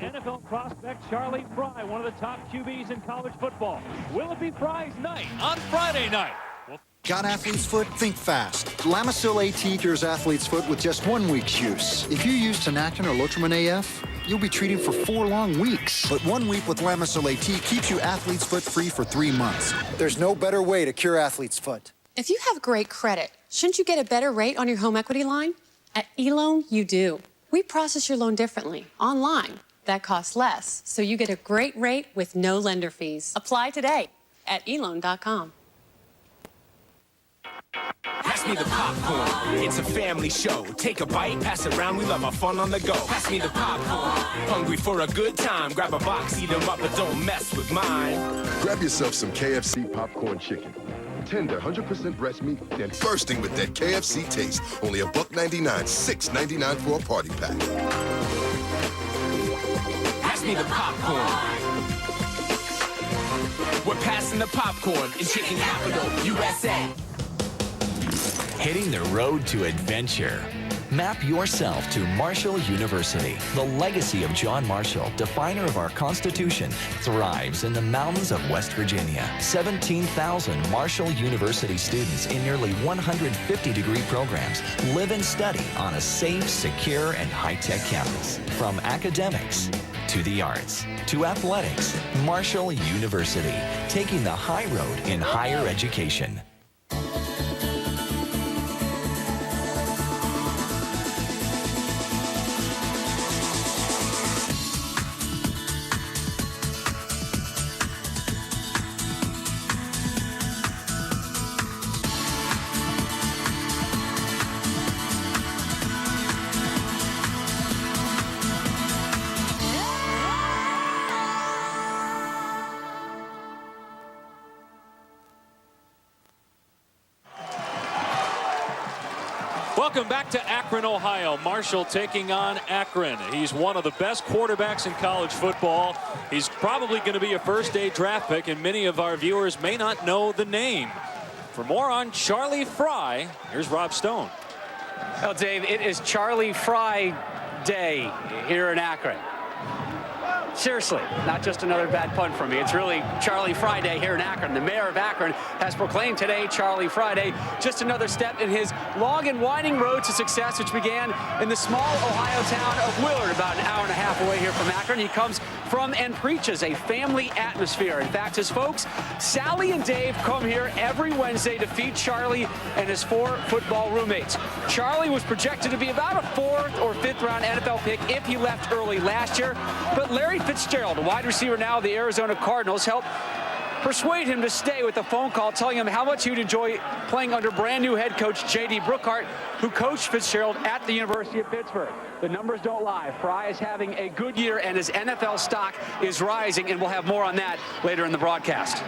NFL prospect Charlie Fry, one of the top QBs in college football. Will it be Fry's night on Friday night? Got athlete's foot? Think fast. Lamisil AT cures athlete's foot with just 1 week's use. If you use Tinactin or Lotrimin AF, you'll be treated for 4 long weeks. But 1 week with Lamisil AT keeps you athlete's foot free for 3 months. There's no better way to cure athlete's foot. If you have great credit, shouldn't you get a better rate on your home equity line? At eLoan, you do. We process your loan differently, online. That costs less, so you get a great rate with no lender fees. Apply today at eLoan.com. Pass me the popcorn, it's a family show. Take a bite, pass it around, we love our fun on the go. Pass me the popcorn, hungry for a good time. Grab a box, eat 'em up, but don't mess with mine. Grab yourself some KFC popcorn chicken. Tender, 100% breast meat, and bursting with that KFC taste. Only $1.99, $6.99 for a party pack. Pass me the popcorn. We're passing the popcorn in chicken capital, USA. Hitting the road to adventure. Map yourself to Marshall University. The legacy of John Marshall, definer of our Constitution, thrives in the mountains of West Virginia. 17,000 Marshall University students in nearly 150-degree programs live and study on a safe, secure, and high-tech campus. From academics to the arts to athletics, Marshall University, taking the high road in higher education. Welcome back to Akron, Ohio. Marshall taking on Akron. He's one of the best quarterbacks in college football. He's probably going to be a first-day draft pick, and many of our viewers may not know the name. For more on Charlie Fry, here's Rob Stone. Well, Dave, it is Charlie Fry Day here in Akron. Seriously, not just another bad pun from me. It's really Charlie Fry Day here in Akron. The mayor of Akron has proclaimed today Charlie Fry Day, just another step in his long and winding road to success, which began in the small Ohio town of Willard, about an hour and a half away here from Akron. He comes from and preaches a family atmosphere. In fact, his folks, Sally and Dave, come here every Wednesday to feed Charlie and his 4 football roommates. Charlie was projected to be about a 4th or 5th round NFL pick if he left early last year, but Larry Fitzgerald, a wide receiver now of the Arizona Cardinals, helped persuade him to stay with a phone call telling him how much he would enjoy playing under brand new head coach J.D. Brookhart, who coached Fitzgerald at the University of Pittsburgh. The numbers don't lie. Fry is having a good year and his NFL stock is rising, and we'll have more on that later in the broadcast.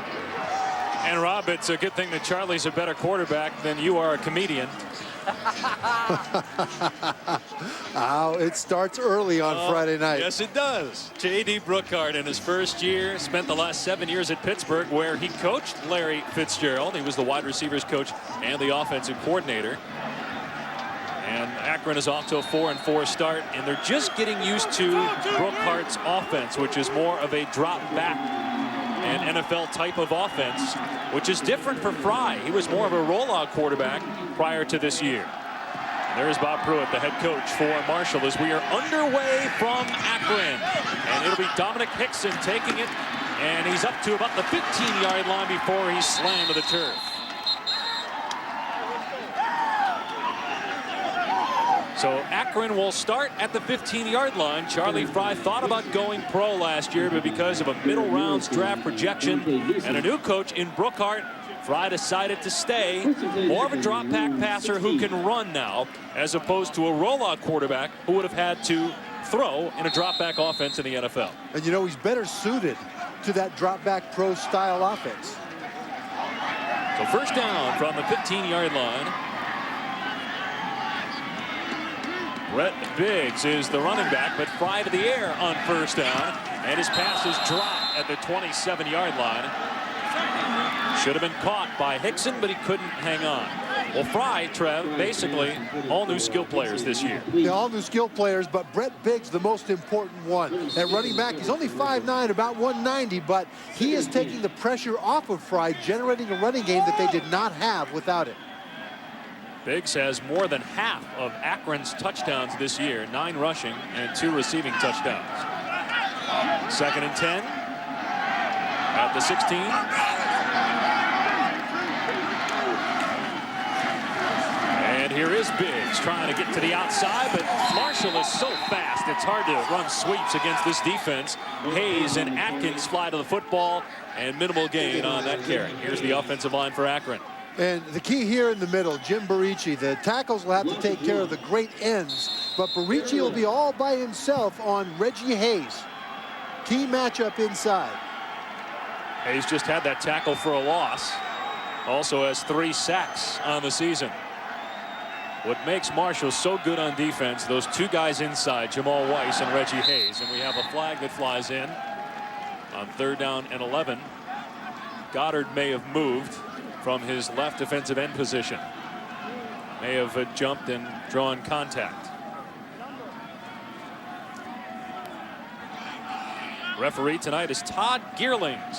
And Rob, it's a good thing that Charlie's a better quarterback than you are a comedian. Oh, it starts early on Friday night. Yes, it does. J.D. Brookhart in his first year spent the last 7 years at Pittsburgh, where he coached Larry Fitzgerald. He was the wide receivers coach and the offensive coordinator. And Akron is off to a 4-4 start, and they're just getting used to Brookhart's offense, which is more of a drop back and NFL type of offense, which is different for Fry. He was more of a rollout quarterback prior to this year. And there's Bob Pruitt, the head coach for Marshall, as we are underway from Akron. And it'll be Dominic Hickson taking it, and he's up to about the 15-yard line before he's slammed to the turf. So Akron will start at the 15-yard line. Charlie Fry thought about going pro last year, but because of a middle rounds draft projection and a new coach in Brookhart, Fry decided to stay. More of a drop back passer who can run now, as opposed to a rollout quarterback who would have had to throw in a drop back offense in the NFL. And you know, he's better suited to that drop back pro style offense. So first down from the 15-yard line. Brett Biggs is the running back, but Fry to the air on first down, and his pass is dropped at the 27-yard line. Should have been caught by Hickson, but he couldn't hang on. Well, Fry, Trev, basically all new skill players this year. They're all new skill players, but Brett Biggs, the most important one. At running back, he's only 5'9", about 190, but he is taking the pressure off of Fry, generating a running game that they did not have without it. Biggs has more than half of Akron's touchdowns this year, 9 rushing and 2 receiving touchdowns. 2nd and 10 at the 16. And here is Biggs trying to get to the outside, but Marshall is so fast it's hard to run sweeps against this defense. Hayes and Atkins fly to the football, and minimal gain on that carry. Here's the offensive line for Akron. And the key here in the middle, Jim Barici, the tackles will have to take care of the great ends, but Barici will be all by himself on Reggie Hayes. Key matchup inside. Hayes just had that tackle for a loss. Also has 3 sacks on the season. What makes Marshall so good on defense, those 2 guys inside, Jamal Weiss and Reggie Hayes. And we have a flag that flies in on 3rd down and 11. Goddard may have moved from his left defensive end position. May have jumped and drawn contact. Referee tonight is Todd Geerlings.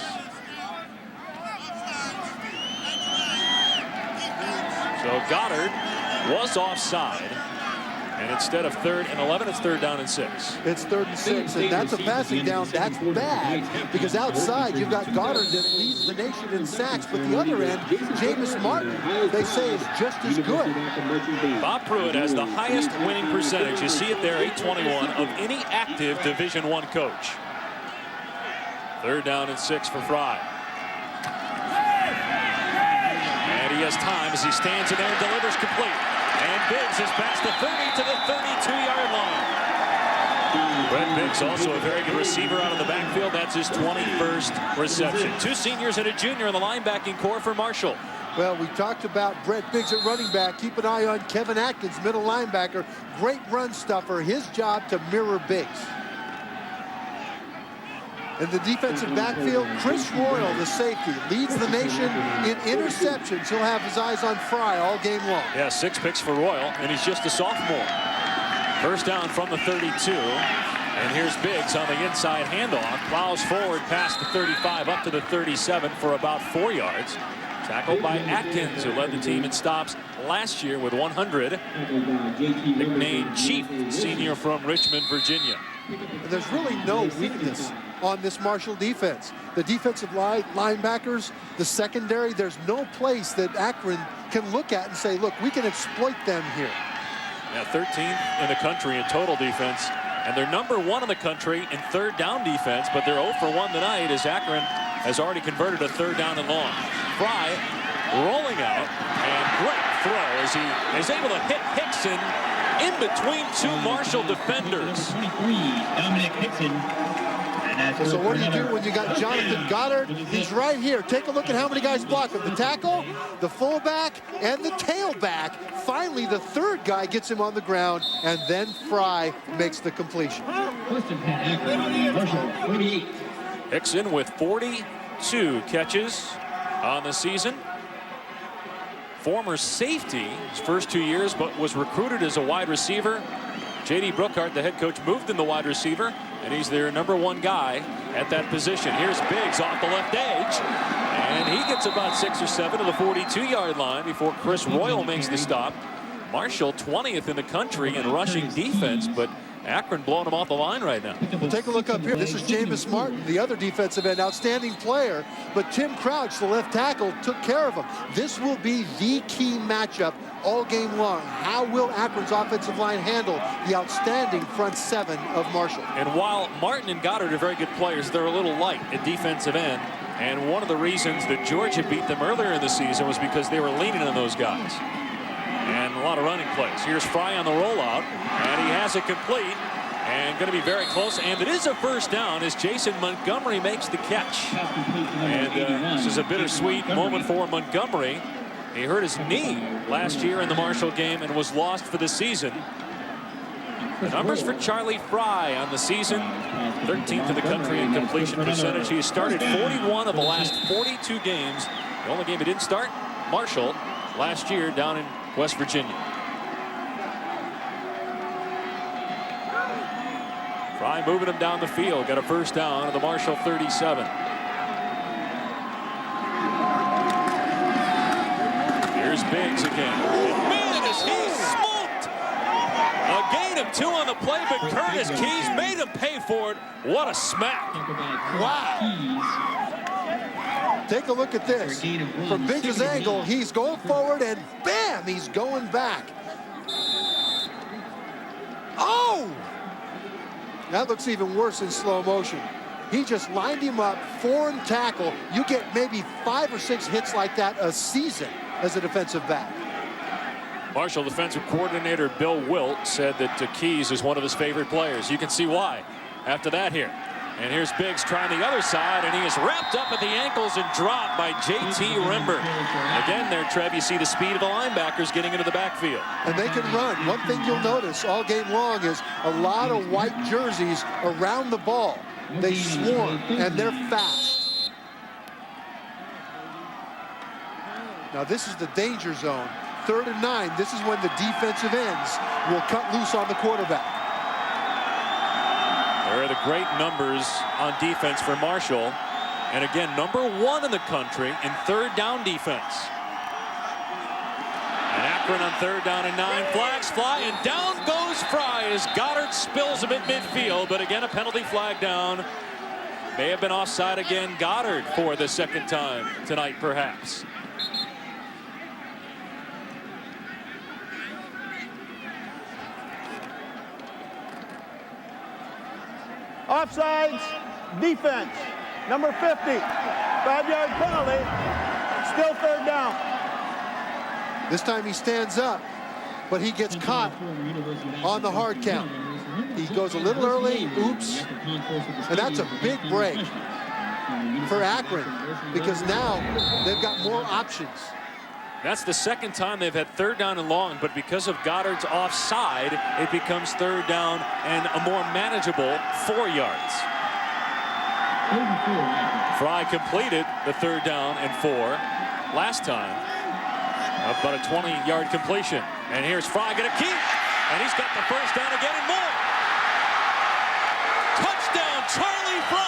So Goddard was offside, and instead of 3rd and 11, it's 3rd down and 6. It's 3rd and 6, and that's a passing down. That's bad, because outside you've got Goddard that leads the nation in sacks, but the other end, Jameis Martin, they say is just as good. Bob Pruitt has the highest winning percentage. You see it there, 821, of any active Division I coach. 3rd down and 6 for Fry. And he has time as he stands in there and delivers complete. And Biggs is past the 30 to the 32-yard line. Brett Biggs, also a very good receiver out of the backfield. That's his 21st reception. 2 seniors and a junior in the linebacking core for Marshall. Well, we talked about Brett Biggs at running back. Keep an eye on Kevin Atkins, middle linebacker. Great run stuffer. His job to mirror Biggs. In the defensive backfield, Chris Royal, the safety, leads the nation in interceptions. He'll have his eyes on Fry all game long. Yeah, 6 picks for Royal, and he's just a sophomore. 1st down from the 32. And here's Biggs on the inside handoff. Plows forward past the 35 up to the 37 for about 4 yards. Tackled by Atkins, who led the team in stops last year with 100. Nicknamed Chief, senior from Richmond, Virginia. And there's really no weakness on this Marshall defense. The defensive line, linebackers, the secondary, there's no place that Akron can look at and say, look, we can exploit them here. Yeah, 13th in the country in total defense, and they're number 1 in the country in 3rd down defense, but they're 0 for 1 tonight as Akron has already converted a 3rd down and long. Fry rolling out, and great throw as he is able to hit Hickson in between 2 Marshall defenders. So what do you do when you got Jonathan Goddard? He's right here. Take a look at how many guys block him. The tackle, the fullback, and the tailback. Finally, the 3rd guy gets him on the ground, and then Fry makes the completion. Hickson with 42 catches on the season. Former safety his first 2 years, but was recruited as a wide receiver. J.D. Brookhart, the head coach, moved in the wide receiver, and he's their number 1 guy at that position. Here's Biggs off the left edge, and he gets about 6 or 7 to the 42-yard line before Chris Royal makes the stop. Marshall 20th in the country in rushing defense, but Akron blowing him off the line right now. Well, take a look up here. This is Jameis Martin, the other defensive end, outstanding player. But Tim Crouch, the left tackle, took care of him. This will be the key matchup all game long. How will Akron's offensive line handle the outstanding front 7 of Marshall? And while Martin and Goddard are very good players, they're a little light at defensive end. And one of the reasons that Georgia beat them earlier in the season was because they were leaning on those guys. And a lot of running plays. Here's Fry on the rollout, and he has it complete, and going to be very close. And it is a 1st down as Jason Montgomery makes the catch. And this is a bittersweet moment for Montgomery. He hurt his knee last year in the Marshall game and was lost for the season. The numbers for Charlie Fry on the season: 13th in the country in completion percentage. He has started 41 of the last 42 games. The only game he didn't start, Marshall, last year down in West Virginia. Fry moving him down the field. Got a first down at the Marshall 37. Here's Biggs again. And man, is he smoked! A gain of 2 on the play, but Curtis Keys made him pay for it. What a smack. Wow. Take a look at this. From Biggs' angle, he's going forward, and bam, he's going back. Oh! That looks even worse in slow motion. He just lined him up, foreign tackle. You get maybe 5 or 6 hits like that a season as a defensive back. Marshall defensive coordinator Bill Wilt said that Keys is one of his favorite players. You can see why after that here. And here's Biggs trying the other side, and he is wrapped up at the ankles and dropped by J.T. Rimber. Again there, Trev, you see the speed of the linebackers getting into the backfield. And they can run. One thing you'll notice all game long is a lot of white jerseys around the ball. They swarm, and they're fast. Now this is the danger zone. 3rd and 9. This is when the defensive ends will cut loose on the quarterback. There are the great numbers on defense for Marshall. And again, #1 in the country in 3rd down defense. And Akron on 3rd down and 9. Flags fly, and down goes Fry as Goddard spills him at midfield. But again, a penalty flag down. May have been offside again. Goddard for the 2nd time tonight, perhaps. Offsides, defense, number 50, 5-yard penalty, still 3rd down. This time he stands up, but he gets caught on the hard count. He goes a little early, oops, and that's a big break for Akron because now they've got more options. That's the 2nd time they've had 3rd down and long, but because of Goddard's offside, it becomes 3rd down and a more manageable 4 yards. Fry completed the 3rd down and 4 last time. About a 20-yard completion. And here's Fry gonna keep, and he's got the first down again and more. Touchdown, Charlie Fry!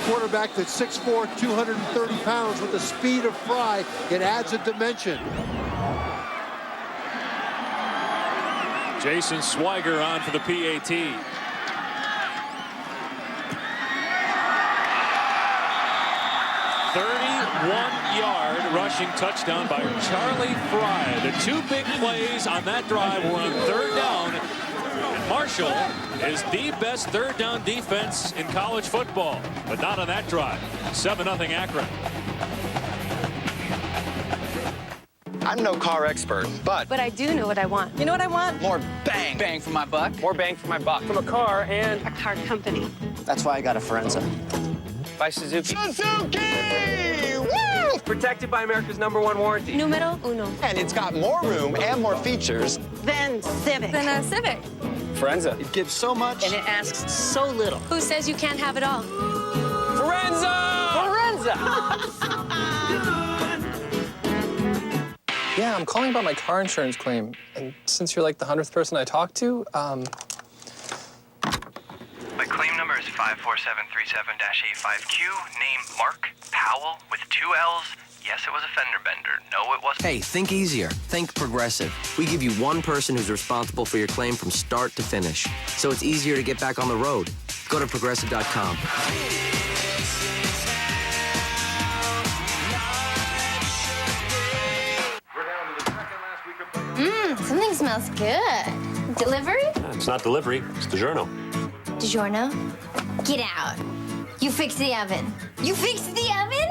Quarterback that's 6'4", 230 pounds with the speed of Fry, it adds a dimension. Jason Swiger on for the PAT. 31-yard rushing touchdown by Charlie Fry. The 2 big plays on that drive were on 3rd down. Marshall is the best 3rd down defense in college football, but not on that drive. 7-0 Akron. I'm no car expert, but I do know what I want. You know what I want? more bang for my buck. More bang for my buck from a car and A car company. That's why I got a Forenza. by Suzuki. Suzuki! Woo! Protected by America's #1 warranty. Numero uno. And it's got more room and more features. Then Civic. Then a Civic. Forenza. It gives so much. And it asks so little. Who says you can't have it all? Forenza! Forenza! Yeah, I'm calling about my car insurance claim. And since you're like the 100th person I talked to, My claim number is 54737-85Q. Name Mark Powell with 2 L's. Yes, it was a fender bender. No, it wasn't. Hey, think easier. Think Progressive. We give you one person who's responsible for your claim from start to finish, so it's easier to get back on the road. Go to Progressive.com. Something smells good. Delivery? It's not delivery, it's DiGiorno. DiGiorno? Get out. You fixed the oven. You fixed the oven?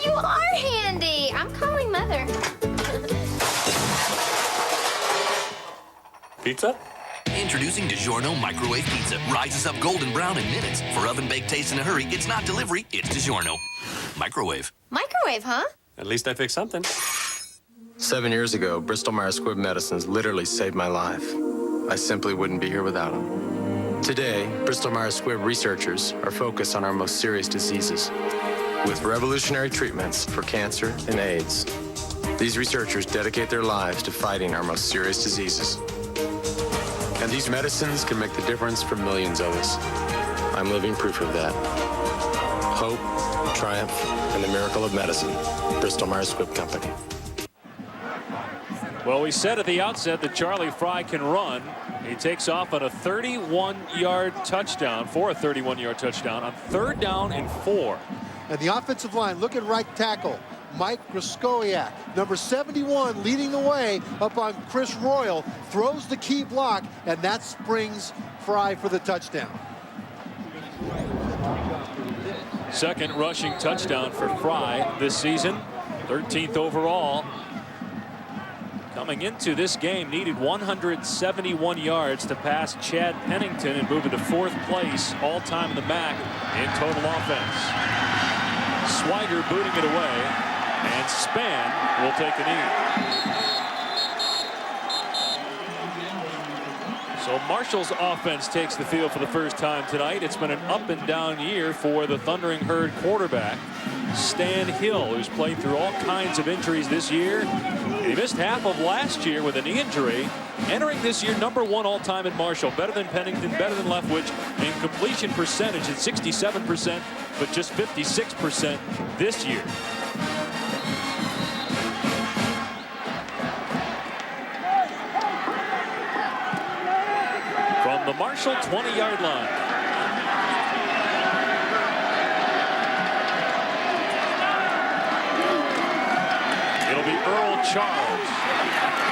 You are handy. I'm calling Mother. Pizza? Introducing DiGiorno Microwave Pizza. Rises up golden brown in minutes. For oven-baked taste in a hurry, it's not delivery, it's DiGiorno. Microwave. Microwave, huh? At least I fixed something. 7 years ago, Bristol-Myers Squibb medicines literally saved my life. I simply wouldn't be here without them. Today, Bristol-Myers Squibb researchers are focused on our most serious diseases with revolutionary treatments for cancer and AIDS. These researchers dedicate their lives to fighting our most serious diseases. And these medicines can make the difference for millions of us. I'm living proof of that. Hope, triumph, and the miracle of medicine. Bristol-Myers Squibb Company. Well, we said at the outset that Charlie Fry can run. He takes off on a 31-yard touchdown for a 31-yard touchdown on 3rd down and 4. And the offensive line, look at right tackle, Mike Groskowiak, number 71, leading the way up on Chris Royal, throws the key block, and that springs Fry for the touchdown. Second rushing touchdown for Fry this season, 13th overall. Coming into this game, needed 171 yards to pass Chad Pennington and move into 4th place all-time in the MAC in total offense. Swiger booting it away, and Spann will take a knee. So Marshall's offense takes the field for the first time tonight. It's been an up and down year for the Thundering Herd quarterback, Stan Hill, who's played through all kinds of injuries this year. He missed half of last year with a knee injury. Entering this year, #1 all-time at Marshall. Better than Pennington, better than Leftwich. And completion percentage at 67%, but just 56% this year. From the Marshall 20-yard line. It'll be Earl Charles.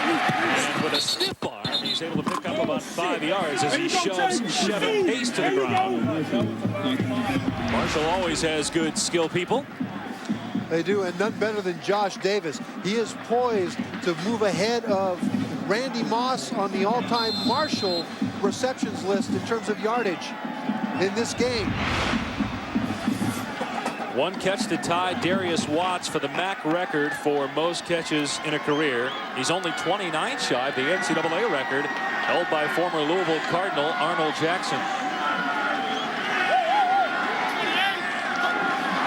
And with a stiff arm, he's able to pick up about 5 yards as he shoves Chevy Pace to the ground. Marshall always has good skill people. They do, and none better than Josh Davis. He is poised to move ahead of Randy Moss on the all-time Marshall receptions list in terms of yardage in this game. One catch to tie Darius Watts for the MAC record for most catches in a career. He's only 29 shy of the NCAA record held by former Louisville Cardinal Arnold Jackson.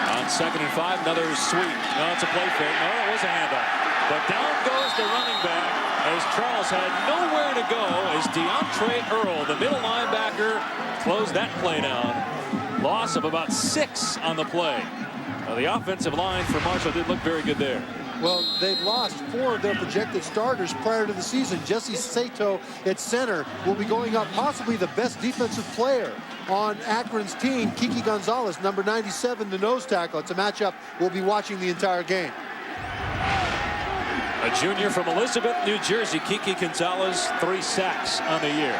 On 2nd and 5, another sweep. No, it's a play fake. No, it was a handoff. But down goes the running back as Charles had nowhere to go as DeAndre Earl, the middle linebacker, closed that play down. Loss of about 6 on the play. The offensive line for Marshall did look very good there. Well, they've lost 4 of their projected starters prior to the season. Jesse Sato at center will be going up possibly the best defensive player on Akron's team, Kiki Gonzalez, number 97, the nose tackle. It's a matchup we'll be watching the entire game. A junior from Elizabeth, New Jersey, Kiki Gonzalez, 3 sacks on the year.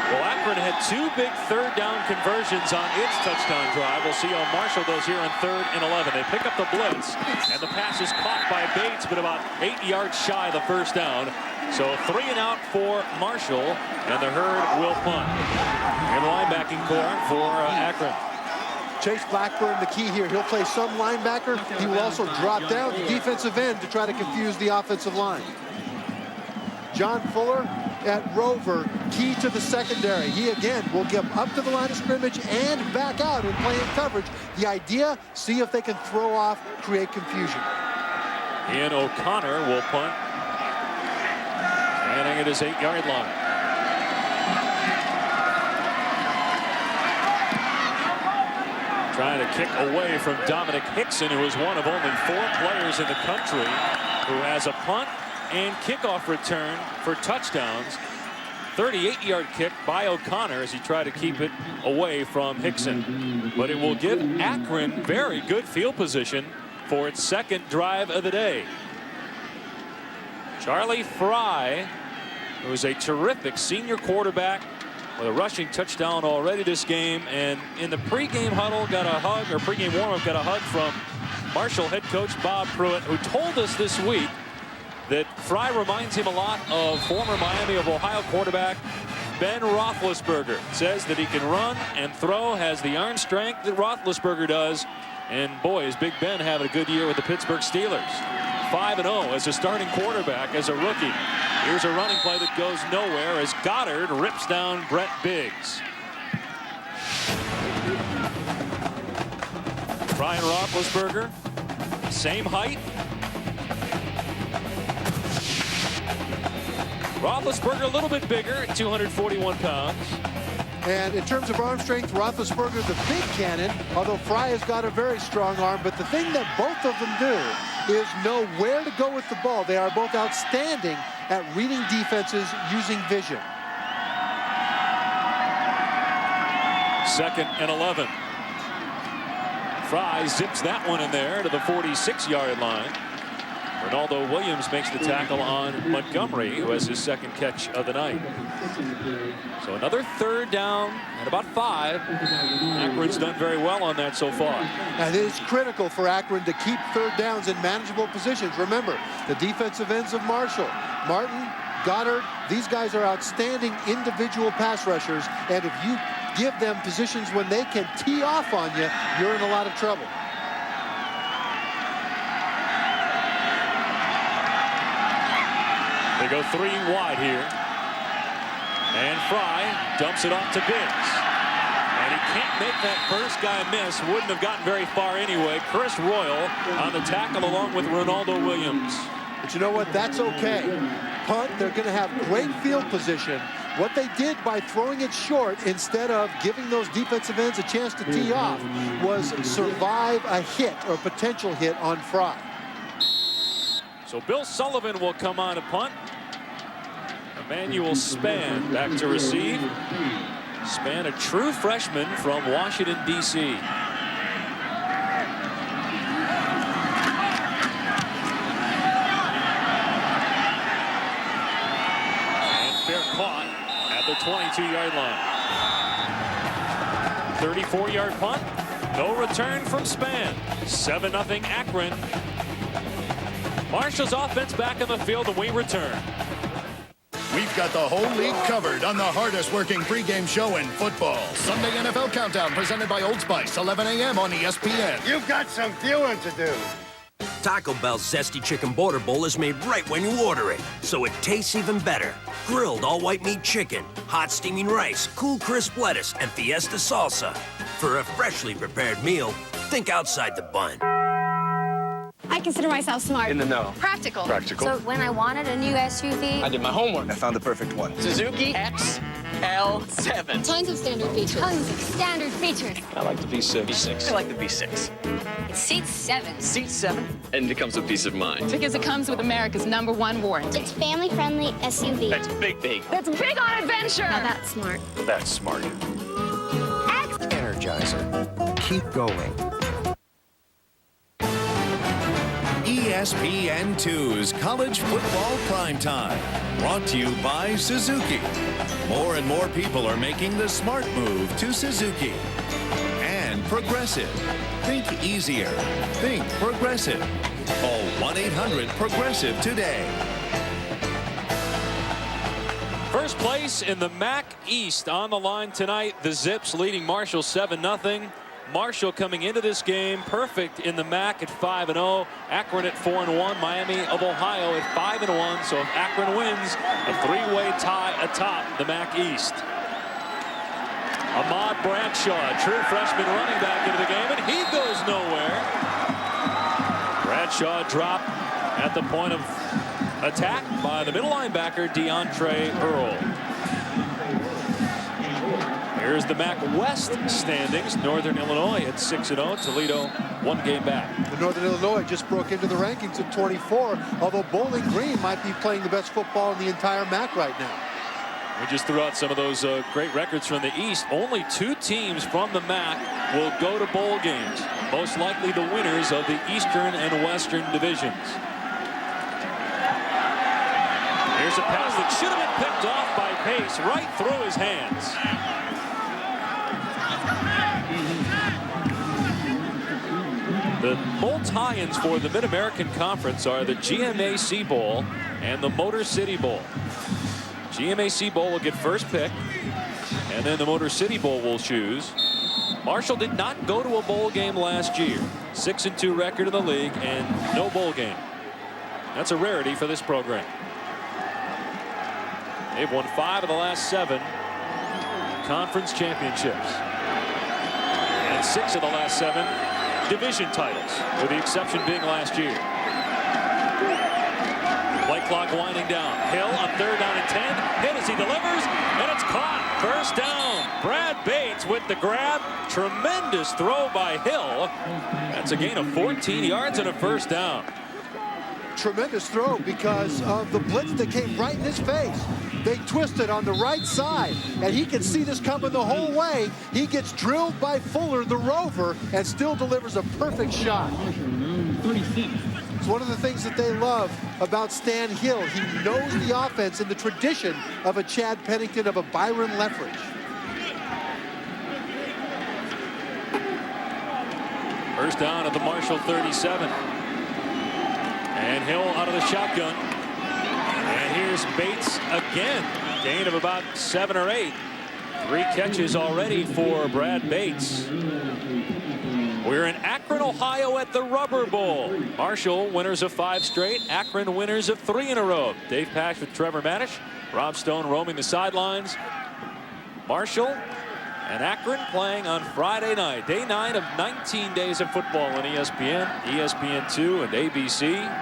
Well, Akron had 2 big 3rd down conversions on its touchdown drive. We'll see how Marshall does here on 3rd and 11. They pick up the blitz, and the pass is caught by Bates, but about 8 yards shy of the 1st down. So 3 and out for Marshall, and the Herd will punt. In the linebacking core for Akron. Chase Blackburn, the key here. He'll play some linebacker. He will also drop down to defensive end to try to confuse the offensive line. John Fuller at Rover, key to the secondary. He again will get up to the line of scrimmage and back out and play in coverage. The idea, see if they can throw off, create confusion. Ian O'Connor will punt. Standing at his 8-yard line. Trying to kick away from Dominic Hickson, who is one of only 4 players in the country who has a punt and kickoff return for touchdowns. 38-yard kick by O'Connor as he tried to keep it away from Hickson. But it will give Akron very good field position for its 2nd drive of the day. Charlie Fry, who is a terrific senior quarterback with a rushing touchdown already this game, and in the pregame huddle got a hug, or pregame warm-up got a hug from Marshall head coach Bob Pruitt, who told us this week that Fry reminds him a lot of former Miami of Ohio quarterback Ben Roethlisberger. Says that he can run and throw, has the arm strength that Roethlisberger does. And boy, is Big Ben having a good year with the Pittsburgh Steelers. 5-0 as a starting quarterback as a rookie. Here's a running play that goes nowhere as Goddard rips down Brett Biggs. Brian Roethlisberger, same height. Roethlisberger a little bit bigger at 241 pounds. And in terms of arm strength, Roethlisberger, the big cannon, although Fry has got a very strong arm. But the thing that both of them do is know where to go with the ball. They are both outstanding at reading defenses using vision. 2nd and 11. Fry zips that one in there to the 46-yard line. Ronaldo Williams makes the tackle on Montgomery, who has his second catch of the night. So another 3rd down at about 5. Akron's done very well on that so far. And it is critical for Akron to keep 3rd downs in manageable positions. Remember, the defensive ends of Marshall, Martin, Goddard, these guys are outstanding individual pass rushers. And if you give them positions when they can tee off on you, you're in a lot of trouble. They go 3 wide here. And Fry dumps it off to Biggs. And he can't make that first guy miss. Wouldn't have gotten very far anyway. Chris Royal on the tackle along with Ronaldo Williams. But you know what? That's okay. Punt, they're going to have great field position. What they did by throwing it short instead of giving those defensive ends a chance to tee off was survive a hit or potential hit on Fry. So Bill Sullivan will come on to punt. Emmanuel Spann back to receive. Spann, a true freshman from Washington, D.C. And fair caught at the 22-yard line. 34-yard punt. No return from Spann. 7-0 Akron. Marshall's offense back on the field, and we return. We've got the whole league covered on the hardest working pregame show in football. Sunday NFL Countdown presented by Old Spice, 11 a.m. on ESPN. You've got some viewing to do. Taco Bell's Zesty Chicken Border Bowl is made right when you order it, so it tastes even better. Grilled all-white meat chicken, hot steaming rice, cool crisp lettuce, and Fiesta salsa. For a freshly prepared meal, think outside the bun. I consider myself smart. In the know. Practical. Practical. So when I wanted a new SUV, I did my homework. I found the perfect one. Suzuki XL7. Tons of standard features. Tons of standard features. I like the V6. V6. I like the V6. It seats 7. Seats 7. And it comes with peace of mind. Because it comes with America's #1 warranty. It's family-friendly SUV. That's big, big. That's big on adventure. Now that's smart. That's smart. Energizer. Keep going. ESPN2's College Football Primetime, brought to you by Suzuki. More and more people are making the smart move to Suzuki. And Progressive. Think easier. Think Progressive. Call 1-800-PROGRESSIVE today. First place in the MAC East on the line tonight. The Zips leading Marshall 7-0. Marshall coming into this game perfect in the MAC at 5-0. Akron at 4-1. Miami of Ohio at 5-1. So if Akron wins, a 3-way tie atop the MAC East. Ahmad Bradshaw, true freshman running back into the game, and he goes nowhere. Bradshaw dropped at the point of attack by the middle linebacker DeAndre Earl. Here's the MAC West standings. Northern Illinois at 6-0. Toledo 1 game back. The Northern Illinois just broke into the rankings at 24, although Bowling Green might be playing the best football in the entire MAC right now. We just threw out some of those great records from the East. Only 2 teams from the MAC will go to bowl games. Most likely the winners of the Eastern and Western divisions. Here's a pass that should have been picked off by Pace right through his hands. The bowl tie-ins for the Mid-American Conference are the GMAC Bowl and the Motor City Bowl. GMAC Bowl will get first pick, and then the Motor City Bowl will choose. Marshall did not go to a bowl game last year. 6-2 record in the league and no bowl game. That's a rarity for this program. They've won 5 of the last 7 conference championships. And 6 of the last 7 division titles, with the exception being last year. Play clock winding down. Hill on 3rd down and 10. Hit as he delivers, and it's caught. First down. Brad Bates with the grab. Tremendous throw by Hill. That's a gain of 14 yards and a first down. Tremendous throw because of the blitz that came right in his face. They twisted on the right side, and he can see this coming the whole way. He gets drilled by Fuller, the rover, and still delivers a perfect shot. It's one of the things that they love about Stan Hill. He knows the offense in the tradition of a Chad Pennington, of a Byron Leftwich. First down at the Marshall 37. And Hill out of the shotgun. And here's Bates again. Gain of about 7 or 8. 3 catches already for Brad Bates. We're in Akron, Ohio at the Rubber Bowl. Marshall winners of 5 straight. Akron winners of 3 in a row. Dave Pash with Trevor Manish. Rob Stone roaming the sidelines. Marshall and Akron playing on Friday night. Day 9 of 19 days of football on ESPN, ESPN2, and ABC.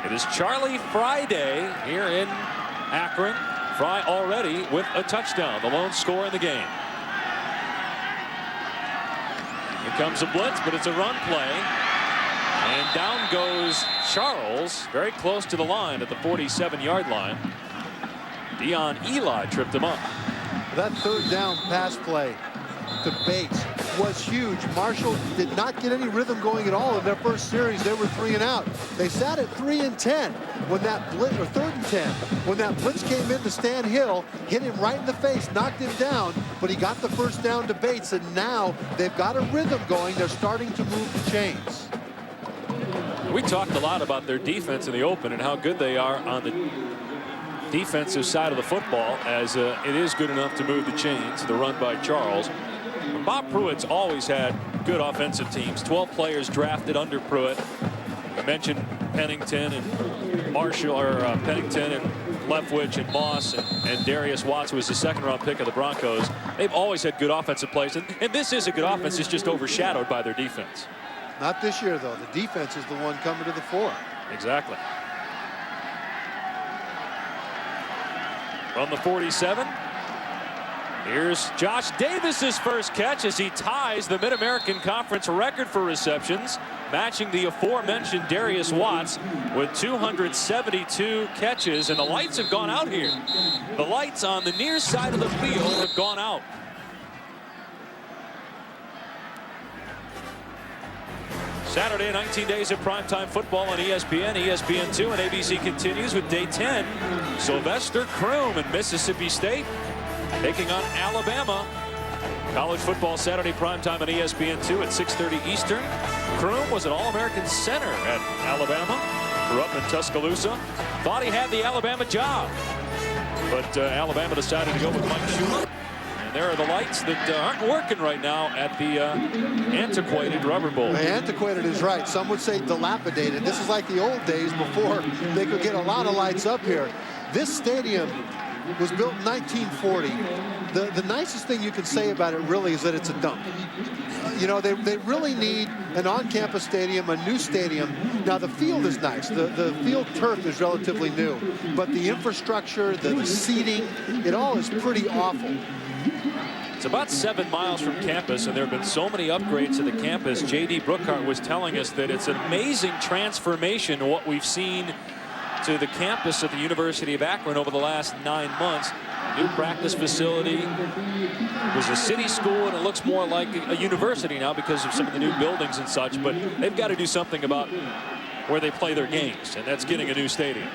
It is Charlie Fry Day here in Akron. Fry already with a touchdown, the lone score in the game. Here comes a blitz, but it's a run play. And down goes Charles, very close to the line at the 47-yard line. Dion Eli tripped him up. That 3rd down pass play to Bates was huge. Marshall did not get any rhythm going at all in their first series. They were 3 and out. They sat at 3 and 10 when that blitz, or 3rd and 10, when that blitz came in to Stan Hill, hit him right in the face, knocked him down, but he got the first down to Bates, and now they've got a rhythm going. They're starting to move the chains. We talked a lot about their defense in the open and how good they are on the defensive side of the football, as it is good enough to move the chains. The run by Charles. Bob Pruitt's always had good offensive teams. 12 players drafted under Pruitt. I mentioned Pennington and Marshall, or Pennington and Leftwich and Moss and Darius Watts, who was the 2nd-round pick of the Broncos. They've always had good offensive plays, and this is a good offense. It's just overshadowed by their defense. Not this year, though. The defense is the one coming to the fore. Exactly. From the 47. Here's Josh Davis's first catch as he ties the Mid-American Conference record for receptions, matching the aforementioned Darius Watts with 272 catches. And the lights have gone out here. The lights on the near side of the field have gone out. Saturday, 19 days of primetime football on ESPN, ESPN2, and ABC continues with day 10. Sylvester Croom and Mississippi State taking on Alabama. College football Saturday primetime on ESPN2 at 6:30 Eastern. Croom was an All-American center at Alabama. Grew up in Tuscaloosa. Thought he had the Alabama job. But Alabama decided to go with Mike Schumer. And there are the lights that aren't working right now at the antiquated Rubber Bowl. Antiquated is right. Some would say dilapidated. This is like the old days before they could get a lot of lights up here. This stadium was built in 1940. The nicest thing you can say about it really is that it's a dump. You know, they really need an on-campus stadium, a new stadium. Now, the field is nice. The field turf is relatively new. But the infrastructure, the seating, it all is pretty awful. It's about 7 miles from campus, and there have been so many upgrades to the campus. J.D. Brookhart was telling us that it's an amazing transformation, what we've seen to the campus at the University of Akron over the last 9 months. New practice facility. It was a city school, and it looks more like a university now because of some of the new buildings and such. But they've got to do something about where they play their games, and that's getting a new stadium.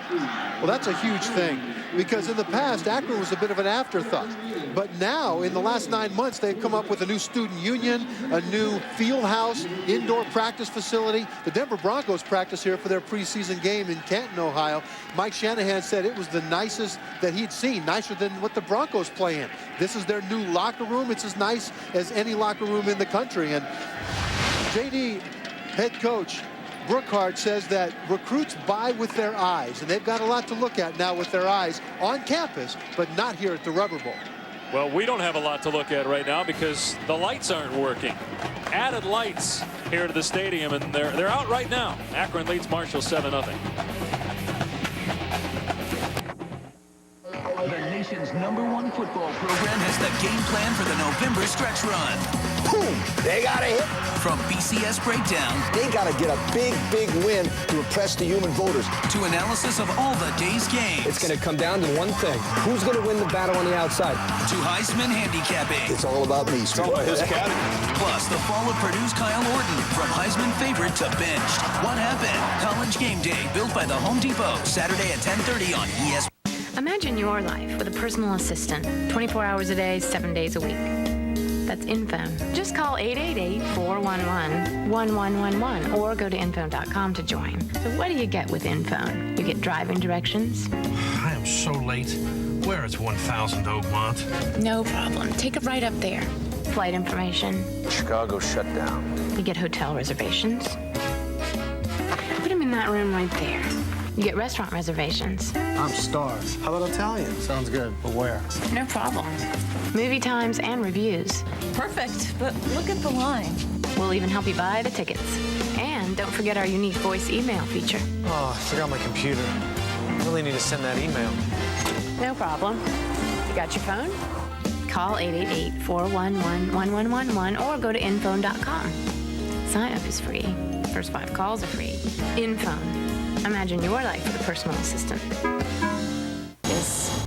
Well, that's a huge thing, because in the past, Akron was a bit of an afterthought. But now, in the last 9 months, they've come up with a new student union, a new field house, indoor practice facility. The Denver Broncos practice here for their preseason game in Canton, Ohio. Mike Shanahan said it was the nicest that he'd seen, nicer than what the Broncos play in. This is their new locker room. It's as nice as any locker room in the country. And JD head coach Brookhart says that recruits buy with their eyes, and they've got a lot to look at now with their eyes on campus, but not here at the Rubber Bowl. Well, we don't have a lot to look at right now because the lights aren't working. Added lights here to the stadium, and they're out right now. Akron leads Marshall 7-0. The nation's #1 football program has the game plan for the November stretch run. Boom! They got a hit. From BCS breakdown. They got to get a big, big win to impress the human voters. To analysis of all the day's games. It's going to come down to one thing. Who's going to win the battle on the outside? To Heisman handicapping. It's all about me. It's all about his category. Plus, the fall of Purdue's Kyle Orton. From Heisman favorite to benched. What happened? College Game Day, built by the Home Depot. Saturday at 10:30 on ESPN. Imagine your life with a personal assistant, 24 hours a day, 7 days a week. That's Infone. Just call 888-411-1111 or go to infone.com to join. So what do you get with Infone? You get driving directions. I am so late. Where is 1000 Oakmont? No problem. Take a ride up there. Flight information. Chicago shut down. You get hotel reservations. Put them in that room right there. You get restaurant reservations. I'm starved. How about Italian? Sounds good, but where? No problem. Movie times and reviews. Perfect, but look at the line. We'll even help you buy the tickets. And don't forget our unique voice email feature. Oh, I forgot my computer. I really need to send that email. No problem. You got your phone? Call 888-411-1111 or go to infone.com. Sign up is free. First 5 calls are free. Infone. Imagine your life with a personal assistant. Yes.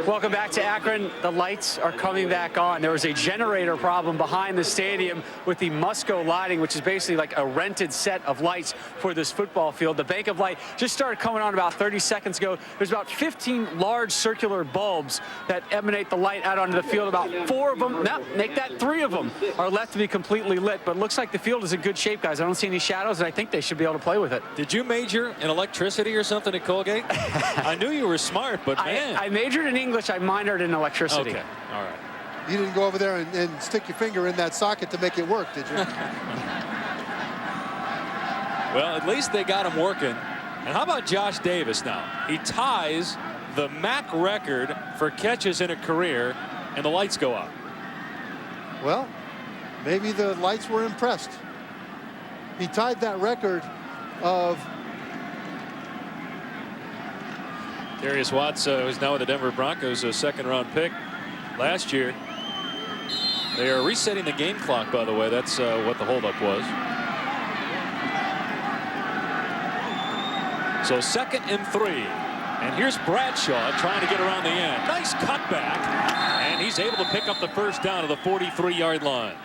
Welcome back to Akron. The lights are coming back on. There was a generator problem behind the stadium with the Musco lighting, which is basically like a rented set of lights for this football field. The bank of light just started coming on about 30 seconds ago. There's about 15 large circular bulbs that emanate the light out onto the field. About 4 of them, no, make that 3 of them, are left to be completely lit. But it looks like the field is in good shape, guys. I don't see any shadows, and I think they should be able to play with it. Did you major in electricity or something at Colgate? I knew you were smart, but man. I majored in English. I minored in electricity. Okay, all right. You didn't go over there and stick your finger in that socket to make it work, did you? Well, at least they got him working. And how about Josh Davis now? He ties the MAC record for catches in a career, and the lights go out. Well, maybe the lights were impressed. He tied that record of... Darius Watts, who's now with the Denver Broncos, a second-round pick last year. They are resetting the game clock, by the way. That's what the holdup was. So 2nd and 3. And here's Bradshaw trying to get around the end. Nice cutback. And he's able to pick up the first down to the 43-yard line.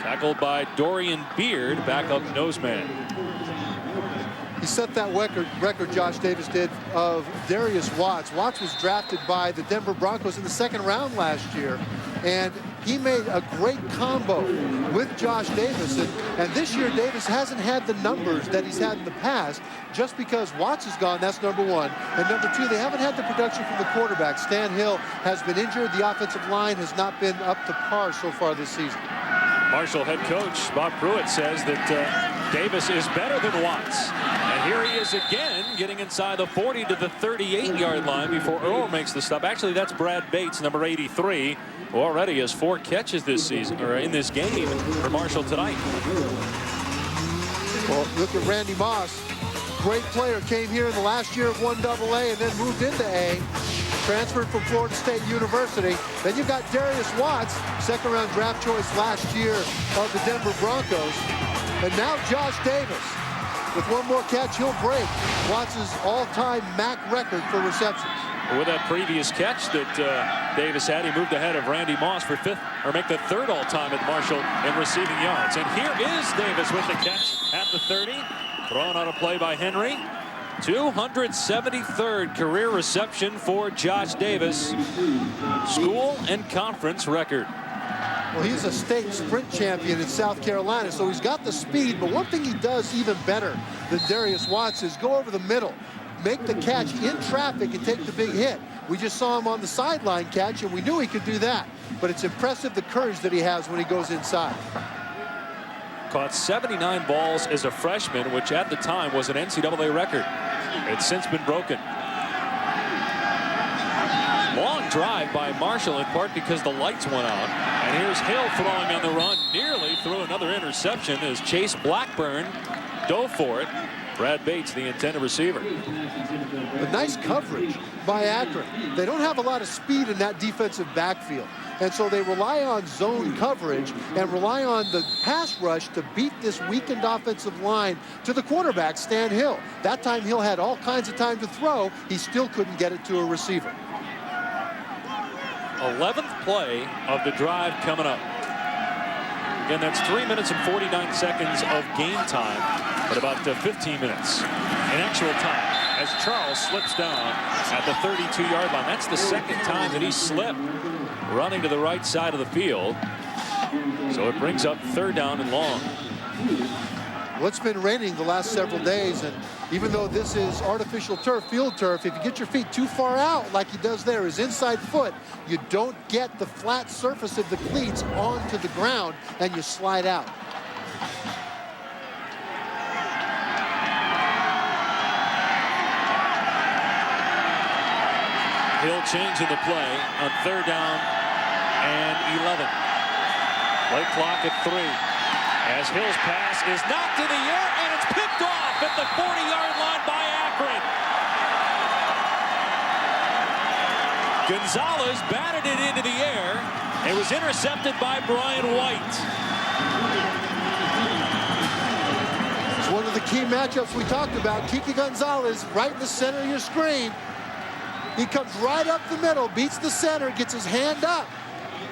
Tackled by Dorian Beard, backup noseman. He set that record, Josh Davis did, of Darius Watts. Watts was drafted by the Denver Broncos in the 2nd round last year, and he made a great combo with Josh Davis. And this year, Davis hasn't had the numbers that he's had in the past. Just because Watts is gone, that's number 1. And number 2, they haven't had the production from the quarterback. Stan Hill has been injured. The offensive line has not been up to par so far this season. Marshall head coach Bob Pruitt says that Davis is better than Watts. And here he is again, getting inside the 40 to the 38-yard line before Earl makes the stop. Actually, that's Brad Bates, number 83, who already has 4 catches this season, or in this game for Marshall tonight. Well, look at Randy Moss. Great player, came here in the last year of 1AA and then moved into A. Transferred from Florida State University. Then you got Darius Watts, 2nd-round draft choice last year of the Denver Broncos. And now Josh Davis. With 1 more catch, he'll break Watts' all-time MAC record for receptions. With that previous catch that Davis had, he moved ahead of Randy Moss for make the third all-time at Marshall in receiving yards. And here is Davis with the catch at the 30. Thrown on a play by Henry. 273rd career reception for Josh Davis. School and conference record. Well, he's a state sprint champion in South Carolina, so he's got the speed. But one thing he does even better than Darius Watts is go over the middle, make the catch in traffic and take the big hit. We just saw him on the sideline catch, and we knew he could do that. But it's impressive the courage that he has when he goes inside. Caught 79 balls as a freshman, which at the time was an NCAA record. It's since been broken. Long drive by Marshall, in part because the lights went out. And here's Hill throwing on the run, nearly threw another interception as Chase Blackburn dove for it. Brad Bates, the intended receiver. But nice coverage by Akron. They don't have a lot of speed in that defensive backfield. And so they rely on zone coverage and rely on the pass rush to beat this weakened offensive line to the quarterback, Stan Hill. That time Hill had all kinds of time to throw. He still couldn't get it to a receiver. 11th play of the drive coming up. Again, that's 3 minutes and 49 seconds of game time, but about 15 minutes in actual time as Charles slips down at the 32-yard line. That's the second time that he slipped running to the right side of the field. So it brings up third down and long. Well, it's been raining the last several days, and even though this is artificial turf, field turf, if you get your feet too far out like he does there, his inside foot, you don't get the flat surface of the cleats onto the ground, and you slide out. Hill changing the play on third down and 11. Late clock at 3. As Hill's pass is knocked in the air, and it's picked off at the 40-yard line by Akron. Gonzalez batted it into the air. It was intercepted by Brian White. It's one of the key matchups we talked about. Kiki Gonzalez right in the center of your screen. He comes right up the middle, beats the center, gets his hand up.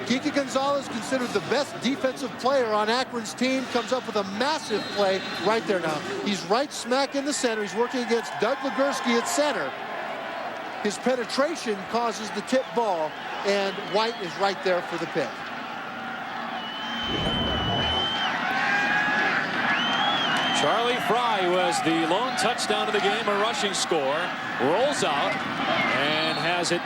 Kiki Gonzalez, considered the best defensive player on Akron's team, comes up with a massive play right there now. He's right smack in the center. He's working against Doug Legursky at center. His penetration causes the tip ball, and White is right there for the pick. Charlie Fry was the lone touchdown of the game, a rushing score. Rolls out and has it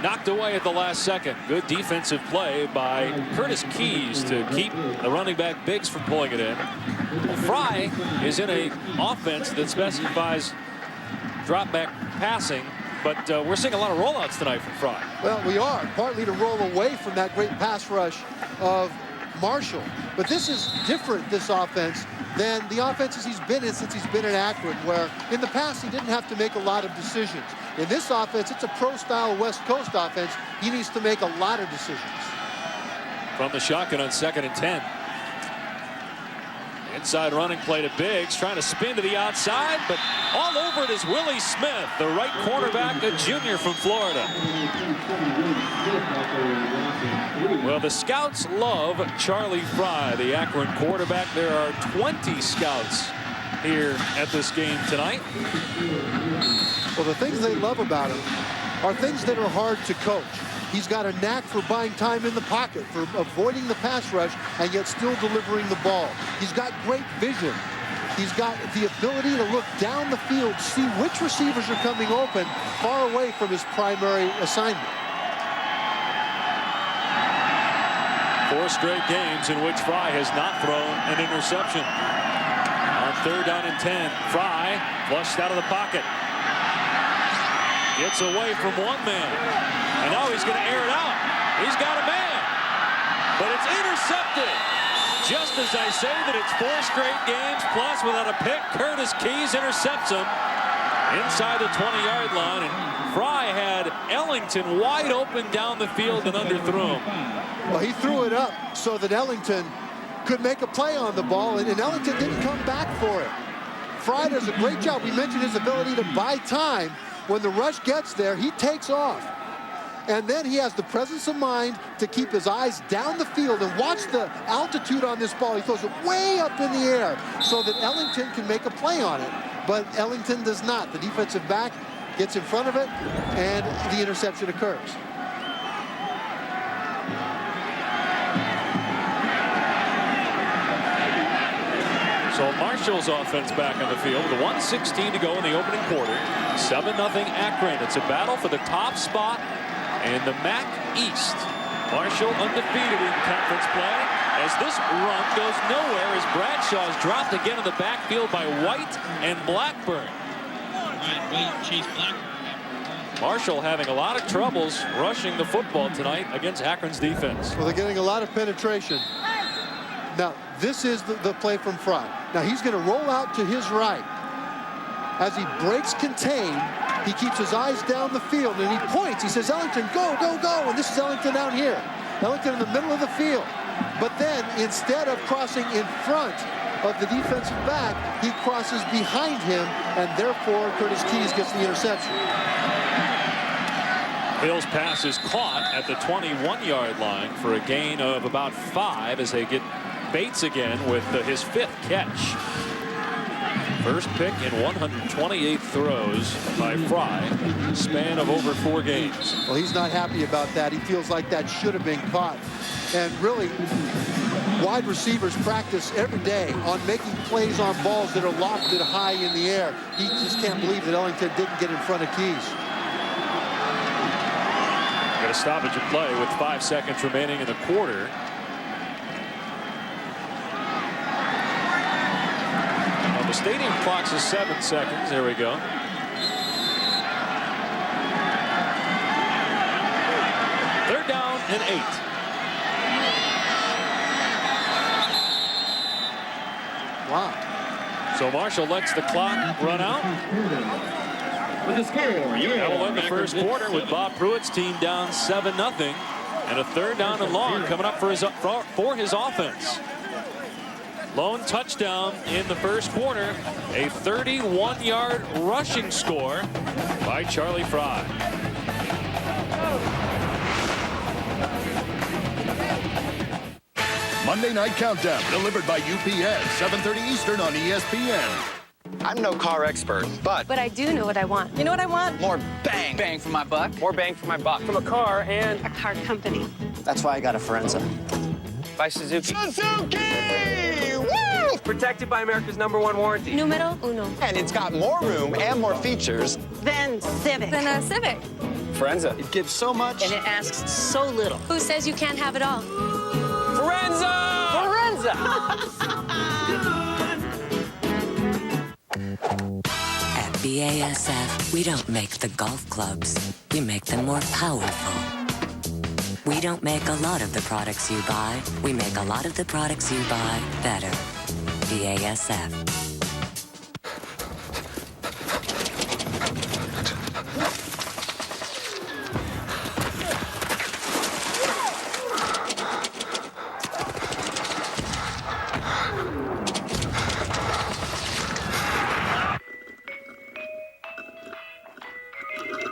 knocked away at the last second. Good defensive play by Curtis Keys to keep the running back Biggs from pulling it in. Fry is in an offense that specifies drop back passing, but we're seeing a lot of rollouts tonight from Fry. Well, we are, partly to roll away from that great pass rush of Marshall. But this is different, this offense, than the offenses he's been in since he's been in Akron, where in the past he didn't have to make a lot of decisions. In this offense, it's a pro-style West Coast offense. He needs to make a lot of decisions. From the shotgun on 2nd and 10. Inside running play to Biggs, trying to spin to the outside, but all over it is Willie Smith, the right cornerback, a junior from Florida. Well, the scouts love Charlie Fry, the Akron quarterback. There are 20 scouts here at this game tonight. Well, the things they love about him are things that are hard to coach. He's got a knack for buying time in the pocket, for avoiding the pass rush, and yet still delivering the ball. He's got great vision. He's got the ability to look down the field, see which receivers are coming open far away from his primary assignment. 4 straight games in which Fry has not thrown an interception. On 3rd down and 10, Fry flushed out of the pocket. Gets away from one man. And now he's going to air it out. He's got a man. But it's intercepted. Just as I say that it's 4 straight games, plus without a pick, Curtis Keys intercepts him inside the 20-yard line. And Fry had Ellington wide open down the field and underthrew him. Well, he threw it up so that Ellington could make a play on the ball, and Ellington didn't come back for it. Fry does a great job. We mentioned his ability to buy time. when the rush gets there, he takes off. And then he has the presence of mind to keep his eyes down the field and watch the altitude on this ball. He throws it way up in the air so that Ellington can make a play on it. But Ellington does not. The defensive back gets in front of it, and the interception occurs. So Marshall's offense back on the field with 1:16 to go in the opening quarter. 7-0 Akron. It's a battle for the top spot in the MAC East. Marshall undefeated in conference play as this run goes nowhere as Bradshaw's dropped again in the backfield by White and Blackburn. Marshall having a lot of troubles rushing the football tonight against Akron's defense. Well, they're getting a lot of penetration. Now, this is the play from Fry. Now, he's going to roll out to his right. As he breaks contain, he keeps his eyes down the field, and he points. He says, Ellington, go, go, go. And this is Ellington out here. Ellington in the middle of the field. But then, instead of crossing in front of the defensive back, he crosses behind him, and therefore, Curtis Keys gets the interception. Hill's pass is caught at the 21-yard line for a gain of about 5 as they get Bates again with his 5th catch. First pick in 128 throws by Fry, span of over 4 games. Well, he's not happy about that. He feels like that should have been caught. And really, wide receivers practice every day on making plays on balls that are lofted high in the air. He just can't believe that Ellington didn't get in front of Keys. Got a stoppage of play with 5 seconds remaining in the quarter. The stadium clock is 7 seconds. There we go. Third down and 8. Wow. So Marshall lets the clock run out. With the score, That will end the first quarter with Bob Pruitt's team down 7-0, and a third down and long coming up for his offense. Lone touchdown in the first quarter, a 31-yard rushing score by Charlie Fry. Monday Night Countdown, delivered by UPS, 7:30 Eastern on ESPN. I'm no car expert, but I do know what I want. You know what I want? more bang. Bang for my buck. More bang for my buck. From a car and A car company. That's why I got a Forenza. By Suzuki. Suzuki! Woo! protected by America's #1 warranty. Numero uno. And it's got more room and more features. Then Civic. Then a Civic. Forenza. It gives so much. And it asks so little. Who says you can't have it all? Forenza! Forenza! At BASF, we don't make the golf clubs. We make them more powerful. We don't make a lot of the products you buy. We make a lot of the products you buy better. BASF.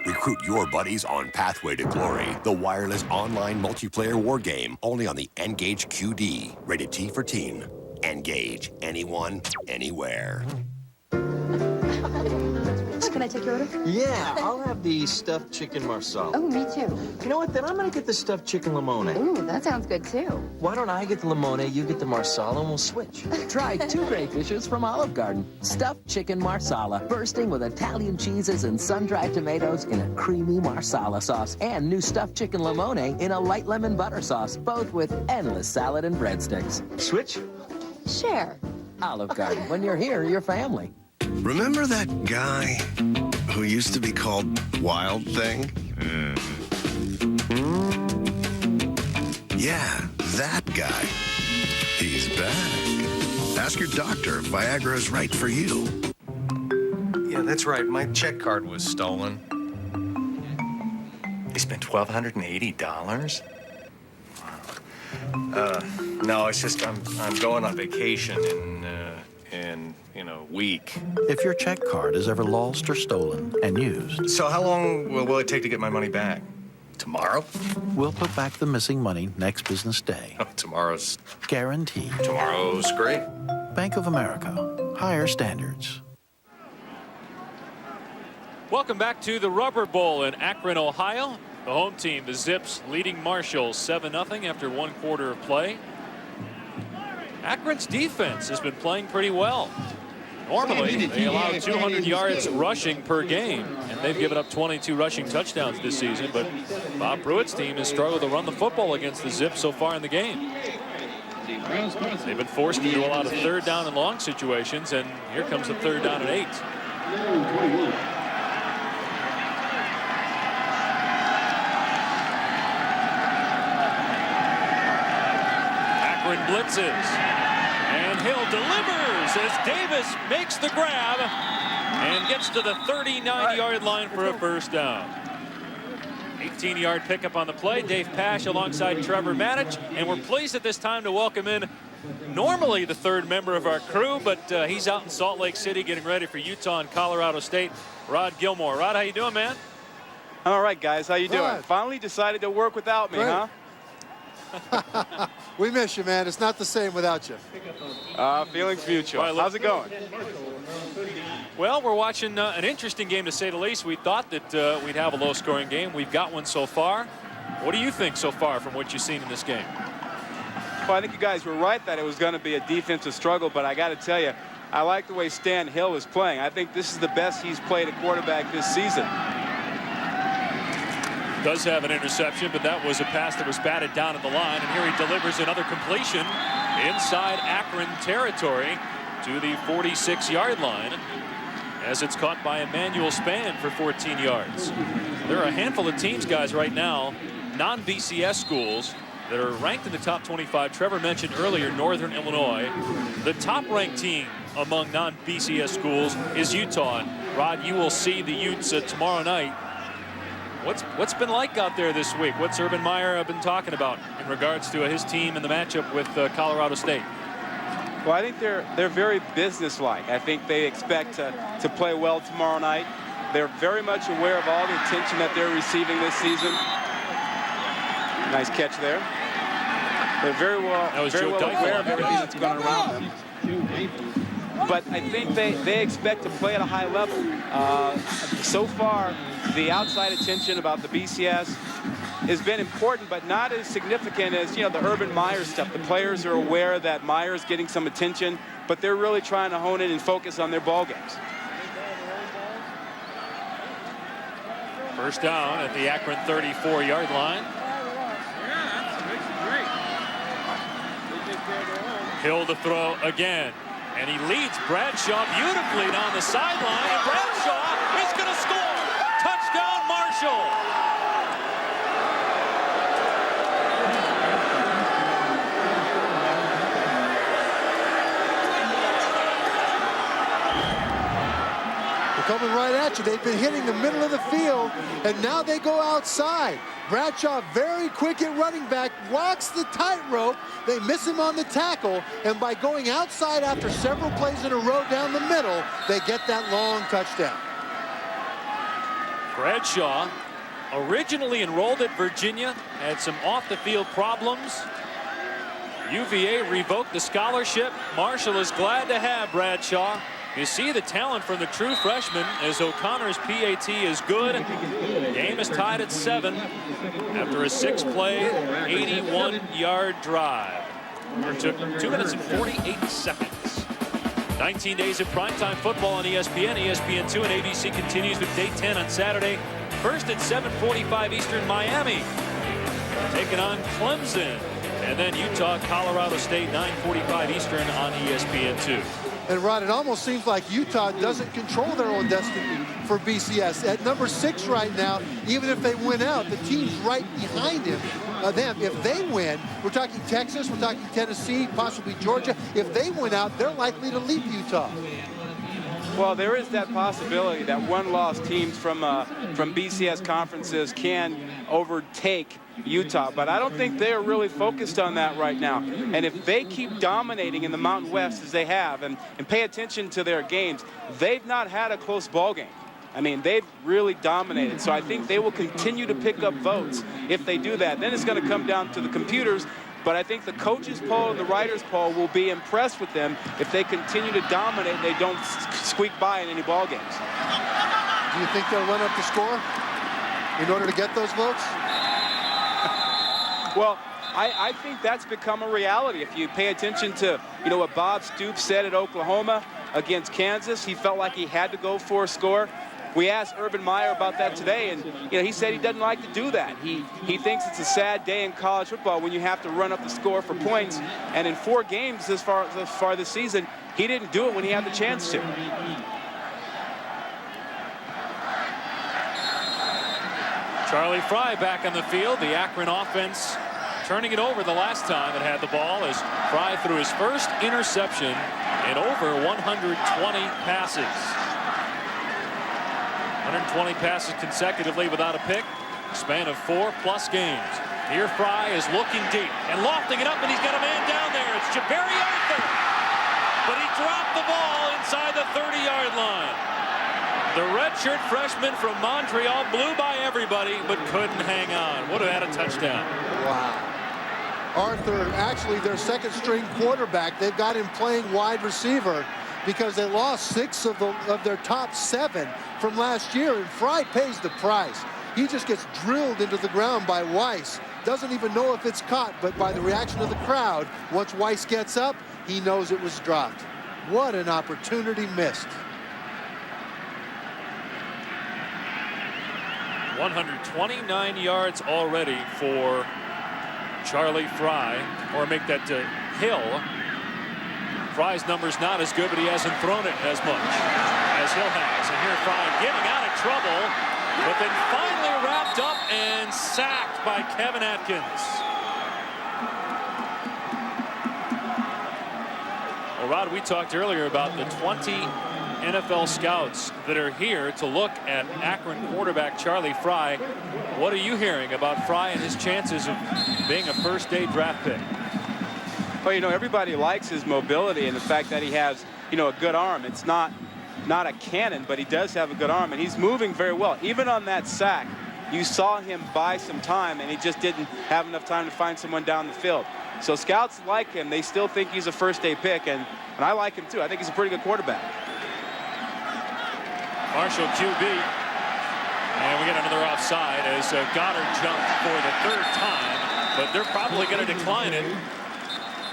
Recruit your buddies on Pathway to Glory, the wireless online multiplayer war game, only on the Engage QD. Rated T for teen. Engage. Anyone, anywhere. Can I take your order? Yeah, I'll have the stuffed chicken marsala. Oh, me too. You know what? Then I'm gonna get the stuffed chicken limone. Ooh, that sounds good too. Why don't I get the limone, you get the marsala, and we'll switch? Try 2 great dishes from Olive Garden. Stuffed chicken marsala, bursting with Italian cheeses and sun-dried tomatoes in a creamy marsala sauce. And new stuffed chicken limone in a light lemon butter sauce, both with endless salad and breadsticks. Switch? Share. Olive Garden. When you're here, you're family. Remember that guy who used to be called Wild Thing? Yeah, that guy. He's back. Ask your doctor if Viagra's right for you. Yeah, that's right. My check card was stolen. They spent $1,280? No, it's just I'm going on vacation in, week. If your check card is ever lost or stolen and used. So how long will it take to get my money back? Tomorrow? We'll put back the missing money next business day. Oh, tomorrow's... Guaranteed. Tomorrow's great. Bank of America. Higher standards. Welcome back to the Rubber Bowl in Akron, Ohio. The home team, the Zips, leading Marshall 7-0 after 1 quarter of play. Akron's defense has been playing pretty well. Normally, they allow 200 yards rushing per game, and they've given up 22 rushing touchdowns this season. But Bob Pruitt's team has struggled to run the football against the Zips so far in the game. They've been forced to do a lot of third down and long situations, and here comes the 3rd down and 8. Akron blitzes. And Hill delivers as Davis makes the grab and gets to the 39-yard line for a 1st down. 18-yard pickup on the play. Dave Pash alongside Trevor Manich. And we're pleased at this time to welcome in normally the 3rd member of our crew, but he's out in Salt Lake City getting ready for Utah and Colorado State. Rod Gilmore. Rod, how you doing, man? All right, guys. How you doing? Finally decided to work without me, huh? We miss you, man. It's not the same without you. Feelings mutual. How's it going? Well, we're watching an interesting game, to say the least. We thought that we'd have a low-scoring game. We've got one so far. What do you think so far from what you've seen in this game? Well, I think you guys were right that it was going to be a defensive struggle, but I got to tell you, I like the way Stan Hill is playing. I think this is the best he's played at quarterback this season. Does have an interception, but that was a pass that was batted down at the line, and here he delivers another completion inside Akron territory to the 46-yard line as it's caught by Emmanuel Spann for 14 yards. There are a handful of teams, guys, right now, non-BCS schools, that are ranked in the top 25. Trevor mentioned earlier Northern Illinois. The top-ranked team among non-BCS schools is Utah. And Rod, you will see the Utes tomorrow night. What's been like out there this week? What's Urban Meyer been talking about in regards to his team and the matchup with Colorado State? Well, I think they're very businesslike. I think they expect to play well tomorrow night. They're very much aware of all the attention that they're receiving this season. Nice catch there. They're very well aware of everything that's going around them. But I think they expect to play at a high level. So far, the outside attention about the BCS has been important, but not as significant as, the Urban Meyer stuff. The players are aware that Meyer's getting some attention, but they're really trying to hone in and focus on their ball games. 1st down at the Akron 34-yard line. Hill to throw again. And he leads Bradshaw beautifully down the sideline. And Bradshaw is going to score. Touchdown, Marshall. They're coming right at you. They've been hitting the middle of the field, and now they go outside. Bradshaw, very quick at running back, walks the tightrope. They miss him on the tackle, and by going outside after several plays in a row down the middle, they get that long touchdown. Bradshaw, originally enrolled at Virginia, had some off-the-field problems. UVA revoked the scholarship. Marshall is glad to have Bradshaw. You see the talent from the true freshman as O'Connor's PAT is good. Game is tied at 7 after a 6-play, 81-yard drive. It took 2 minutes and 48 seconds. 19 days of primetime football on ESPN, ESPN2, and ABC continues with day 10 on Saturday. First at 7:45 Eastern, Miami taking on Clemson. And then Utah, Colorado State, 9:45 Eastern on ESPN2. And Rod, it almost seems like Utah doesn't control their own destiny for BCS. At number 6 right now, even if they win out, the team's right behind them. If they win, we're talking Texas, we're talking Tennessee, possibly Georgia. If they win out, they're likely to leap Utah. Well, there is that possibility that one-loss teams from BCS conferences can overtake Utah, but I don't think they're really focused on that right now. And if they keep dominating in the Mountain West as they have, and pay attention to their games, they've not had a close ball game. I mean, they've really dominated. So I think they will continue to pick up votes if they do that. Then it's going to come down to the computers. But I think the coaches poll and the writers poll will be impressed with them if they continue to dominate and they don't squeak by in any ball games. Do you think they'll run up the score in order to get those votes? Well, I think that's become a reality. If you pay attention to, what Bob Stoops said at Oklahoma against Kansas, he felt like he had to go for a score. We asked Urban Meyer about that today, and he said he doesn't like to do that. He thinks it's a sad day in college football when you have to run up the score for points. And in 4 games thus far this season, he didn't do it when he had the chance to. Charlie Fry back on the field. The Akron offense turning it over the last time it had the ball as Fry threw his first interception in over 120 passes. 120 passes consecutively without a pick. Span of 4+ games. Here Fry is looking deep and lofting it up, and he's got a man down there. It's Jabari Arthur. But he dropped the ball inside the 30-yard line. The redshirt freshman from Montreal blew by everybody but couldn't hang on. Would have had a touchdown. Wow. Arthur, actually their second-string quarterback. They've got him playing wide receiver because they lost 6 of their top 7 from last year, and Fry pays the price. He just gets drilled into the ground by Weiss. Doesn't even know if it's caught, but by the reaction of the crowd, once Weiss gets up, he knows it was dropped. What an opportunity missed. 129 yards already for Charlie Fry, or make that to Hill. Fry's number's not as good, but he hasn't thrown it as much as Hill has. And here Fry getting out of trouble, but then finally wrapped up and sacked by Kevin Atkins. Well, Rod, we talked earlier about the 20 NFL scouts that are here to look at Akron quarterback Charlie Fry. What are you hearing about Fry and his chances of being a first-day draft pick? Well, everybody likes his mobility and the fact that he has, a good arm. It's not a cannon, but he does have a good arm, and he's moving very well. Even on that sack, you saw him buy some time, and he just didn't have enough time to find someone down the field. So scouts like him. They still think he's a first-day pick, and I like him too. I think he's a pretty good quarterback. Marshall QB. And we get another offside as Goddard jumped for the 3rd time, but they're probably going to decline it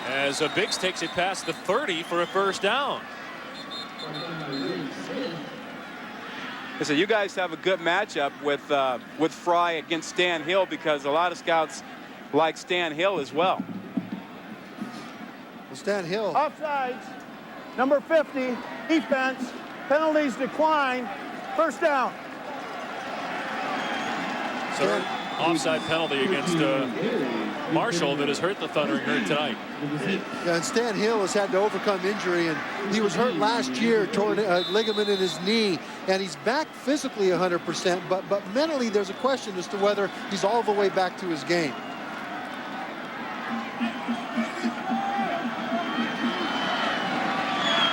as Biggs takes it past the 30 for a first down. So you guys have a good matchup with Fry against Stan Hill, because a lot of scouts like Stan Hill as well. Stan Hill. Offsides. Number 50. Defense. Penalties decline. First down. So offside penalty against Marshall that has hurt the Thundering Herd tonight. Yeah, and Stan Hill has had to overcome injury, and he was hurt last year, torn a ligament in his knee, and he's back physically 100%, but mentally there's a question as to whether he's all the way back to his game.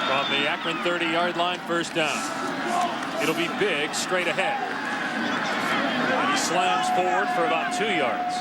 From the Akron 30-yard line, first down. It'll be Biggs straight ahead. And he slams forward for about 2 yards.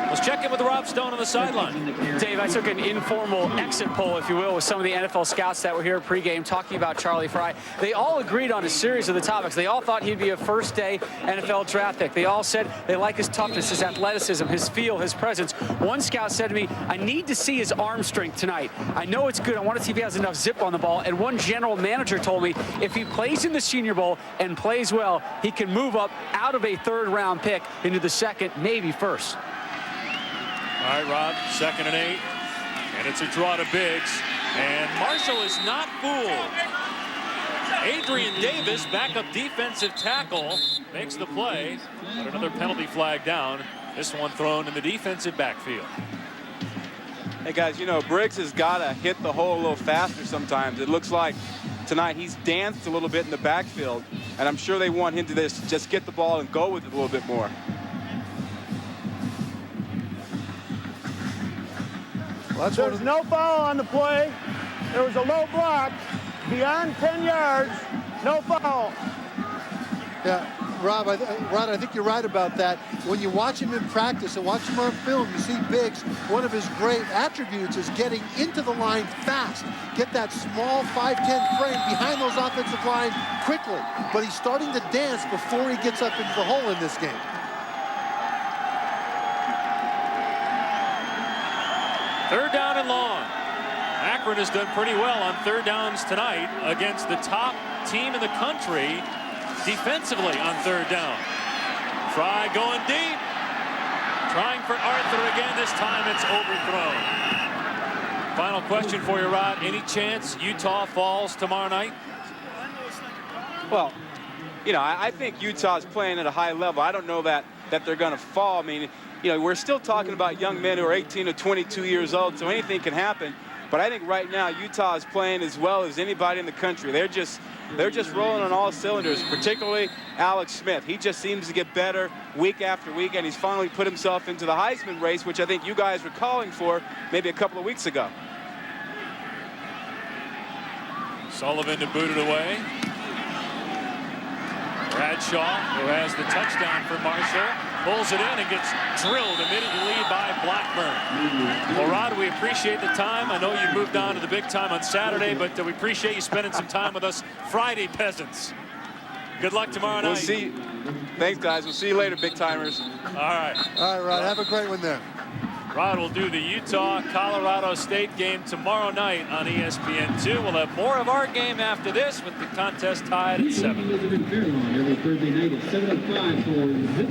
Let's check in with Rob Stone on the sideline. Dave, I took an informal exit poll, if you will, with some of the NFL scouts that were here pregame talking about Charlie Fry. They all agreed on a series of the topics. They all thought he'd be a first-day NFL draft pick. They all said they like his toughness, his athleticism, his feel, his presence. One scout said to me, I need to see his arm strength tonight. I know it's good. I want to see if he has enough zip on the ball. And one general manager told me if he plays in the Senior Bowl and plays well, he can move up out of a 3rd-round pick into the 2nd, maybe 1st. All right, Rob, 2nd and 8. And it's a draw to Biggs. And Marshall is not fooled. Adrian Davis, backup defensive tackle, makes the play. But another penalty flag down. This one thrown in the defensive backfield. Hey, guys, Briggs has got to hit the hole a little faster sometimes. It looks like tonight, he's danced a little bit in the backfield, and I'm sure they want him to just get the ball and go with it a little bit more. Well, there's no foul on the play. There was a low block beyond 10 yards. No foul. Yeah, Rob, I think you're right about that. When you watch him in practice and watch him on film, you see Biggs, one of his great attributes is getting into the line fast. Get that small 5'10" frame behind those offensive line quickly. But he's starting to dance before he gets up into the hole in this game. Third down and long. Akron has done pretty well on third downs tonight against the top team in the country defensively on third down. Fry going deep. Trying for Arthur again. This time it's overthrown. Final question for you, Rod. Any chance Utah falls tomorrow night? Well, you know, I think Utah's playing at a high level. I don't know that they're going to fall. I mean, you know, we're still talking about young men who are 18 to 22 years old, so anything can happen. But I think right now Utah is playing as well as anybody in the country. They're just rolling on all cylinders, particularly Alex Smith. He just seems to get better week after week, and he's finally put himself into the Heisman race, which I think you guys were calling for maybe a couple of weeks ago. Sullivan to boot it away. Bradshaw, who has the touchdown for Marshall, pulls it in and gets drilled immediately by Blackburn. Well, Rod, we appreciate the time. I know you moved on to the big time on Saturday, but we appreciate you spending some time with us Friday, peasants. Good luck tomorrow night. We'll see. Thanks, guys. We'll see you later, big timers. All right. All right, Rod. Have a great one there. Rod will do the Utah-Colorado State game tomorrow night on ESPN2. We'll have more of our game after this with the contest tied at 7. Every Thursday night at 7:05 for Zip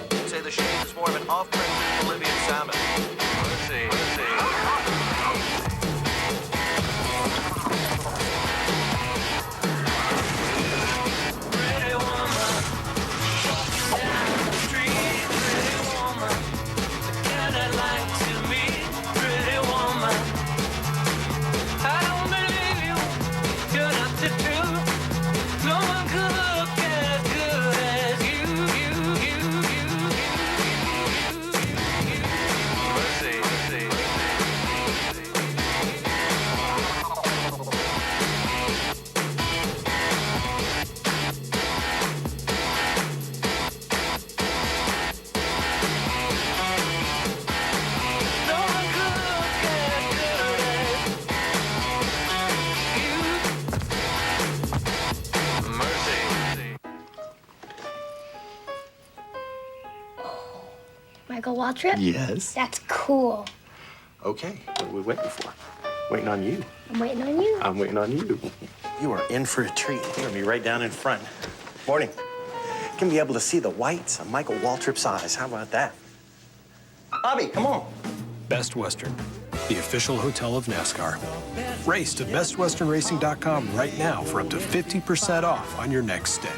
Live. Say the shade is more of an off-brand Bolivian salmon. Let's see. Michael Waltrip? Yes. That's cool. Okay, what are we waiting for? Waiting on you. I'm waiting on you. I'm waiting on you. You are in for a treat. You're gonna be right down in front. Morning. You're gonna be able to see the whites of Michael Waltrip's eyes. How about that? Bobby, come on. Best Western, the official hotel of NASCAR. Race to bestwesternracing.com right now for up to 50% off on your next stay.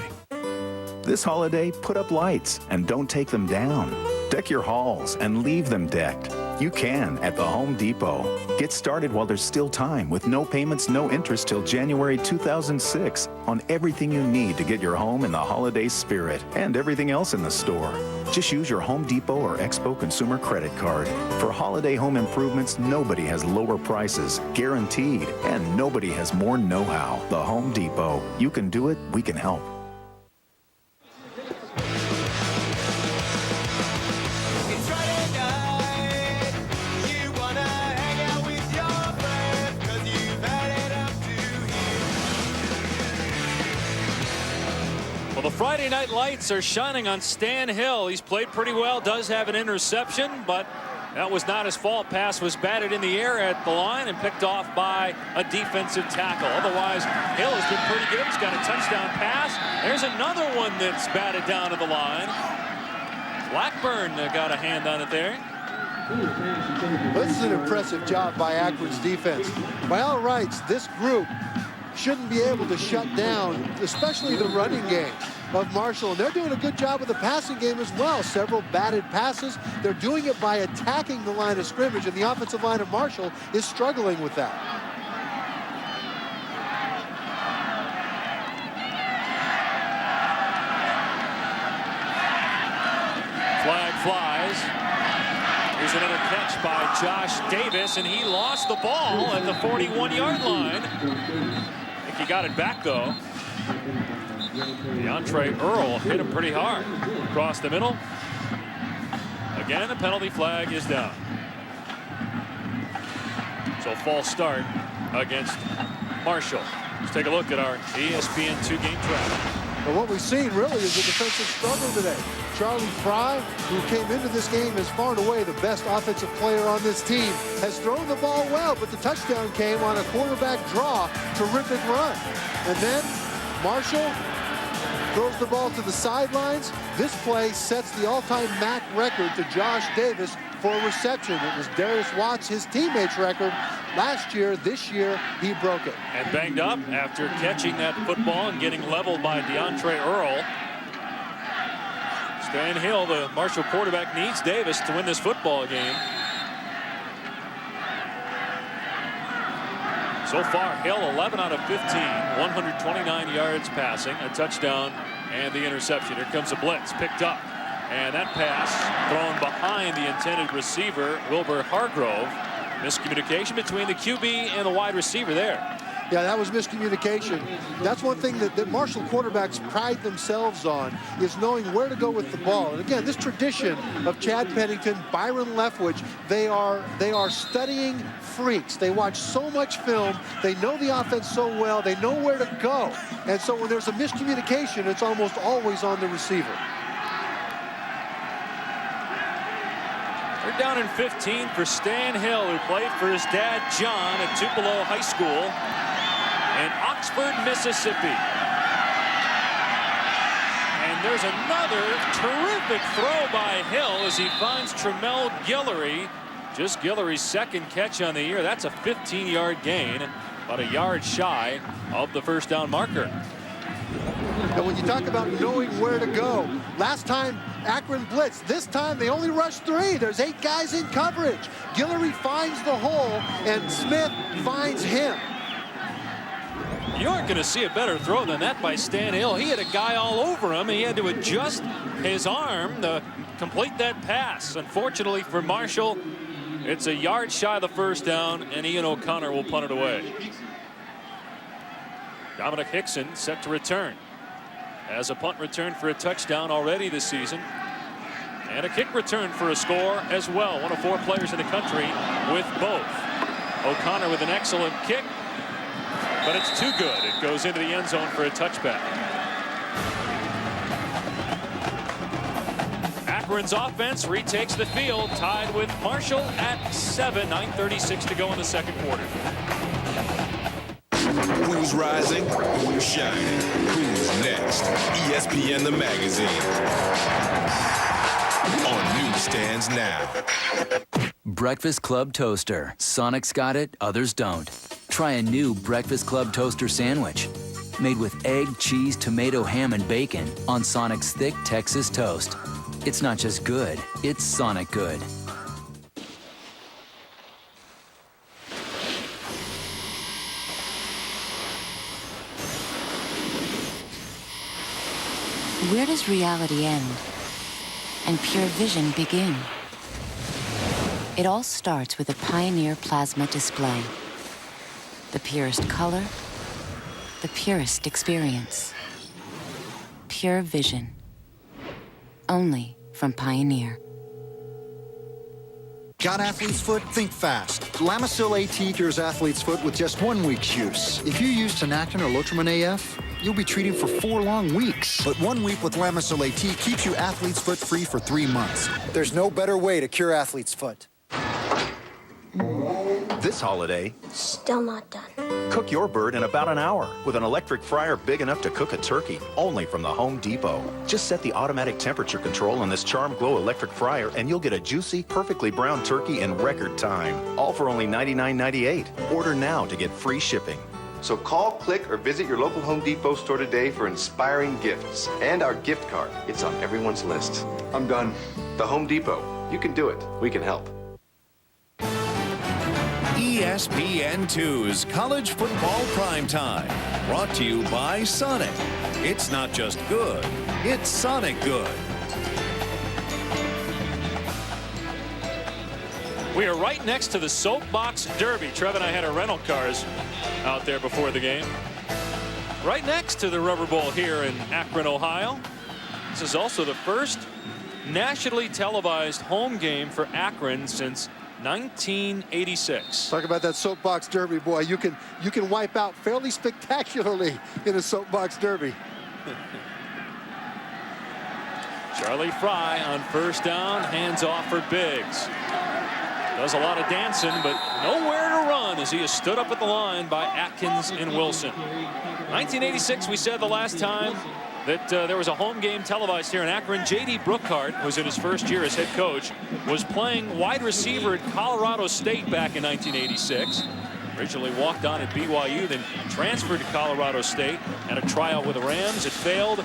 This holiday, put up lights and don't take them down. Deck your halls and leave them decked. You can at the Home Depot. Get started while there's still time with no payments, no interest till January 2006 on everything you need to get your home in the holiday spirit and everything else in the store. Just use your Home Depot or Expo Consumer Credit Card. For holiday home improvements, nobody has lower prices, guaranteed, and nobody has more know-how. The Home Depot. You can do it, we can help. The Friday night lights are shining on Stan Hill. He's played pretty well, does have an interception, but that was not his fault. Pass was batted in the air at the line and picked off by a defensive tackle. Otherwise, Hill has been pretty good. He's got a touchdown pass. There's another one that's batted down to the line. Blackburn got a hand on it there. This is an impressive job by Akron's defense. By all rights, this group shouldn't be able to shut down, especially the running game of Marshall. And they're doing a good job with the passing game as well. Several batted passes. They're doing it by attacking the line of scrimmage, and the offensive line of Marshall is struggling with that. Flag flies. Here's another catch by Josh Davis, and he lost the ball at the 41-yard line. I think he got it back, though. DeAndre Earl hit him pretty hard. Across the middle. Again, the penalty flag is down. So false start against Marshall. Let's take a look at our ESPN 2-game track. But what we've seen really is a defensive struggle today. Charlie Fry, who came into this game as far and away the best offensive player on this team, has thrown the ball well, but the touchdown came on a quarterback draw. Terrific run. And then Marshall throws the ball to the sidelines. This play sets the all-time MAC record to Josh Davis for reception. It was Darius Watts, his teammate's record last year. This year, he broke it. And banged up after catching that football and getting leveled by DeAndre Earl. Stan Hill, the Marshall quarterback, needs Davis to win this football game. So far, Hill 11 out of 15, 129 yards passing, a touchdown, and the interception. Here comes a blitz, picked up. And that pass thrown behind the intended receiver, Wilbur Hargrove. Miscommunication between the QB and the wide receiver there. Yeah, that was miscommunication. That's one thing that Marshall quarterbacks pride themselves on, is knowing where to go with the ball. And again, this tradition of Chad Pennington, Byron Leftwich, they are studying freaks. They watch so much film. They know the offense so well. They know where to go. And so when there's a miscommunication, it's almost always on the receiver. They're down in 15 for Stan Hill, who played for his dad, John, at Tupelo High School in Oxford, Mississippi. And there's another terrific throw by Hill as he finds Tramel Guillory. Just Guillory's second catch on the year. That's a 15-yard gain, about a yard shy of the first down marker. And when you talk about knowing where to go, last time Akron blitzed. This time they only rushed 3. There's 8 guys in coverage. Guillory finds the hole, and Smith finds him. You aren't going to see a better throw than that by Stan Hill. He had a guy all over him. He had to adjust his arm to complete that pass. Unfortunately for Marshall, it's a yard shy of the first down, and Ian O'Connor will punt it away. Dominic Hickson set to return. Has a punt return for a touchdown already this season. And a kick return for a score as well. One of 4 players in the country with both. O'Connor with an excellent kick, but it's too good. It goes into the end zone for a touchback. Akron's offense retakes the field, tied with Marshall at 7. 9:36 to go in the second quarter. Who's rising? Who's shining? Who's next? ESPN the magazine. On newsstands now. Breakfast Club Toaster. Sonic's got it, others don't. Try a new Breakfast Club Toaster sandwich. Made with egg, cheese, tomato, ham, and bacon on Sonic's thick Texas toast. It's not just good, it's Sonic good. Where does reality end and pure vision begin? It all starts with a Pioneer plasma display. The purest color, the purest experience. Pure vision. Only from Pioneer. Got athlete's foot? Think fast. Lamisil AT cures athlete's foot with just 1 week's use. If you use Tinactin or Lotrimin AF, you'll be treating for 4 long weeks. But 1 week with Lamisil AT keeps you athlete's foot free for 3 months. There's no better way to cure athlete's foot. This holiday, Still not done. cook your bird in about an hour with an electric fryer big enough to cook a turkey, only from the Home Depot. Just set the automatic temperature control on this Charm Glow electric fryer and you'll get a juicy, perfectly browned turkey in record time. All for only $99.98. Order now to get free shipping. So call, click, or visit your local Home Depot store today for inspiring gifts. And our gift card. It's on everyone's list. I'm done. The Home Depot. You can do it. We can help. ESPN2's College Football Primetime. Brought to you by Sonic. It's not just good, it's Sonic good. We are right next to the Soapbox Derby. Trev and I had our rental cars out there before the game. Right next to the Rubber Bowl here in Akron, Ohio. This is also the first nationally televised home game for Akron since 1986. Talk about that Soapbox Derby, boy. You can wipe out fairly spectacularly in a Soapbox Derby. Charlie Fry on first down, hands off for Biggs. Does a lot of dancing, but nowhere to run as he is stood up at the line by Atkins and Wilson. 1986, we said the last time that there was a home game televised here in Akron. J.D. Brookhart, who was in his first year as head coach, was playing wide receiver at Colorado State back in 1986. Originally walked on at BYU, then transferred to Colorado State, had a tryout with the Rams. It failed.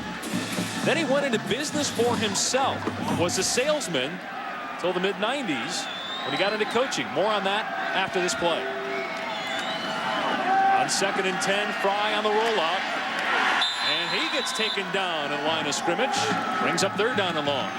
Then he went into business for himself, was a salesman until the mid-90s when he got into coaching. More on that after this play. On 2nd and 10, Fry on the rollout. And he gets taken down in line of scrimmage. Brings up 3rd down and long.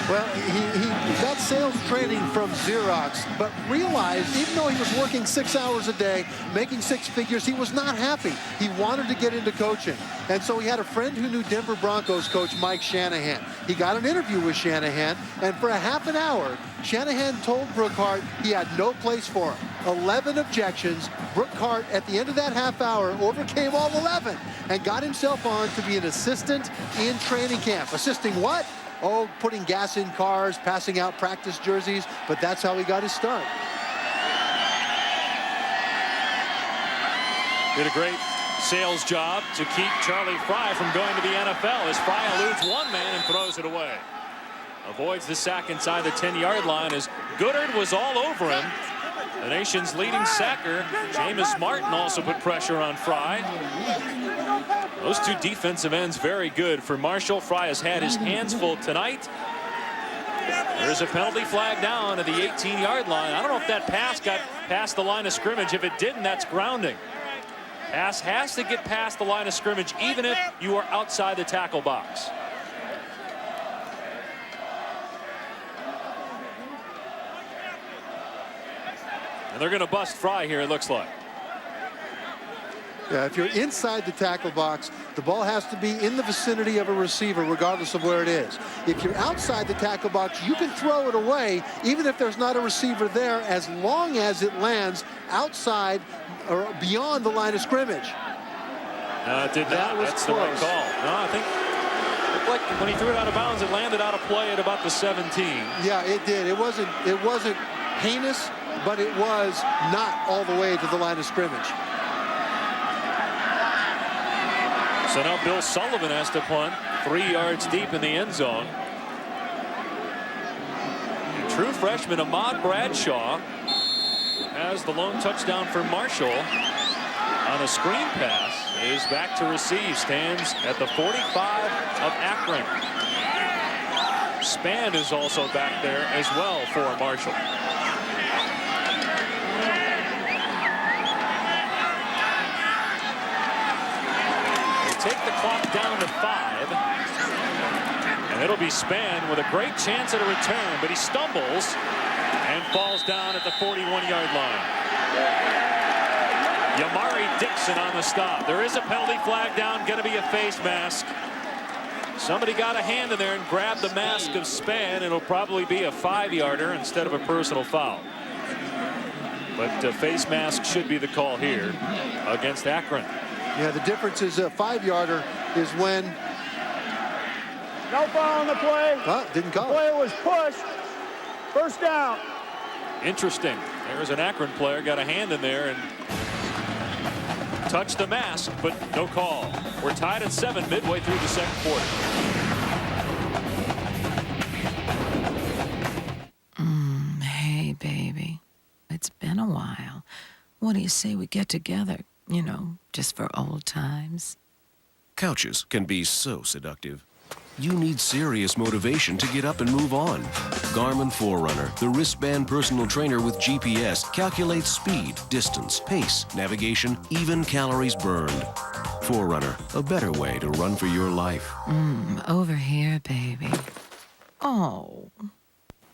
Well, he got sales training from Xerox, but realized even though he was working 6 hours a day, making 6 figures, he was not happy. He wanted to get into coaching. And so he had a friend who knew Denver Broncos coach Mike Shanahan. He got an interview with Shanahan, and for a half an hour, Shanahan told Brookhart he had no place for him. 11 objections. Brookhart, at the end of that half hour, overcame all 11 and got himself on to be an assistant in training camp. Assisting what? Oh, putting gas in cars, passing out practice jerseys, but that's how he got his start. Did a great sales job to keep Charlie Fry from going to the NFL as Fry eludes one man and throws it away. Avoids the sack inside the 10-yard line as Goodard was all over him. The nation's leading sacker, Jameis Martin, also put pressure on Fry. Those two defensive ends very good for Marshall. Fry has had his hands full tonight. There's a penalty flag down at the 18-yard line. I don't know if that pass got past the line of scrimmage. If it didn't, that's grounding. Pass has to get past the line of scrimmage even if you are outside the tackle box. And they're going to bust Fry here, it looks like. Yeah, if you're inside the tackle box, the ball has to be in the vicinity of a receiver, regardless of where it is. If you're outside the tackle box, you can throw it away, even if there's not a receiver there, as long as it lands outside or beyond the line of scrimmage. No, it did not. That's close. The right call. No, I think it looked like when he threw it out of bounds, it landed out of play at about the 17. Yeah, it did. It wasn't heinous, but it was not all the way to the line of scrimmage. So now Bill Sullivan has to punt 3 yards deep in the end zone. And true freshman Ahmad Bradshaw has the lone touchdown for Marshall on a screen pass. Is back to receive. Stands at the 45 of Akron. Spann is also back there as well for Marshall. Take the clock down to 5. And it'll be Spann with a great chance at a return, but he stumbles and falls down at the 41-yard line. Yamari Dixon on the stop. There is a penalty flag down, going to be a face mask. Somebody got a hand in there and grabbed the mask of Spann. It'll probably be a 5-yarder instead of a personal foul. But face mask should be the call here against Akron. Yeah, the difference is a 5-yarder is when... No foul on the play. Didn't call it. The play was pushed. First down. Interesting. There's an Akron player, got a hand in there and touched the mask, but no call. We're tied at 7 midway through the second quarter. Hey, baby. It's been a while. What do you say we get together? You know, just for old times. Couches can be so seductive. You need serious motivation to get up and move on. Garmin Forerunner, the wristband personal trainer with GPS, calculates speed, distance, pace, navigation, even calories burned. Forerunner, a better way to run for your life. Over here, baby. Oh.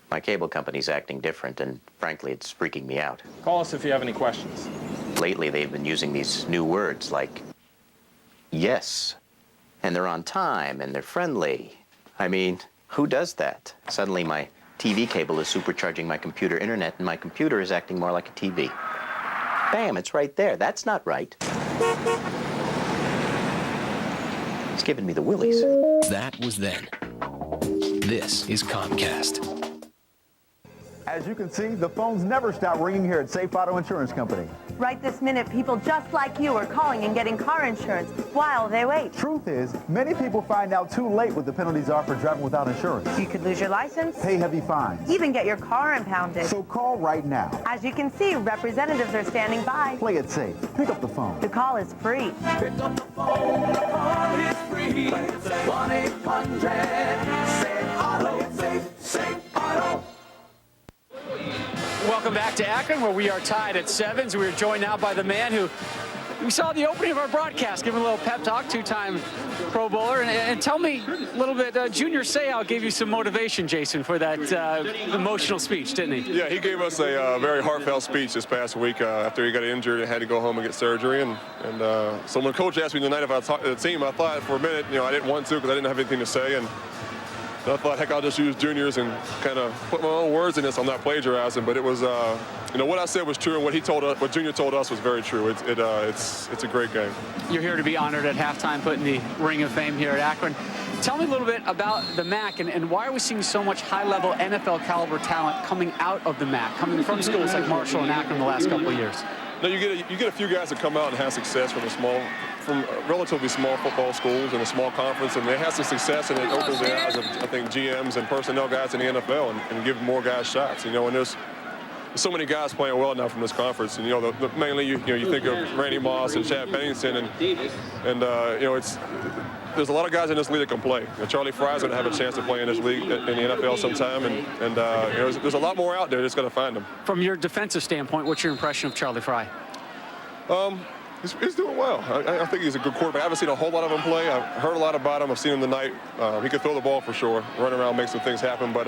My cable company's acting different, and frankly, it's freaking me out. Call us if you have any questions. Lately, they've been using these new words like yes. And they're on time, and they're friendly. I mean, who does that? Suddenly my TV cable is supercharging my computer internet, and my computer is acting more like a TV. Bam, it's right there. That's not right. It's giving me the willies. That was then. This is Comcast. As you can see, the phones never stop ringing here at Safe Auto Insurance Company. Right this minute, people just like you are calling and getting car insurance while they wait. Truth is, many people find out too late what the penalties are for driving without insurance. You could lose your license, pay heavy fines, even get your car impounded. So call right now. As you can see, representatives are standing by. Play it safe. Pick up the phone. The call is free. Pick up the phone. The call is free. It's 1-800-SAVE-AUTO. Save Auto. Welcome back to Akron, where we are tied at 7s. We are joined now by the man who we saw the opening of our broadcast, give him a little pep talk, two-time Pro Bowler. And tell me a little bit, Junior Seau gave you some motivation, Jason, for that emotional speech, didn't he? Yeah, he gave us a very heartfelt speech this past week after he got injured and had to go home and get surgery. And so when Coach asked me tonight if I talked to the team, I thought for a minute, I didn't want to because I didn't have anything to say. And I thought, heck, I'll just use Junior's and kind of put my own words in this. I'm not plagiarizing, but it was, what I said was true, and what Junior told us was very true. It's a great game. You're here to be honored at halftime, put in the Ring of Fame here at Akron. Tell me a little bit about the MAC and why are we seeing so much high-level NFL caliber talent coming out of the MAC, coming from schools like Marshall and Akron the last couple of years? No, you get a few guys that come out and have success from relatively small football schools in a small conference, and they have some success, and it opens the eyes of, I think, GMs and personnel guys in the NFL and give more guys shots. And there's so many guys playing well now from this conference, and mainly you think of Randy Moss and Chad Pennington, and there's a lot of guys in this league that can play. Charlie Fry's going to have a chance to play in this league in the NFL sometime, and there's a lot more out there that's going to find them. From your defensive standpoint, what's your impression of Charlie Fry? He's doing well. I think he's a good quarterback. I haven't seen a whole lot of him play. I've heard a lot about him. I've seen him tonight. He can throw the ball for sure, run around, make some things happen, but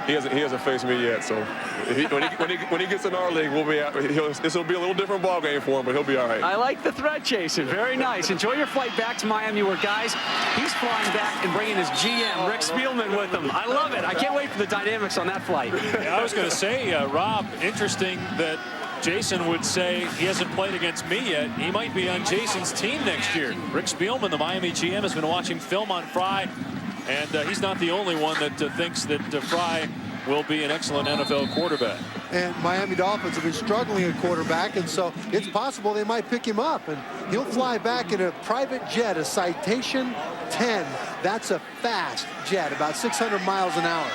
he hasn't faced me yet. So when he gets in our league, we'll be out. This will be a little different ball game for him, but he'll be all right. I like the threat, Jason. Very nice. Enjoy your flight back to Miami, where he's flying back and bringing his GM, Rick Spielman, with him. I love it. I can't wait for the dynamics on that flight. Yeah, I was going to say, Rob, interesting that Jason would say he hasn't played against me yet. He might be on Jason's team next year. Rick Spielman, the Miami GM, has been watching film on Fry, and he's not the only one that thinks that Fry will be an excellent NFL quarterback. And Miami Dolphins have been struggling at quarterback, and so it's possible they might pick him up. And he'll fly back in a private jet, a Citation 10. That's a fast jet, about 600 miles an hour.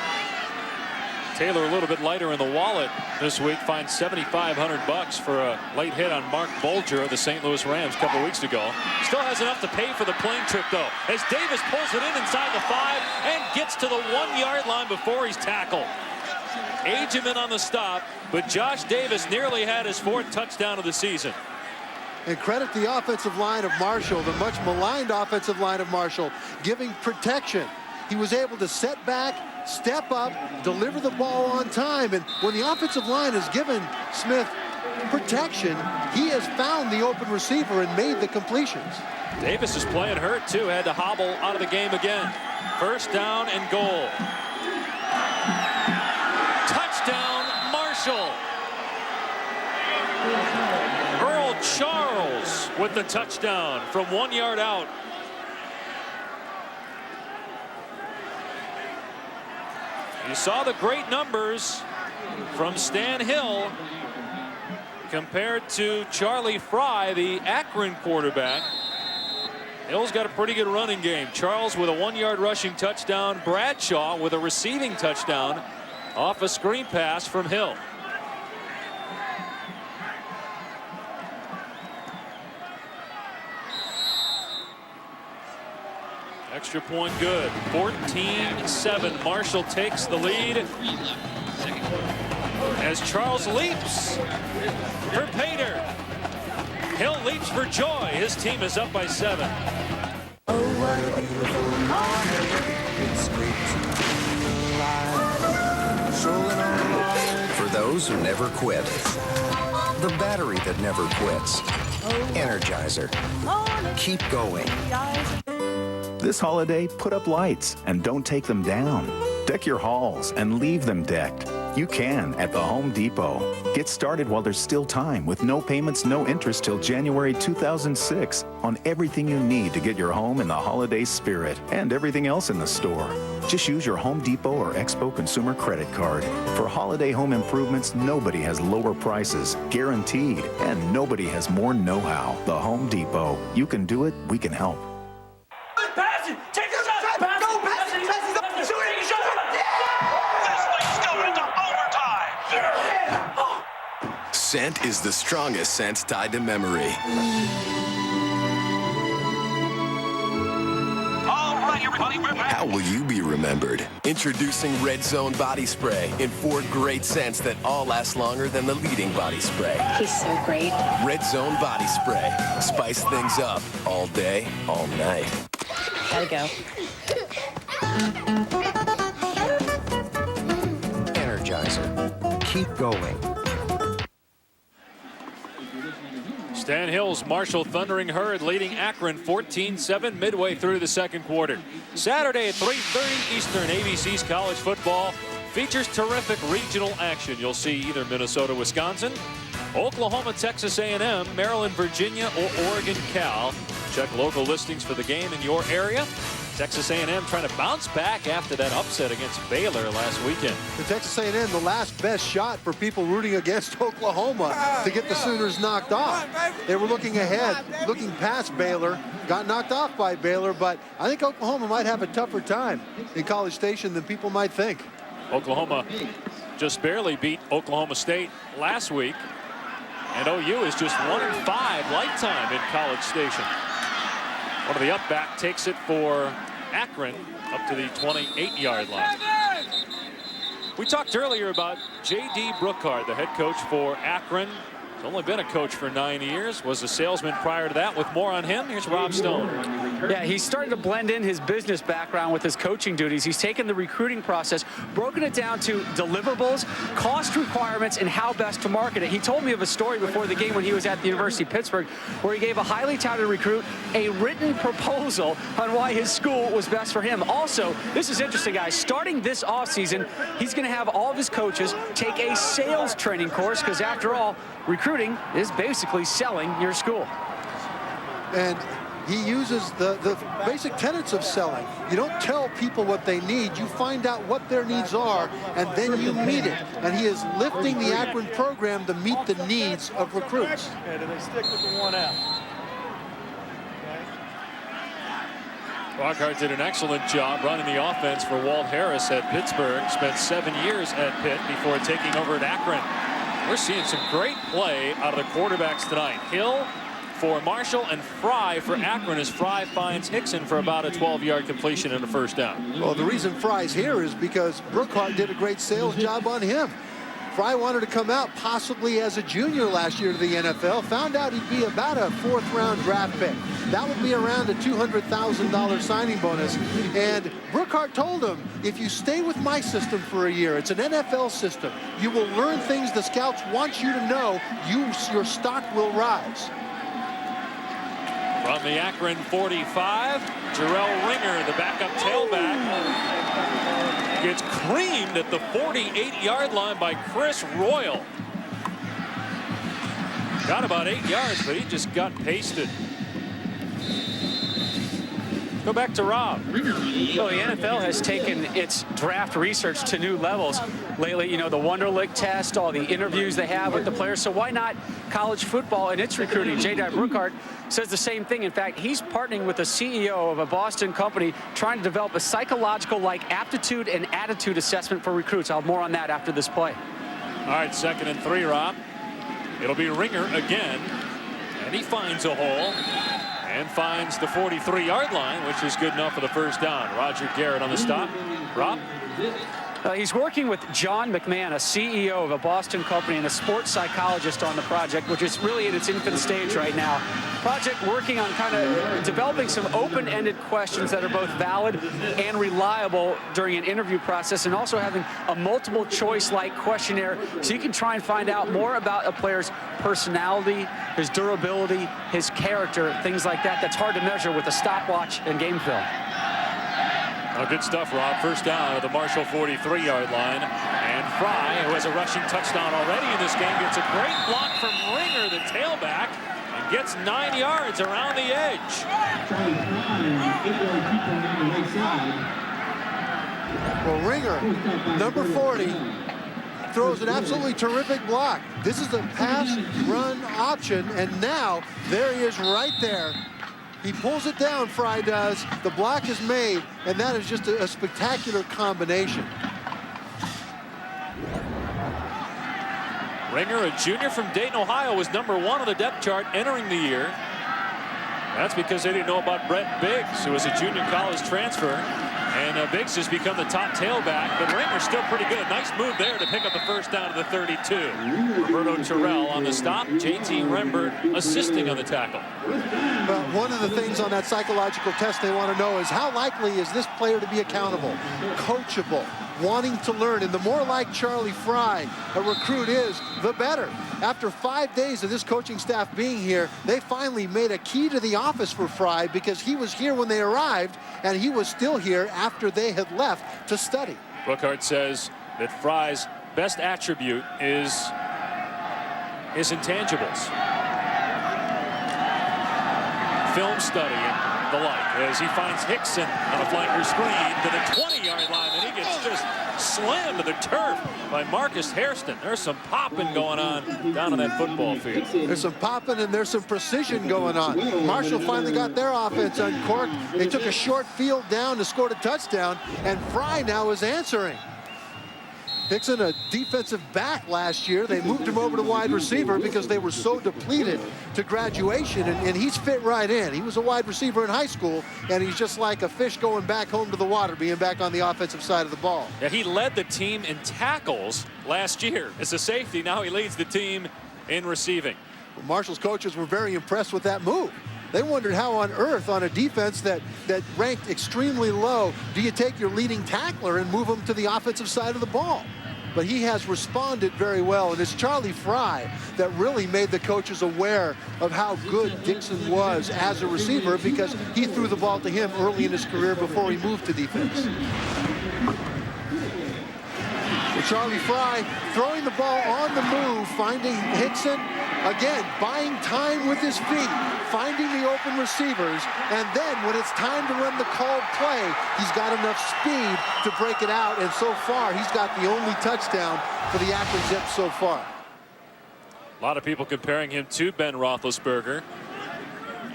Taylor a little bit lighter in the wallet this week, finds $7,500 for a late hit on Mark Bulger of the St. Louis Rams a couple weeks ago. Still has enough to pay for the plane trip, though, as Davis pulls it in inside the 5 and gets to the 1-yard line before he's tackled. Ageman on the stop, but Josh Davis nearly had his 4th touchdown of the season. And credit the offensive line of Marshall, the much maligned offensive line of Marshall, giving protection. He was able to set back, step up, deliver the ball on time. And when the offensive line has given Smith protection, he has found the open receiver and made the completions. Davis is playing hurt, too. Had to hobble out of the game again. 1st down and goal. Touchdown, Marshall. Earl Charles with the touchdown from 1 yard out. You saw the great numbers from Stan Hill compared to Charlie Fry, the Akron quarterback. Hill's got a pretty good running game. Charles with a 1-yard rushing touchdown. Bradshaw with a receiving touchdown off a screen pass from Hill. Extra point good. 14-7. Marshall takes the lead as Charles leaps for Pater. Hill leaps for joy. His team is up by 7. Oh, what a beautiful morning. It's great to be alive. For those who never quit, the battery that never quits. Energizer. Keep going. This holiday, put up lights and don't take them down. Deck your halls and leave them decked. You can at the Home Depot. Get started while there's still time with no payments, no interest till January 2006 on everything you need to get your home in the holiday spirit and everything else in the store. Just use your Home Depot or Expo consumer credit card. For holiday home improvements, nobody has lower prices, guaranteed, and nobody has more know-how. The Home Depot. You can do it, we can help. Pass it! Take the shot! Pass it! Go! Pass it! Pass it! Pass it! Shoot it! Shoot it! This thing's going into overtime! Scent is the strongest sense tied to memory. All right, everybody, we're back. How will you be remembered? Introducing Red Zone Body Spray in 4 great scents that all last longer than the leading body spray. He's so great. Red Zone Body Spray. Spice things up all day, all night. Gotta go. Energizer. Keep going. Stan Hill's Marshall Thundering Herd leading Akron 14-7 midway through the second quarter. Saturday at 3:30 Eastern, ABC's college football features terrific regional action. You'll see either Minnesota, Wisconsin, Oklahoma, Texas A&M, Maryland, Virginia, or Oregon, Cal. Check local listings for the game in your area. Texas A&M trying to bounce back after that upset against Baylor last weekend. The Texas A&M, the last best shot for people rooting against Oklahoma to get the Sooners knocked off. They were looking ahead, looking past Baylor, got knocked off by Baylor, but I think Oklahoma might have a tougher time in College Station than people might think. Oklahoma just barely beat Oklahoma State last week, and OU is just 1-5 lifetime in College Station. One of the up back takes it for Akron up to the 28-yard line. We talked earlier about J.D. Brookhart, the head coach for Akron. He's only been a coach for 9 years, was a salesman prior to that. With more on him, here's Rob Stone. Yeah, he's starting to blend in his business background with his coaching duties. He's taken the recruiting process, broken it down to deliverables, cost requirements, and how best to market it. He told me of a story before the game when he was at the University of Pittsburgh where he gave a highly touted recruit a written proposal on why his school was best for him. Also, this is interesting, guys. Starting this offseason, he's going to have all of his coaches take a sales training course because, after all, recruiting is basically selling your school. And he uses the basic tenets of selling. You don't tell people what they need. You find out what their needs are, and then you meet it. And he is lifting the Akron program to meet the needs of recruits. Okay, do they stick with the 1 out? Brookhart did an excellent job running the offense for Walt Harris at Pittsburgh. Spent 7 years at Pitt before taking over at Akron. We're seeing some great play out of the quarterbacks tonight. Hill for Marshall and Fry for Akron as Fry finds Hickson for about a 12-yard completion and a first down. Well, the reason Fry's here is because Brookhart did a great sales job on him. Fry wanted to come out possibly as a junior last year to the NFL. Found out he'd be about a 4th-round draft pick. That would be around a $200,000 signing bonus. And Brookhart told him, if you stay with my system for a year, it's an NFL system, you will learn things the scouts want you to know. Your stock will rise. From the Akron 45, Jarrell Ringer, the backup tailback, gets creamed at the 48-yard line by Chris Royal. Got about 8 yards, but he just got pasted. Go back to Rob. Well, the NFL has taken its draft research to new levels lately. You know, the Wonderlic test, all the interviews they have with the players. So why not college football and its recruiting? J.D. Brookhart says the same thing. In fact, he's partnering with the CEO of a Boston company trying to develop a psychological-like aptitude and attitude assessment for recruits. I'll have more on that after this play. All right, 2nd and 3, Rob. It'll be Ringer again, and he finds a hole. and finds the 43-yard line, which is good enough for the first down. Roger Garrett on the stop. Rob? He's working with John McMahon, a CEO of a Boston company and a sports psychologist on the project, which is really in its infant stage right now. Project working on kind of developing some open-ended questions that are both valid and reliable during an interview process, and also having a multiple choice-like questionnaire so you can try and find out more about a player's personality, his durability, his character, things like that. That's hard to measure with a stopwatch and game film. Oh, good stuff, Rob. First down at the Marshall 43-yard line. And Fry, who has a rushing touchdown already in this game, gets a great block from Ringer, the tailback, and gets 9 yards around the edge. Well, Ringer, number 40, throws an absolutely terrific block. This is a pass-run option, and now there he is right there. He pulls it down, Fry does. The block is made, and that is just a spectacular combination. Ringer, a junior from Dayton, Ohio, was number 1 on the depth chart entering the year. That's because they didn't know about Brett Biggs, who was a junior college transfer. And Biggs has become the top tailback, but Ringer's still pretty good. Nice move there to pick up the first down to the 32. Roberto Terrell on the stop. J.T. Rembert assisting on the tackle. But one of the things on that psychological test they want to know is how likely is this player to be accountable, coachable, wanting to learn. And the more like Charlie Fry a recruit is, the better. After 5 days of this coaching staff being here, they finally made a key to the office for Fry because he was here when they arrived, and he was still here after they had left to study. Brookhart says that Fry's best attribute is his intangibles. Film study and the like, as he finds Hickson on a flanker screen to the 20-yard line, and he gets just slammed to the turf by Marcus Hairston. There's some popping going on down on that football field. There's some popping and there's some precision going on. Marshall finally got their offense uncorked. They took a short field down to score a touchdown, and Fry now is answering. Hickson, a defensive back last year. They moved him over to wide receiver because they were so depleted to graduation, and he's fit right in. He was a wide receiver in high school, and he's just like a fish going back home to the water, being back on the offensive side of the ball. Yeah, he led the team in tackles last year as a safety. Now he leads the team in receiving. Well, Marshall's coaches were very impressed with that move. They wondered how on earth on a defense that ranked extremely low do you take your leading tackler and move him to the offensive side of the ball. But he has responded very well, and it's Charlie Fry that really made the coaches aware of how good Dixon was as a receiver because he threw the ball to him early in his career before he moved to defense. So Charlie Fry throwing the ball on the move, finding Hickson, again, buying time with his feet, finding the open receivers, and then when it's time to run the called play, he's got enough speed to break it out, and so far, he's got the only touchdown for the Akron Zips so far. A lot of people comparing him to Ben Roethlisberger,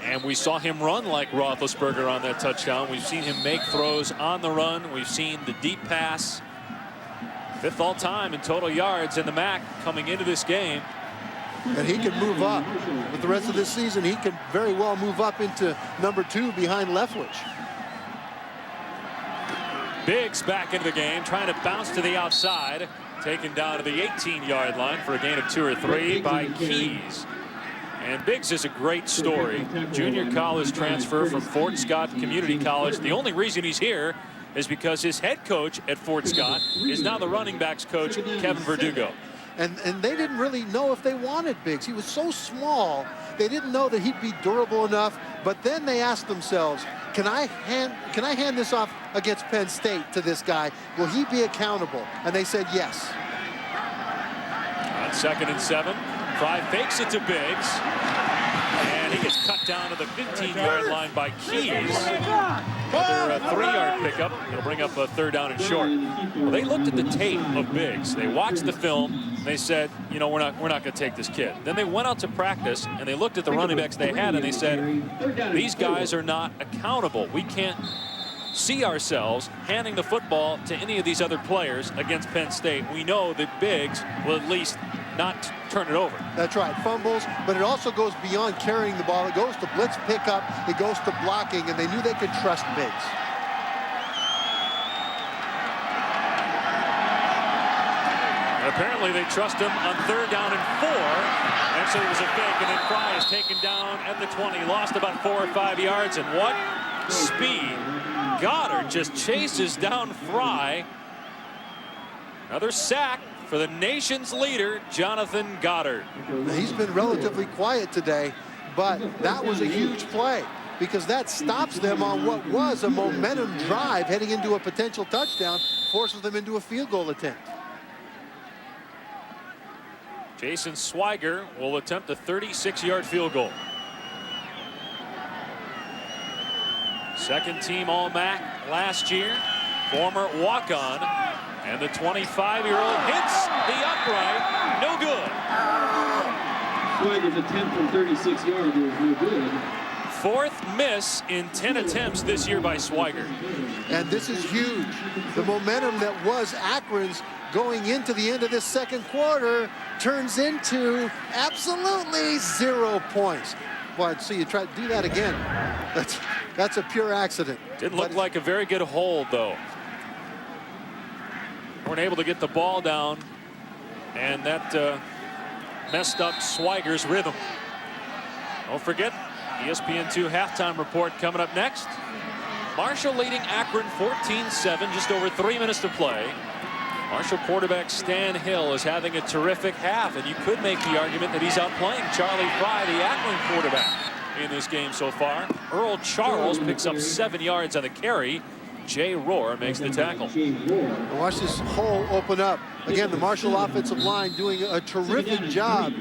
and we saw him run like Roethlisberger on that touchdown. We've seen him make throws on the run. We've seen the deep pass. 5th all-time in total yards in the MAC coming into this game. And he can move up. With the rest of this season, he can very well move up into number 2 behind Leftwich. Biggs back into the game, trying to bounce to the outside. Taken down to the 18-yard line for a gain of 2 or 3 by Keys. And Biggs is a great story. Junior college transfer from Fort Scott Community College. The only reason he's here is because his head coach at Fort Scott is now the running backs coach, Kevin Verdugo. And they didn't really know if they wanted Biggs. He was so small, they didn't know that he'd be durable enough. But then they asked themselves, can I hand this off against Penn State to this guy? Will he be accountable? And they said yes. On 2nd and 7, Fry fakes it to Biggs. And he gets cut down to the 15-yard line by Keys. Another 3-yard pickup. It'll bring up a 3rd down and short. Well, they looked at the tape of Biggs. They watched the film. They said, you know, we're not going to take this kid. Then they went out to practice, and they looked at the running backs they had, and they said, these guys are not accountable. We can't see ourselves handing the football to any of these other players against Penn State. We know that Biggs will at least not turn it over. That's right, fumbles, but it also goes beyond carrying the ball. It goes to blitz pickup, it goes to blocking, and they knew they could trust Biggs. And apparently they trust him on 3rd down and 4, and so it was a fake, and then Fry is taken down at the 20, lost about 4 or 5 yards, and what speed. Goddard just chases down Fry. Another sack for the nation's leader, Jonathan Goddard. He's been relatively quiet today, but that was a huge play because that stops them on what was a momentum drive heading into a potential touchdown, forces them into a field goal attempt. Jason Swigert will attempt a 36-yard field goal. Second team All-MAC last year, former walk-on, and the 25-year-old hits the upright, no good. Swigert's attempt from 36 yards was no good. 4th miss in 10 attempts this year by Swigert. And this is huge. The momentum that was Akron's going into the end of this second quarter turns into absolutely 0 points. Boy, so you try to do that again. That's a pure accident. Didn't look like a very good hold, though. Weren't able to get the ball down, and that messed up Swigert's rhythm. Don't forget, ESPN2 halftime report coming up next. Marshall leading Akron 14-7, just over 3 minutes to play. Marshall quarterback Stan Hill is having a terrific half, and you could make the argument that he's outplaying Charlie Fry, the Akron quarterback, in this game so far. Earl Charles picks up 7 yards on the carry. Jay Rohr makes the tackle. Watch this hole open up. Again, the Marshall offensive line doing a terrific job.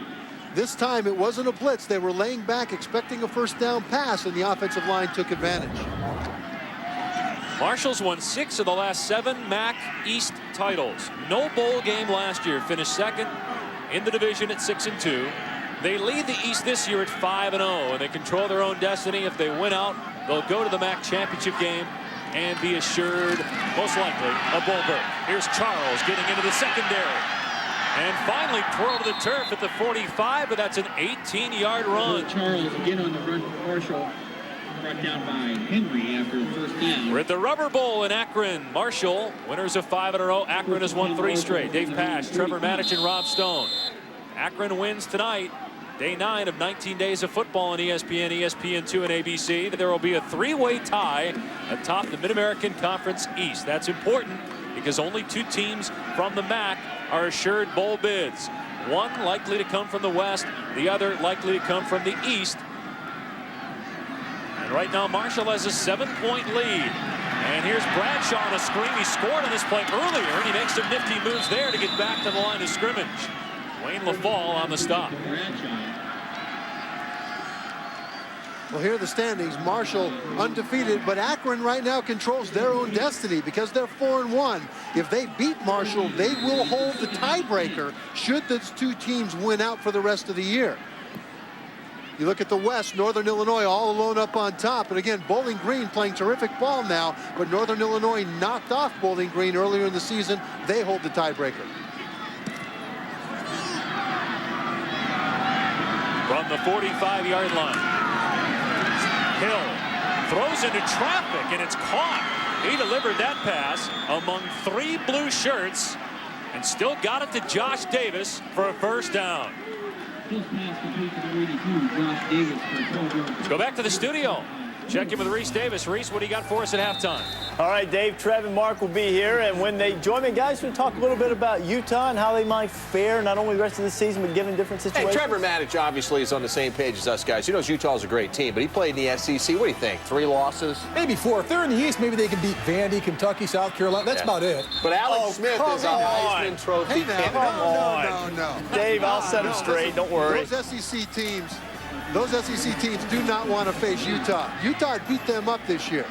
This time it wasn't a blitz. They were laying back expecting a first down pass, and the offensive line took advantage. Marshall's won 6 of the last 7 MAC East titles. No bowl game last year. Finished 2nd in the division at 6-2. They lead the East this year at 5-0, and they control their own destiny. If they win out, they'll go to the MAC championship game and be assured, most likely, a bowl berth. Here's Charles getting into the secondary. And finally twirled to the turf at the 45, but that's an 18-yard run. Charles again on the run for Marshall. Brought down by Henry after the first down. We're at the Rubber Bowl in Akron. Marshall, winners of 5 in a row. Akron has won 3 straight. Dave Pasch, Trevor Matich, and Rob Stone. Akron wins tonight. Day 9 of 19 days of football on ESPN, ESPN2, and ABC. There will be a 3-way tie atop the Mid-American Conference East. That's important because only 2 teams from the MAC are assured bowl bids. One likely to come from the West, the other likely to come from the East. And right now, Marshall has a 7-point lead. And here's Bradshaw on a screen. He scored on this play earlier, and he makes some nifty moves there to get back to the line of scrimmage. Wayne LaFall on the stop. Well, here are the standings. Marshall undefeated, but Akron right now controls their own destiny because they're 4-1. If they beat Marshall, they will hold the tiebreaker should those 2 teams win out for the rest of the year. You look at the West, Northern Illinois all alone up on top. And again, Bowling Green playing terrific ball now, but Northern Illinois knocked off Bowling Green earlier in the season. They hold the tiebreaker. From the 45-yard line. Hill throws into traffic, and it's caught. He delivered that pass among 3 blue shirts and still got it to Josh Davis for a first down. Let's go back to the studio. Check in with Reese Davis. Reese, what do you got for us at halftime? All right, Dave, Trev, and Mark will be here. And when they join me, guys, we'll talk a little bit about Utah and how they might fare, not only the rest of the season, but given different situations. Hey, Trevor Matich obviously is on the same page as us guys. He knows Utah's a great team, but he played in the SEC. What do you think? 3 losses? Maybe 4. If they're in the East, maybe they can beat Vandy, Kentucky, South Carolina. That's about it. But Alex Smith is a Heisman Trophy candidate. No. Dave, I'll set him straight. Don't worry. Those SEC teams do not want to face Utah. Utah beat them up this year.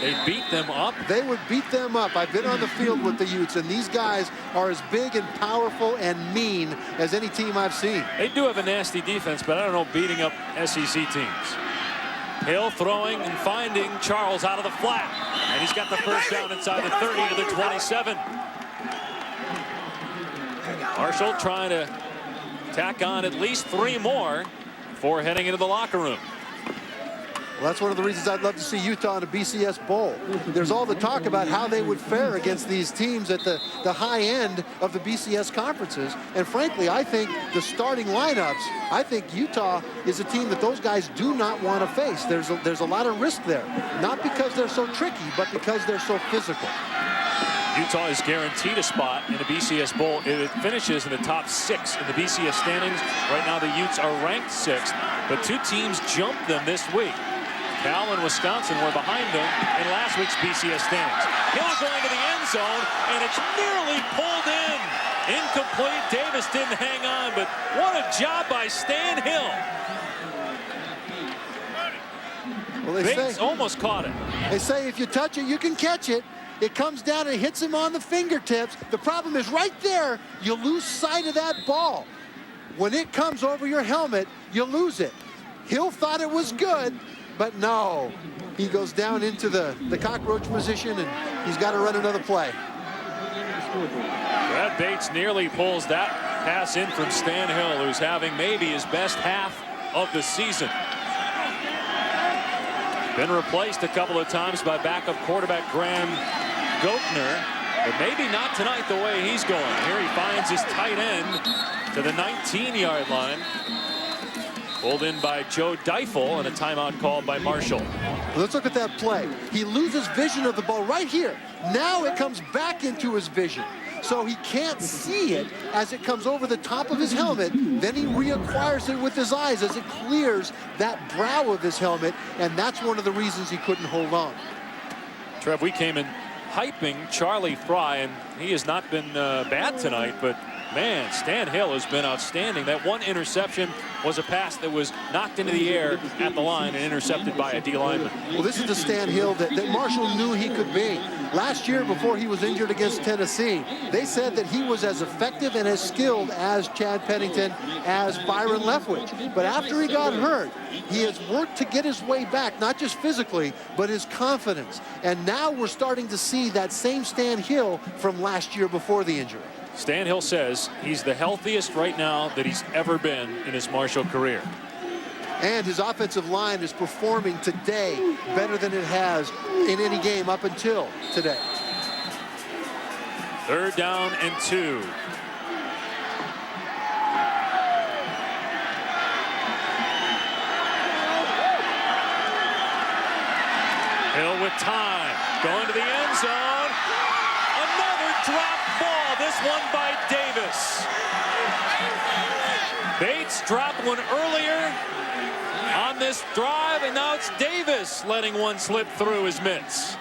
They beat them up? They would beat them up. I've been on the field with the Utes, and these guys are as big and powerful and mean as any team I've seen. They do have a nasty defense, but I don't know beating up SEC teams. Hill throwing and finding Charles out of the flat. And he's got the first down inside the 30 to the 27. Marshall trying to tack on at least 3 more before heading into the locker room. Well, that's one of the reasons I'd love to see Utah in a BCS Bowl. There's all the talk about how they would fare against these teams at the high end of the BCS conferences. And frankly, I think the starting lineups, I think Utah is a team that those guys do not want to face. There's a lot of risk there. Not because they're so tricky, but because they're so physical. Utah is guaranteed a spot in the BCS Bowl if it finishes in the top 6 in the BCS standings. Right now, the Utes are ranked 6th, but 2 teams jumped them this week. Cal and Wisconsin were behind them in last week's BCS standings. Hill going to the end zone, and it's nearly pulled in. Incomplete. Davis didn't hang on, but what a job by Stan Hill. Well, Bates almost caught it. They say if you touch it, you can catch it. It comes down and hits him on the fingertips. The problem is right there, you lose sight of that ball. When it comes over your helmet, you lose it. Hill thought it was good, but no. He goes down into the cockroach position, and he's got to run another play. Brad Bates nearly pulls that pass in from Stan Hill, who's having maybe his best half of the season. Been replaced a couple of times by backup quarterback Graham Gochner, but maybe not tonight the way he's going. Here he finds his tight end to the 19-yard line. Pulled in by Joe Deifel, and a timeout called by Marshall. Let's look at that play. He loses vision of the ball right here. Now it comes back into his vision. So he can't see it as it comes over the top of his helmet. Then he reacquires it with his eyes as it clears that brow of his helmet, and that's one of the reasons he couldn't hold on. Trev, we came in hyping Charlie Fry, and he has not been bad tonight, but man, Stan Hill has been outstanding. That one interception was a pass that was knocked into the air at the line and intercepted by a D lineman. Well, this is the Stan Hill that Marshall knew he could be. Last year, before he was injured against Tennessee, they said that he was as effective and as skilled as Chad Pennington, as Byron Leftwich. But after he got hurt, he has worked to get his way back, not just physically, but his confidence. And now we're starting to see that same Stan Hill from last year before the injury. Stan Hill says he's the healthiest right now that he's ever been in his Marshall career. And his offensive line is performing today better than it has in any game up until today. 3rd down and 2. Hill with time, going to the end zone. Another drop ball, this one by Davis. Bates dropped one earlier on this drive, and now it's Davis letting one slip through his mitts.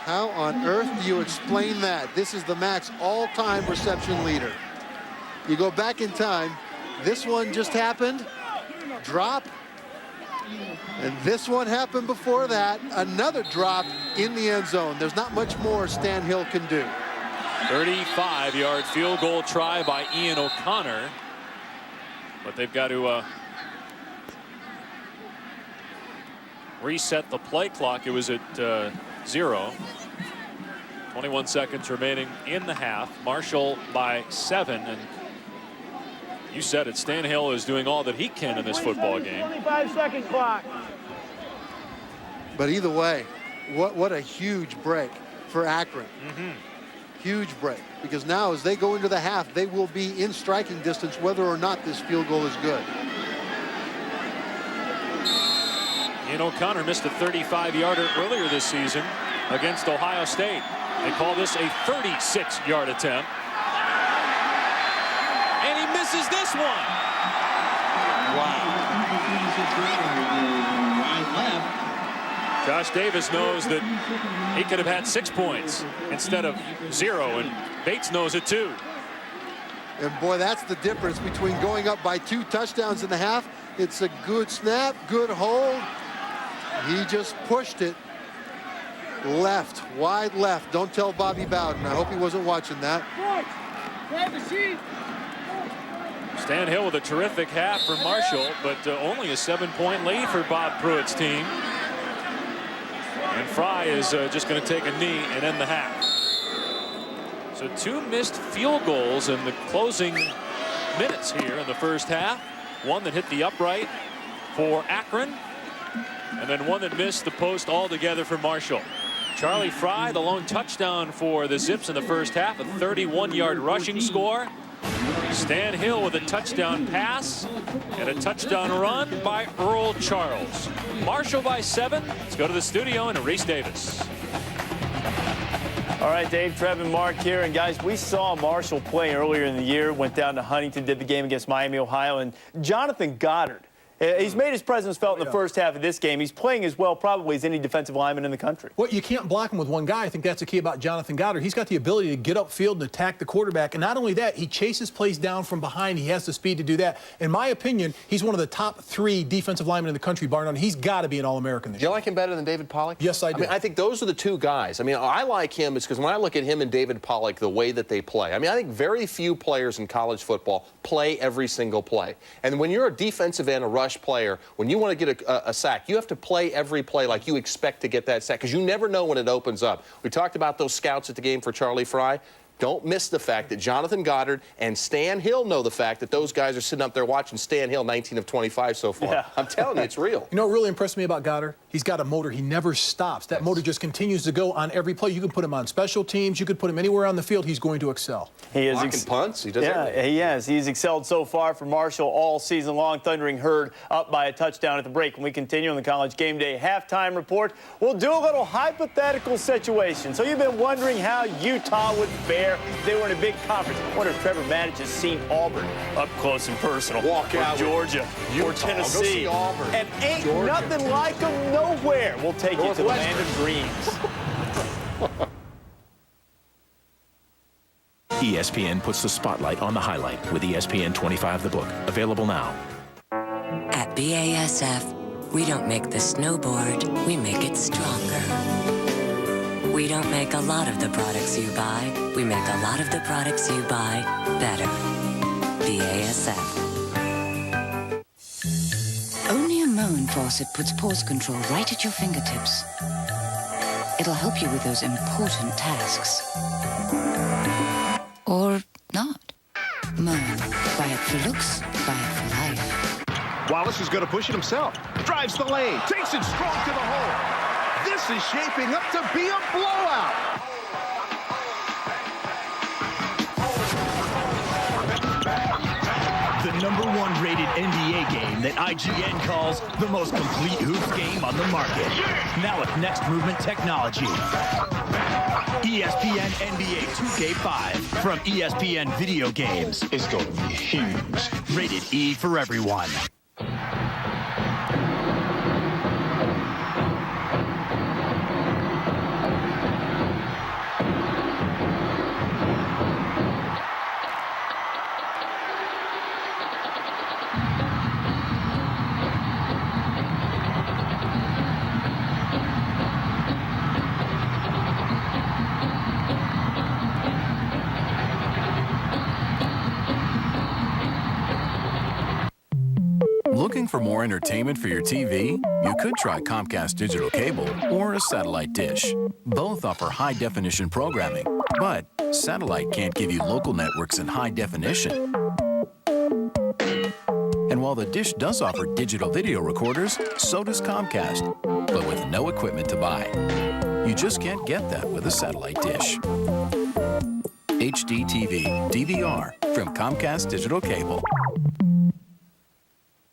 How on earth do you explain that? This is the MAC's all-time reception leader. You go back in time, this one just happened, drop, and this one happened before that, another drop in the end zone. There's not much more Stan Hill can do. 35-yard field goal try by Ian O'Connor, but they've got to reset the play clock. It was at 0. 21 seconds remaining in the half. Marshall by 7, and you said it, Stan Hill is doing all that he can in this football game. 25-second clock. But either way, what a huge break for Akron. Huge break, because now as they go into the half, they will be in striking distance whether or not this field goal is good. Ian O'Connor missed a 35-yarder earlier this season against Ohio State. They call this a 36-yard attempt. And he misses this one. Josh Davis knows that he could have had 6 points instead of 0, and Bates knows it too. And boy, that's the difference between going up by 2 touchdowns in the half. It's a good snap, good hold. He just pushed it left, wide left. Don't tell Bobby Bowden. I hope he wasn't watching that. Stan Hill with a terrific half for Marshall, but only a 7-point lead for Bob Pruitt's team. And Fry is just going to take a knee and end the half. So 2 missed field goals in the closing minutes here in the first half. One that hit the upright for Akron, and then one that missed the post altogether for Marshall. Charlie Fry, the lone touchdown for the Zips in the first half, a 31-yard rushing score. Stan Hill with a touchdown pass and a touchdown run by Earl Charles. Marshall by 7. Let's go to the studio and Reese Davis. All right, Dave, Trev, and Mark here. And, guys, we saw Marshall play earlier in the year, went down to Huntington, did the game against Miami, Ohio. And Jonathan Goddard, he's made his presence felt in the first half of this game. He's playing as well probably as any defensive lineman in the country. Well, you can't block him with one guy. I think that's the key about Jonathan Goddard. He's got the ability to get upfield and attack the quarterback. And not only that, he chases plays down from behind. He has the speed to do that. In my opinion, he's one of the top 3 defensive linemen in the country, bar none. He's got to be an All-American this year. You like him better than David Pollock? Yes, I do. I mean, I think those are the 2 guys. I mean, I like him because when I look at him and David Pollock, the way that they play, I mean, I think very few players in college football play every single play. And when you're a defensive end, a rush player, when you want to get a sack, you have to play every play like you expect to get that sack because you never know when it opens up. We talked about those scouts at the game for Charlie Fry. Don't miss the fact that Jonathan Goddard and Stan Hill know the fact that those guys are sitting up there watching Stan Hill 19 of 25 so far. Yeah. I'm telling you, it's real. You know what really impressed me about Goddard? He's got a motor. He never stops. That motor just continues to go on every play. You can put him on special teams. You could put him anywhere on the field. He's going to excel. He is blocking punts. He does everything. He has. He's excelled so far for Marshall all season long. Thundering Herd up by a touchdown at the break. When we continue on the College Game Day halftime report, we'll do a little hypothetical situation. So you've been wondering how Utah would fare if they were in a big conference. I wonder if Trevor Maddich has seen Auburn up close and personal. Walk out Georgia or Tennessee. Go see Auburn. And ain't nothing like them nowhere. We'll take you to the land of dreams. ESPN puts the spotlight on the highlight with ESPN 25 The Book. Available now. At BASF, we don't make the snowboard, we make it stronger. We don't make a lot of the products you buy, we make a lot of the products you buy better. BASF. Only a Moen faucet puts pause control right at your fingertips. It'll help you with those important tasks. Or not. Moen. Buy it for looks, buy it for life. Wallace is going to push it himself. Drives the lane. Takes it strong to the hole. This is shaping up to be a blowout. The #1 rated NBA game that IGN calls the most complete hoops game on the market. Now with Next Movement technology. ESPN NBA 2K5 from ESPN Video Games. It's going to be huge. Rated E for everyone. Looking for more entertainment for your TV? You could try Comcast Digital Cable or a satellite dish. Both offer high-definition programming, but satellite can't give you local networks in high definition. And while the dish does offer digital video recorders, so does Comcast, but with no equipment to buy. You just can't get that with a satellite dish. HD TV DVR from Comcast Digital Cable.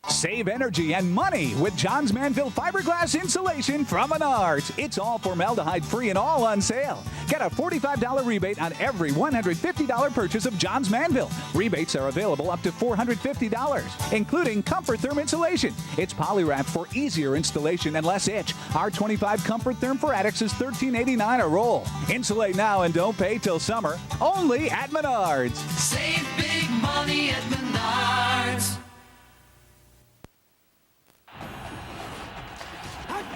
Save energy and money with Johns Manville fiberglass insulation from Menards. It's all formaldehyde-free and all on sale. Get a $45 rebate on every $150 purchase of Johns Manville. Rebates are available up to $450, including Comfort Therm insulation. It's poly-wrapped for easier installation and less itch. Our 25 Comfort Therm for addicts is $13.89 a roll. Insulate now and don't pay till summer. Only at Menards. Save big money at Menards.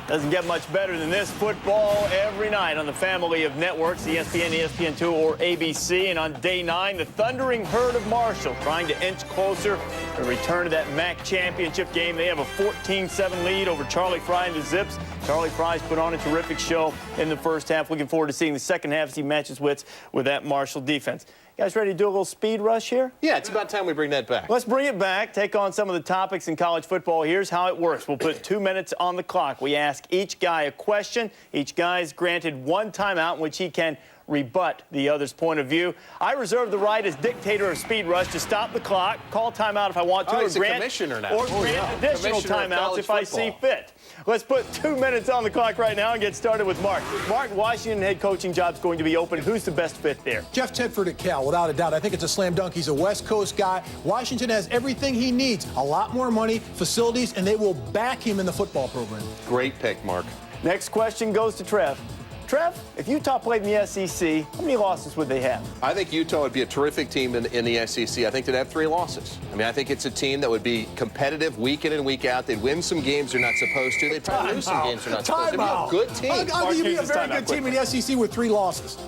Doesn't get much better than this. Football every night on the family of networks, ESPN, ESPN2, or ABC. And on day 9, the Thundering Herd of Marshall trying to inch closer to return to that MAC championship game. They have a 14-7 lead over Charlie Fry and the Zips. Charlie Fry's put on a terrific show in the first half. Looking forward to seeing the second half as he matches wits with that Marshall defense. You guys ready to do a little speed rush here? Yeah, it's about time we bring that back. Let's bring it back, take on some of the topics in college football. Here's how it works. We'll put 2 minutes on the clock. We ask each guy a question. Each guy is granted one timeout in which he can rebut the other's point of view. I reserve the right as dictator of Speed Rush to stop the clock, call timeout if I want to, he's a commissioner now. or grant additional timeouts if I see fit. Let's put 2 minutes on the clock right now and get started with Mark. Mark, Washington head coaching job's going to be open. Who's the best fit there? Jeff Tedford at Cal, without a doubt. I think it's a slam dunk. He's a West Coast guy. Washington has everything he needs. A lot more money, facilities, and they will back him in the football program. Great pick, Mark. Next question goes to Trev. Trev, if Utah played in the SEC, how many losses would they have? I think Utah would be a terrific team in the SEC. I think they'd have 3 losses. I mean, I think it's a team that would be competitive week in and week out. They'd win some games they're not supposed to. They'd probably lose some games they're not supposed to. They'd be a good team. I'll give you a very good team in the SEC with 3 losses.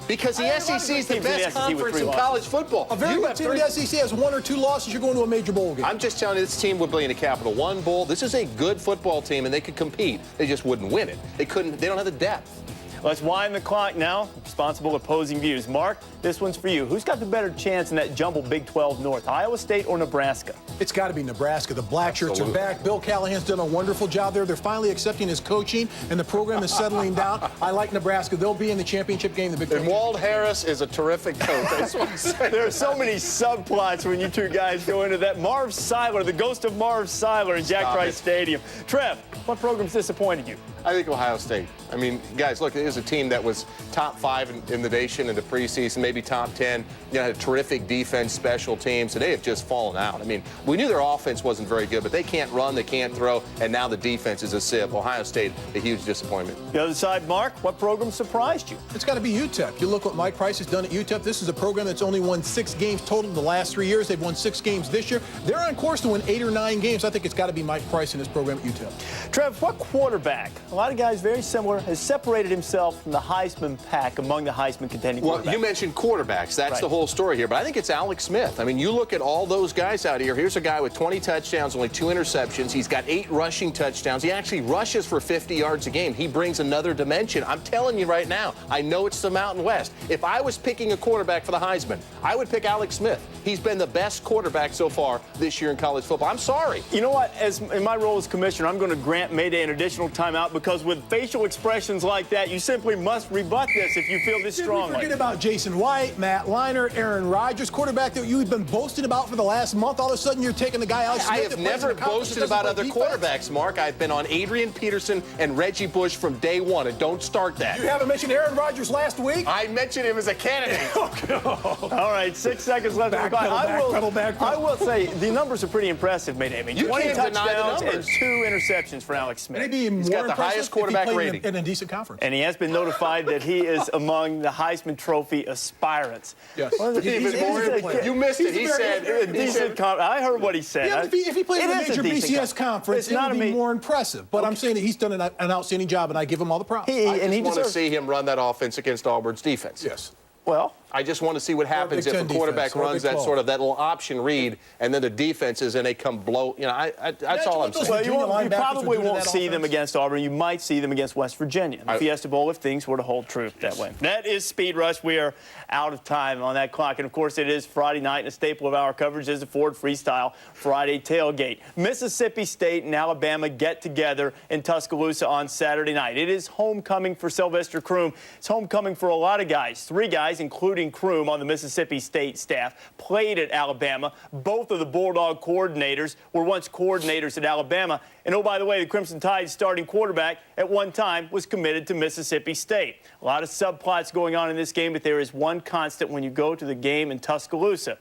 Because the SEC is the best conference in college football. A very good team in the SEC has 1 or 2 losses. You're going to a major bowl game. I'm just telling you, this team would be in a Capital One bowl. This is a good football team, and they could compete. They just wouldn't win it. They couldn't. They don't have the depth. Let's wind the clock now. Responsible opposing views. Mark, this one's for you. Who's got the better chance in that jumbled Big 12 North, Iowa State or Nebraska? It's got to be Nebraska. The black shirts are back. Bill Callahan's done a wonderful job there. They're finally accepting his coaching, and the program is settling down. I like Nebraska. They'll be in the championship game. The Big 12. And Walt Harris is a terrific coach. I just want to say. There are so many subplots when you two guys go into that. Marv Seiler, the ghost of Marv Seiler in Jack Trice Stadium. Trev, what program's disappointed you? I think Ohio State. I mean, guys, look, it was a team that was top 5 in the nation in the preseason, maybe top 10. You know, had a terrific defense, special teams, and they have just fallen out. I mean, we knew their offense wasn't very good, but they can't run, they can't throw, and now the defense is a sieve. Ohio State, a huge disappointment. The other side, Mark, what program surprised you? It's got to be UTEP. You look what Mike Price has done at UTEP. This is a program that's only won 6 games total in the last 3 years. They've won 6 games this year. They're on course to win 8 or 9 games. I think it's got to be Mike Price and his program at UTEP. Trev, what quarterback, a lot of guys very similar, has separated himself from the Heisman pack among the Heisman contending quarterbacks? Well, you mentioned quarterbacks. That's the whole story here. But I think it's Alex Smith. I mean, you look at all those guys out here. Here's a guy with 20 touchdowns, only 2 interceptions. He's got 8 rushing touchdowns. He actually rushes for 50 yards a game. He brings another dimension. I'm telling you right now, I know it's the Mountain West. If I was picking a quarterback for the Heisman, I would pick Alex Smith. He's been the best quarterback so far this year in college football. I'm sorry. You know what? As in my role as commissioner, I'm going to grant Mayday an additional timeout because with facial expressions like that, you simply must rebut this if you feel this strongly. Forget about Jason White, Matt Leinart, Aaron Rodgers, quarterback that you've been boasting about for the last month. All of a sudden, you're taking the guy Alex Smith. I have never boasted about other quarterbacks, Mark. I've been on Adrian Peterson and Reggie Bush from day one, and don't start that. You haven't mentioned Aaron Rodgers last week? I mentioned him as a candidate. All right, 6 seconds left. I will say the numbers are pretty impressive, Mayday. I mean, you 20 can't deny the touchdowns and numbers. 2 interceptions for Alex Smith. Maybe He's got the highest quarterback rating in a decent conference. And he has been notified that he is among the Heisman Trophy aspirants. Yes. You missed it. He said I heard what he said. Yeah, if he played in a major BCS conference, it would be more impressive. But I'm saying that he's done an outstanding job, and I give him all the props. I just want to see him run that offense against Auburn's defense. Yes. Well, I just want to see what happens if a quarterback runs that sort of that little option read, and then the defense is and they come blow. You know, that's all I'm saying. Well, you probably won't see them against Auburn. You might see them against West Virginia. The Fiesta Bowl, if things were to hold true that way. That is Speed Rush. We are out of time on that clock. And, of course, it is Friday night, and a staple of our coverage is the Ford Freestyle Friday tailgate. Mississippi State and Alabama get together in Tuscaloosa on Saturday night. It is homecoming for Sylvester Croom. It's homecoming for a lot of guys. 3 guys, including Croom on the Mississippi State staff, played at Alabama. Both of the Bulldog coordinators were once coordinators at Alabama. And, oh, by the way, the Crimson Tide's starting quarterback at one time was committed to Mississippi State. A lot of subplots going on in this game, but there is one constant when you go to the game in Tuscaloosa.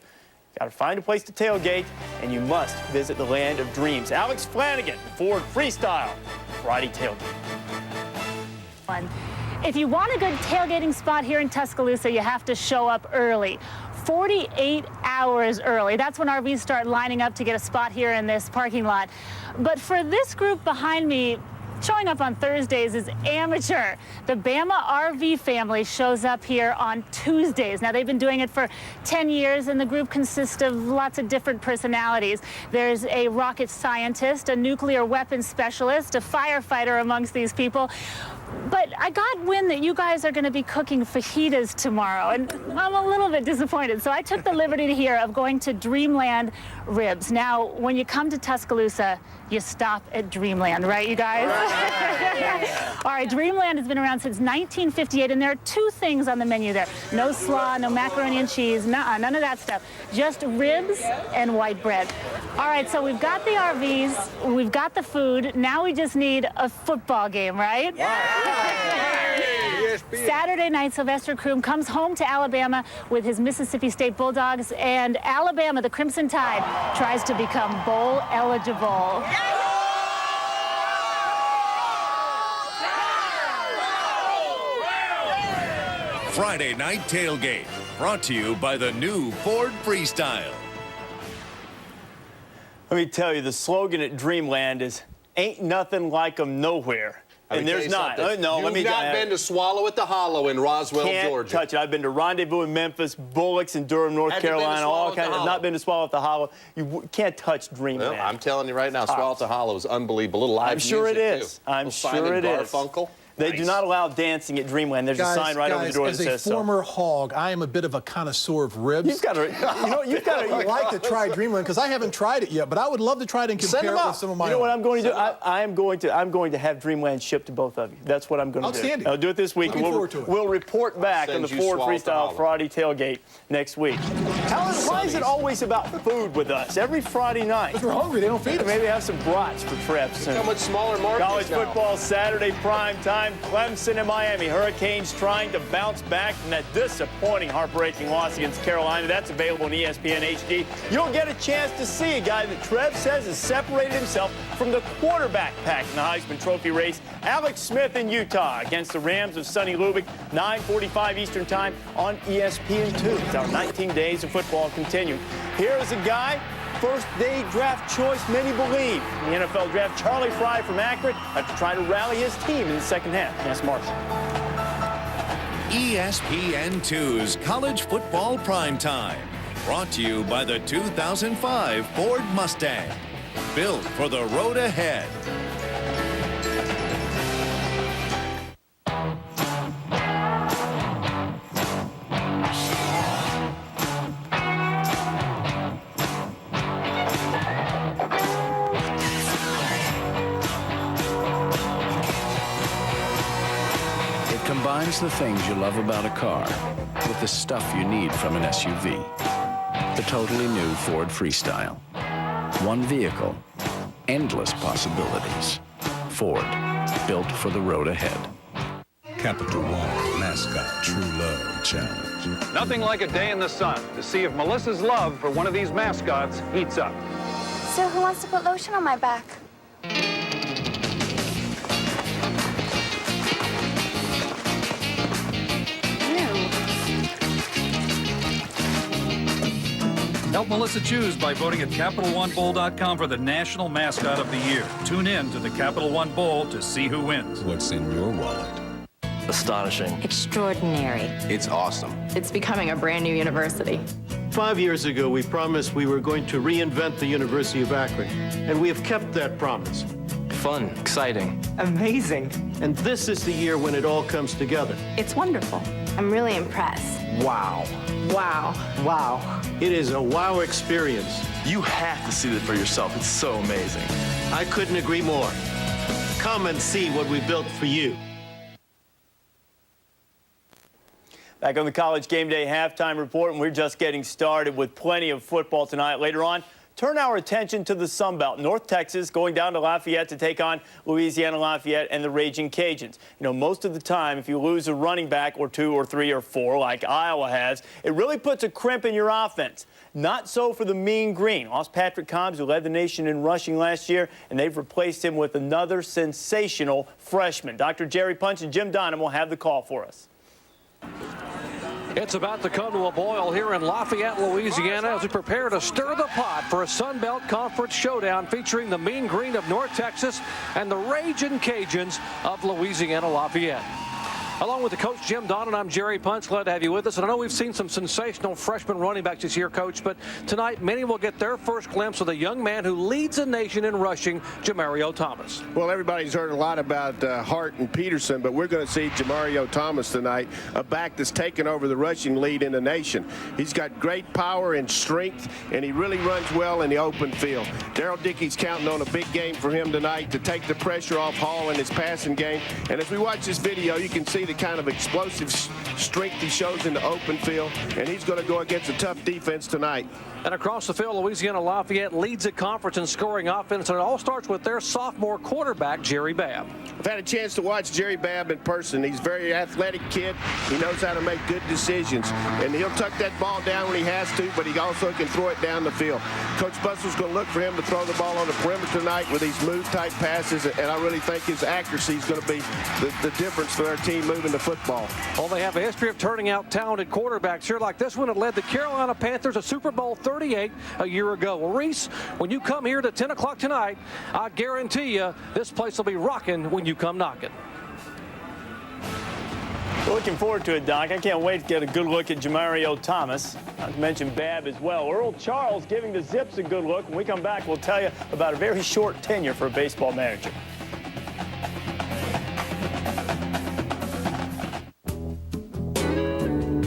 Got to find a place to tailgate, and you must visit the land of dreams. Alex Flanagan, Ford Freestyle Friday tailgate. If you want a good tailgating spot here in Tuscaloosa, you have to show up early. 48 hours early. That's when RVs start lining up to get a spot here in this parking lot. But for this group behind me, Showing up on Thursdays is amateur. The Bama RV family shows up here on Tuesdays. Now, they've been doing it for 10 years, and the group consists of lots of different personalities. There's a rocket scientist, a nuclear weapons specialist, a firefighter amongst these people. But I got wind that you guys are going to be cooking fajitas tomorrow, and I'm a little bit disappointed. So I took the liberty here of going to Dreamland Ribs. Now, when you come to Tuscaloosa, you stop at Dreamland, right, you guys? All right, Dreamland has been around since 1958, and there are two things on the menu there. No slaw, no macaroni and cheese, none of that stuff. Just ribs and white bread. All right, so we've got the RVs, we've got the food. Now we just need a football game, right? Saturday night, Sylvester Croom comes home to Alabama with his Mississippi State Bulldogs, and Alabama, the Crimson Tide, tries to become bowl eligible. Friday Night Tailgate, brought to you by the new Ford Freestyle. Let me tell you, the slogan at Dreamland is, "Ain't nothing like 'em nowhere." And there's not. No, You've let me not been to Swallow at the Hollow in Roswell, Georgia. Touch it. I've been to Rendezvous in Memphis, Bullocks in Durham, North Carolina, all kinds. I've not been to Swallow at the Hollow. You can't touch Dreamland. Well, I'm telling you right now, Swallow at the Hollow is unbelievable. Little live I'm sure it music, is. too. I'm Simon sure it is. Garfunkel. They do not allow dancing at Dreamland. There's a sign right over the door that says so. As a former hog, I am a bit of a connoisseur of ribs. You've got to, I'd like to try Dreamland because I haven't tried it yet, but I would love to try it and compare it with some of my You know what I'm going to do? I'm going to have Dreamland shipped to both of you. That's what I'm going to do. Outstanding. I'll do it this week. Looking forward to it. We'll report back on the Ford Freestyle Friday Tailgate next week. Why is it always about food with us? Every Friday night. Because we're hungry. They don't feed us. Maybe have some brats for Trev soon. How much smaller markets College football Saturday prime time. Clemson and Miami. Hurricanes trying to bounce back from that disappointing, heartbreaking loss against Carolina. That's available on ESPN HD. You'll get a chance to see a guy that Trev says has separated himself from the quarterback pack in the Heisman Trophy race. Alex Smith in Utah against the Rams of Sonny Lubick. 9:45 Eastern Time on ESPN2. It's our 19 days of football continuing. Here is a guy, first day draft choice, many believe. In the NFL draft, Charlie Fry from Akron had to try to rally his team in the second half. Yes, Marshall. ESPN2's College Football Primetime, brought to you by the 2005 Ford Mustang, built for the road ahead. Combines the things you love about a car with the stuff you need from an SUV. The totally new Ford Freestyle. One vehicle, endless possibilities. Ford, built for the road ahead. Capital One Mascot True Love Challenge. Nothing like a day in the sun to see if Melissa's love for one of these mascots heats up. So who wants to put lotion on my back? Help Melissa choose by voting at CapitalOneBowl.com for the National Mascot of the Year. Tune in to the Capital One Bowl to see who wins. What's in your wallet? Astonishing. Extraordinary. It's awesome. It's becoming a brand new university. 5 years ago, we promised we were going to reinvent the University of Akron, and we have kept that promise. Fun, exciting. Amazing. And this is the year when it all comes together. It's wonderful. I'm really impressed. Wow. Wow. Wow. It is a wow experience. You have to see it for yourself. It's so amazing. I couldn't agree more. Come and see what we built for you. Back on the College Game Day halftime report, and we're just getting started with plenty of football tonight. Later on, turn our attention to the Sun Belt. North Texas going down to Lafayette to take on Louisiana Lafayette and the Raging Cajuns. You know, most of the time, if you lose a running back or two or three or four, like Iowa has, it really puts a crimp in your offense. Not so for the Mean Green. Lost Patrick Combs, who led the nation in rushing last year, and they've replaced him with another sensational freshman. Dr. Jerry Punch and Jim Donham will have the call for us. It's about to come to a boil here in Lafayette, Louisiana, as we prepare to stir the pot for a Sun Belt Conference showdown featuring the Mean Green of North Texas and the Ragin' Cajuns of Louisiana Lafayette. Along with the coach, Jim Donnan, I'm Jerry Punch. Glad to have you with us. And I know we've seen some sensational freshman running backs this year, Coach, but tonight many will get their first glimpse of the young man who leads the nation in rushing, Jamario Thomas. Well, everybody's heard a lot about Hart and Peterson, but we're going to see Jamario Thomas tonight, a back that's taken over the rushing lead in the nation. He's got great power and strength, and he really runs well in the open field. Daryl Dickey's counting on a big game for him tonight to take the pressure off Hall in his passing game. And as we watch this video, you can see the kind of explosive strength he shows in the open field, and he's going to go against a tough defense tonight. And across the field, Louisiana Lafayette leads the conference in scoring offense, and it all starts with their sophomore quarterback, Jerry Babb. I've had a chance to watch Jerry Babb in person. He's a very athletic kid. He knows how to make good decisions, and he'll tuck that ball down when he has to, but he also can throw it down the field. Coach Bussel's going to look for him to throw the ball on the perimeter tonight with these move-type passes, and I really think his accuracy is going to be the difference for their team moving the football. Well, they have a history of turning out talented quarterbacks here like this one that led the Carolina Panthers to Super Bowl 38 a year ago. Well, Reese, when you come here to 10 o'clock tonight, I guarantee you this place will be rocking when you come knocking. Looking forward to it, Doc. I can't wait to get a good look at Jamario Thomas. Not to mention Babb as well. Earl Charles giving the Zips a good look. When we come back, we'll tell you about a very short tenure for a baseball manager.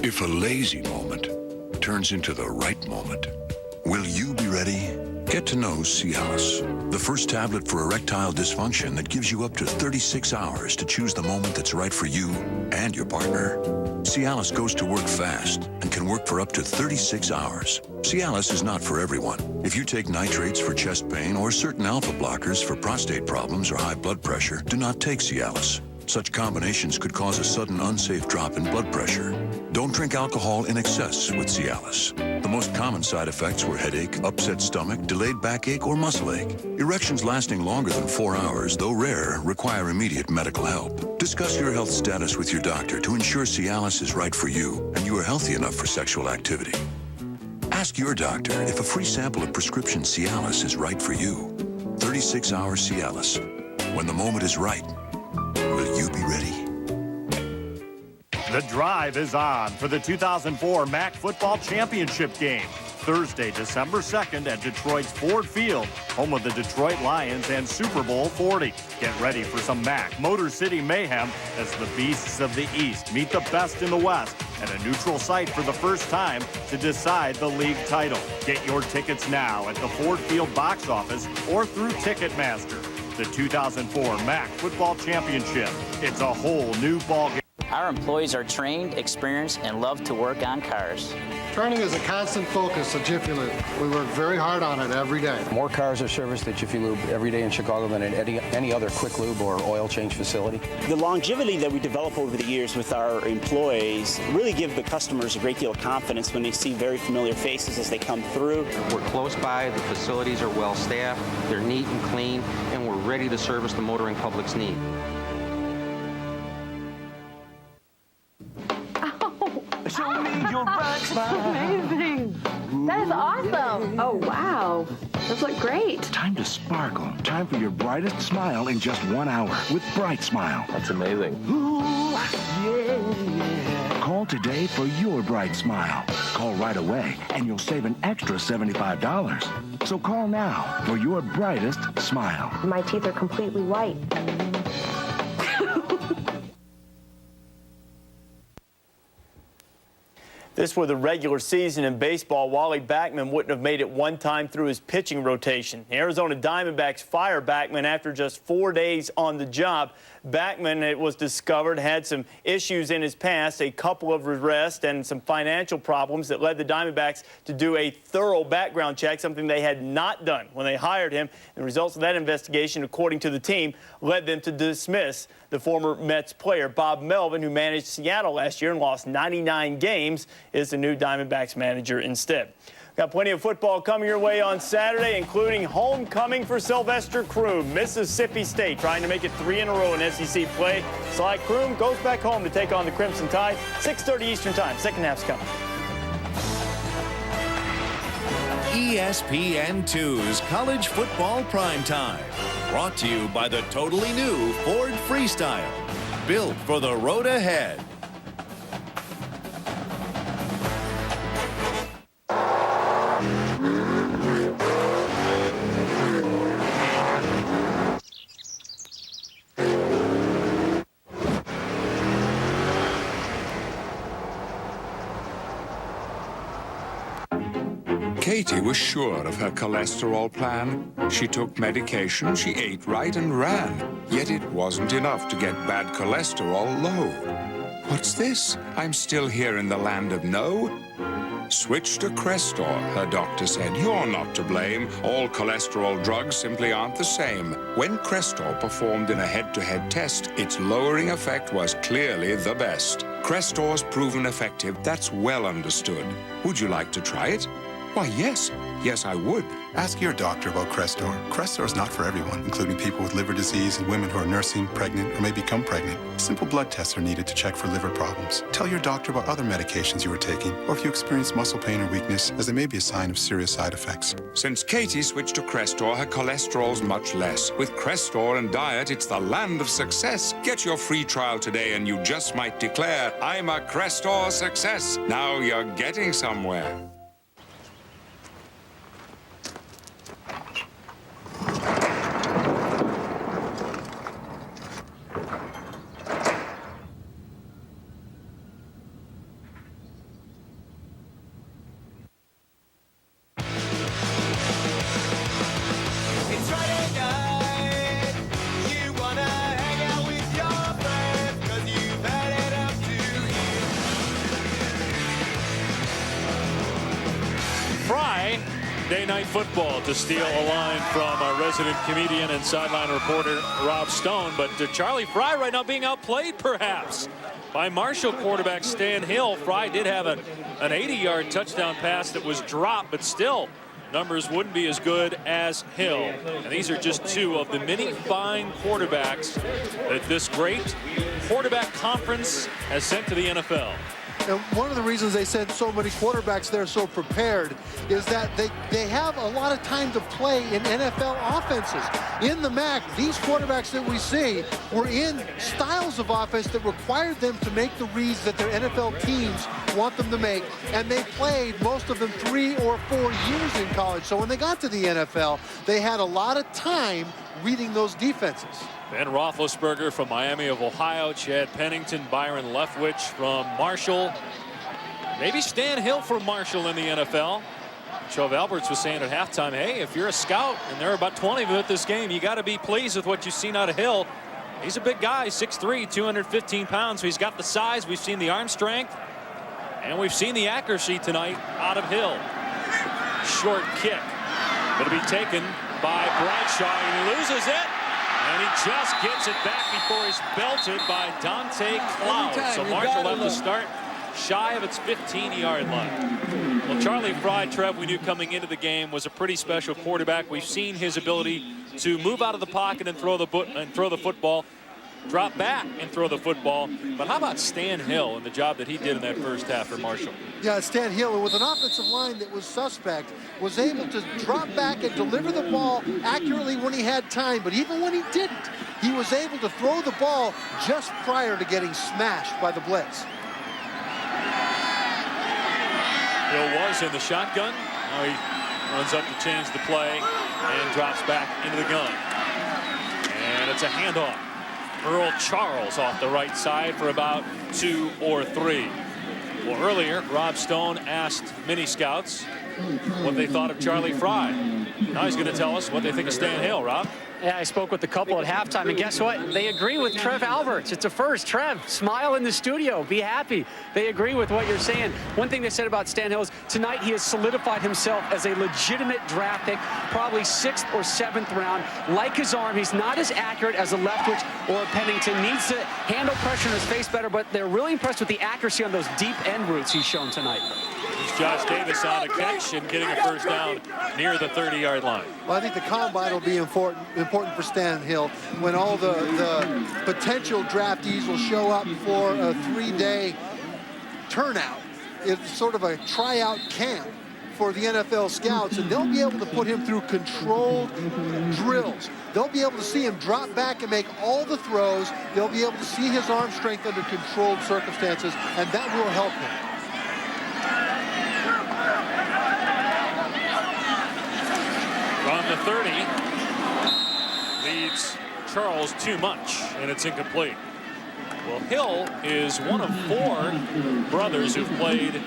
If a lazy moment turns into the right moment, will you be ready? Get to know Cialis, the first tablet for erectile dysfunction that gives you up to 36 hours to choose the moment that's right for you and your partner. Cialis goes to work fast and can work for up to 36 hours. Cialis is not for everyone. If you take nitrates for chest pain or certain alpha blockers for prostate problems or high blood pressure, do not take Cialis. Such combinations could cause a sudden unsafe drop in blood pressure. Don't drink alcohol in excess with Cialis. The most common side effects were headache, upset stomach, delayed backache, or muscle ache. Erections lasting longer than 4 hours, though rare, require immediate medical help. Discuss your health status with your doctor to ensure Cialis is right for you and you are healthy enough for sexual activity. Ask your doctor if a free sample of prescription Cialis is right for you. 36-hour Cialis. When the moment is right, will you be ready? The drive is on for the 2004 MAC Football Championship game. Thursday, December 2nd at Detroit's Ford Field, home of the Detroit Lions and Super Bowl 40. Get ready for some MAC Motor City mayhem as the Beasts of the East meet the best in the West at a neutral site for the first time to decide the league title. Get your tickets now at the Ford Field box office or through Ticketmaster. The 2004 MAC Football Championship. It's a whole new ballgame. Our employees are trained, experienced, and love to work on cars. Training is a constant focus at Jiffy Lube. We work very hard on it every day. More cars are serviced at Jiffy Lube every day in Chicago than at any other quick lube or oil change facility. The longevity that we develop over the years with our employees really give the customers a great deal of confidence when they see very familiar faces as they come through. We're close by, the facilities are well staffed, they're neat and clean, and we're ready to service the motoring public's need. Show me your bright smile. Amazing. That is awesome. Oh, wow. Those look great. Time to sparkle. Time for your brightest smile in just 1 hour with Bright Smile. That's amazing. Ooh, yeah. Call today for your bright smile. Call right away and you'll save an extra $75. So call now for your brightest smile. My teeth are completely white. This were the regular season in baseball. Wally Backman wouldn't have made it one time through his pitching rotation. The Arizona Diamondbacks fire Backman after just 4 days on the job. Backman, it was discovered, had some issues in his past, a couple of arrests and some financial problems that led the Diamondbacks to do a thorough background check, something they had not done when they hired him. The results of that investigation, according to the team, led them to dismiss the former Mets player. Bob Melvin, who managed Seattle last year and lost 99 games, is the new Diamondbacks manager instead. Got plenty of football coming your way on Saturday, including homecoming for Sylvester Croom. Mississippi State trying to make it 3 in a row in SEC play. Sly Croom goes back home to take on the Crimson Tide. 6:30 Eastern Time. Second half's coming. ESPN2's College Football Primetime. Brought to you by the totally new Ford Freestyle. Built for the road ahead. Katie was sure of her cholesterol plan. She took medication, she ate right and ran. Yet it wasn't enough to get bad cholesterol low. What's this? I'm still here in the land of no? Switch to Crestor, her doctor said. You're not to blame. All cholesterol drugs simply aren't the same. When Crestor performed in a head-to-head test, its lowering effect was clearly the best. Crestor's proven effective, that's well understood. Would you like to try it? Why, yes. Yes, I would. Ask your doctor about Crestor. Crestor is not for everyone, including people with liver disease and women who are nursing, pregnant, or may become pregnant. Simple blood tests are needed to check for liver problems. Tell your doctor about other medications you are taking, or if you experience muscle pain or weakness, as they may be a sign of serious side effects. Since Katie switched to Crestor, her cholesterol's much less. With Crestor and diet, it's the land of success. Get your free trial today and you just might declare, I'm a Crestor success. Now you're getting somewhere. Day Night Football to steal a line from our resident comedian and sideline reporter Rob Stone. But Charlie Fry right now being outplayed perhaps by Marshall quarterback Stan Hill. Fry did have an 80-yard touchdown pass that was dropped, but still numbers wouldn't be as good as Hill. And these are just two of the many fine quarterbacks that this great quarterback conference has sent to the NFL. And one of the reasons they send so many quarterbacks there so prepared is that they have a lot of time to play in NFL offenses. In the MAC, these quarterbacks that we see were in styles of offense that required them to make the reads that their NFL teams want them to make. And they played, most of them, 3 or 4 years in college. So when they got to the NFL, they had a lot of time reading those defenses. Ben Roethlisberger from Miami of Ohio, Chad Pennington, Byron Leftwich from Marshall, maybe Stan Hill from Marshall in the NFL. Chov Alberts was saying at halftime, hey, if you're a scout, and there are about 20 of them at this game, you got to be pleased with what you've seen out of Hill. He's a big guy, 6'3", 215 pounds, so he's got the size. We've seen the arm strength, and we've seen the accuracy tonight out of Hill. Short kick. Going to be taken by Bradshaw, and he loses it. And he just gets it back before he's belted by Dante Cloud. So Marshall have to start shy of its 15-yard line. Well, Charlie Fry, Trev, we knew coming into the game was a pretty special quarterback. We've seen his ability to move out of the pocket and throw the football, drop back and throw the football. But how about Stan Hill and the job that he did in that first half for Marshall? Yeah, Stan Hill, with an offensive line that was suspect, was able to drop back and deliver the ball accurately when he had time. But even when he didn't, he was able to throw the ball just prior to getting smashed by the blitz. Hill was in the shotgun. Now he runs up to change the play and drops back into the gun. And it's a handoff. Earl Charles off the right side for about 2 or 3. Well, earlier, Rob Stone asked mini scouts what they thought of Charlie Fry. Now he's going to tell us what they think of Stan Hill, Rob. Yeah, I spoke with a couple at halftime, and guess what? They agree with Trev Alberts. It's a first. Trev, smile in the studio. Be happy. They agree with what you're saying. One thing they said about Stan Hill is tonight he has solidified himself as a legitimate draft pick, probably 6th or 7th round. Like his arm, he's not as accurate as a Leftwich or a Pennington. Needs to handle pressure in his face better, but they're really impressed with the accuracy on those deep end routes he's shown tonight. It's Josh Davis on a catch and getting a first down near the 30-yard line. Well, I think the combine will be important for Stan Hill when all the potential draftees will show up for a 3-day turnout. It's sort of a tryout camp for the NFL scouts, and they'll be able to put him through controlled drills. They'll be able to see him drop back and make all the throws. They'll be able to see his arm strength under controlled circumstances, and that will help him. From the 30, leads Charles too much, and it's incomplete. Well, Hill is one of 4 brothers who've played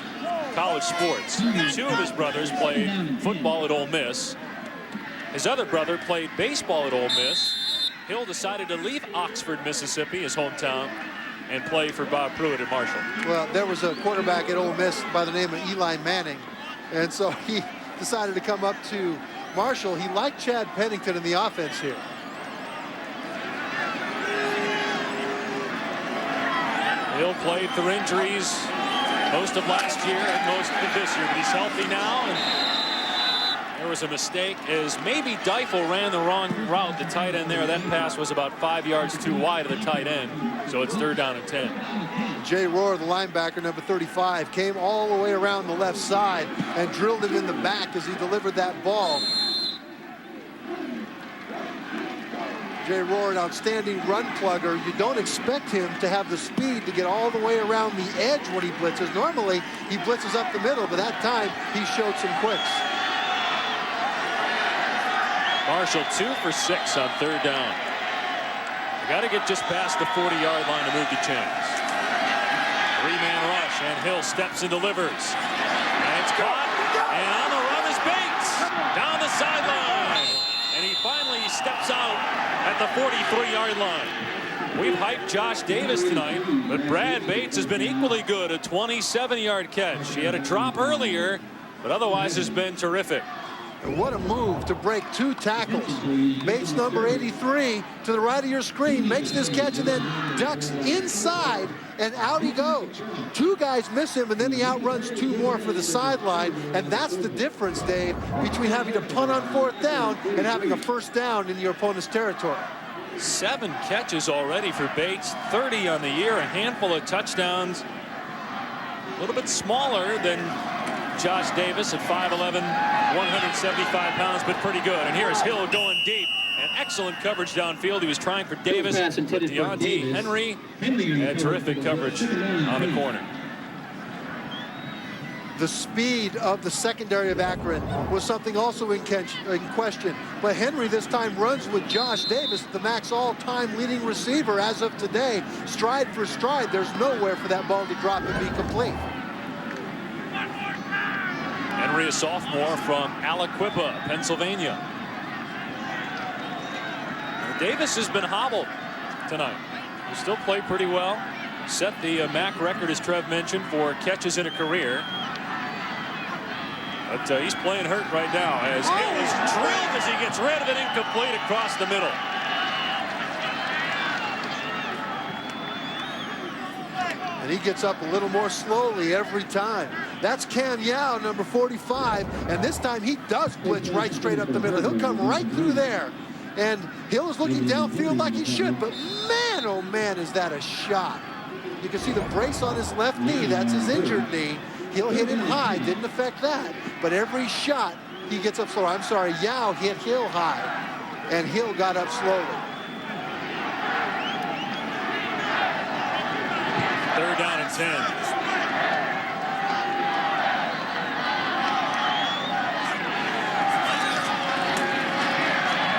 college sports. 2 of his brothers played football at Ole Miss. His other brother played baseball at Ole Miss. Hill decided to leave Oxford, Mississippi, his hometown, and play for Bob Pruitt at Marshall. Well, there was a quarterback at Ole Miss by the name of Eli Manning, and so he decided to come up to Marshall. He liked Chad Pennington in the offense here. Hill played through injuries most of last year and most of this year, but he's healthy now. And there was a mistake as maybe Deifel ran the wrong route, the tight end there. That pass was about 5 yards too wide of the tight end, so it's 3rd down and 10. Jay Rohr, the linebacker, number 35, came all the way around the left side and drilled him in the back as he delivered that ball. Jay Rohr, an outstanding run plugger. You don't expect him to have the speed to get all the way around the edge when he blitzes. Normally, he blitzes up the middle, but that time he showed some quicks. Marshall 2 for 6 on 3rd down. You got to get just past the 40-yard line to move the chains. 3-man rush, and Hill steps and delivers. And it's caught, and on the run is Bates down the sideline. And he finally steps out at the 43-yard line. We've hyped Josh Davis tonight, but Brad Bates has been equally good. A 27-yard catch. He had a drop earlier, but otherwise has been terrific. And what a move to break 2 tackles. Bates, number 83, to the right of your screen, makes this catch and then ducks inside, and out he goes. 2 guys miss him, and then he outruns 2 more for the sideline, and that's the difference, Dave, between having to punt on 4th down and having a first down in your opponent's territory. 7 catches already for Bates, 30 on the year, a handful of touchdowns. A little bit smaller than Josh Davis at 5'11", 175 pounds, but pretty good. And here's Hill going deep. And excellent coverage downfield. He was trying for Davis, but Deontay Henry had terrific coverage on the corner. The speed of the secondary of Akron was something also in question. But Henry this time runs with Josh Davis, the MAC's all-time leading receiver as of today. Stride for stride, there's nowhere for that ball to drop and be complete. Henry, a sophomore from Aliquippa, Pennsylvania. Davis has been hobbled tonight. He still played pretty well. Set the MAC record, as Trev mentioned, for catches in a career. But he's playing hurt right now as Hill is drilled as he gets rid of it, incomplete across the middle. And he gets up a little more slowly every time. That's Cam Yao, number 45, and this time he does blitz right straight up the middle. He'll come right through there. And Hill is looking downfield like he should, but man, oh man, is that a shot. You can see the brace on his left knee. That's his injured knee. He'll hit him high, didn't affect that. But every shot, he gets up slower. I'm sorry, Yao hit Hill high, and Hill got up slowly. 3rd down and 10.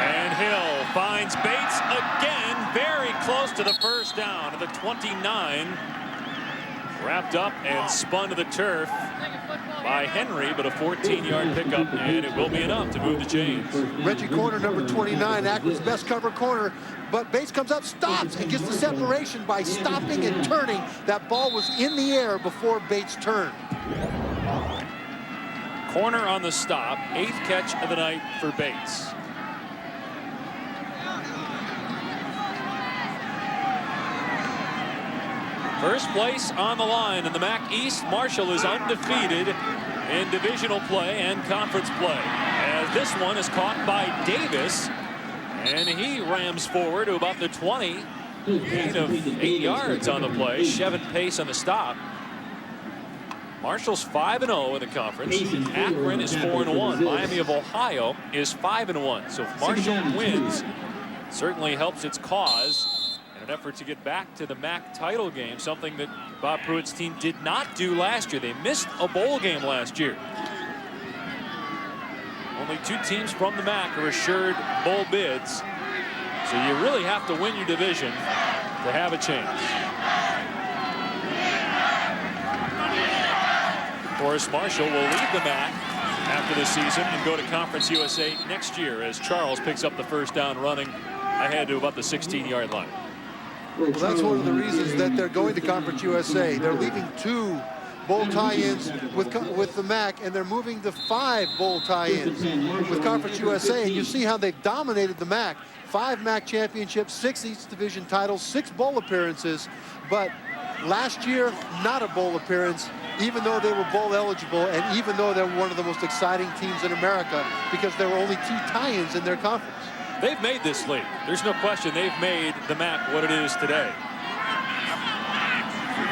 And Hill finds Bates again, very close to the first down at the 29. Wrapped up and spun to the turf by Henry, but a 14-yard pickup, and it will be enough to move the chains. Reggie Corner, number 29, Akron's best cover corner, but Bates comes up, stops, and gets the separation by stopping and turning. That ball was in the air before Bates turned. Corner on the stop, 8th catch of the night for Bates. First place on the line in the MAC East. Marshall is undefeated in divisional play and conference play. As this one is caught by Davis, and he rams forward to about the 20. Gain of 8 yards on the play. Shevin Pace on the stop. Marshall's 5-0 in the conference. Akron is 4-1. Miami of Ohio is 5-1. So if Marshall wins, it certainly helps its cause in an effort to get back to the MAC title game, something that Bob Pruitt's team did not do last year. They missed a bowl game last year. Only 2 teams from the MAC are assured bowl bids. So you really have to win your division to have a chance. Forrest Marshall will lead the MAC after the season and go to Conference USA next year as Charles picks up the first down running ahead to about the 16-yard line. Well, that's one of the reasons that they're going to Conference USA. They're leaving 2 bowl tie-ins with the MAC, and they're moving to 5 bowl tie-ins with Conference USA. And you see how they've dominated the MAC. 5 MAC championships, 6 East Division titles, 6 bowl appearances. But last year, not a bowl appearance, even though they were bowl eligible and even though they're one of the most exciting teams in America because there were only 2 tie-ins in their conference. They've made this league. There's no question they've made the MAC what it is today.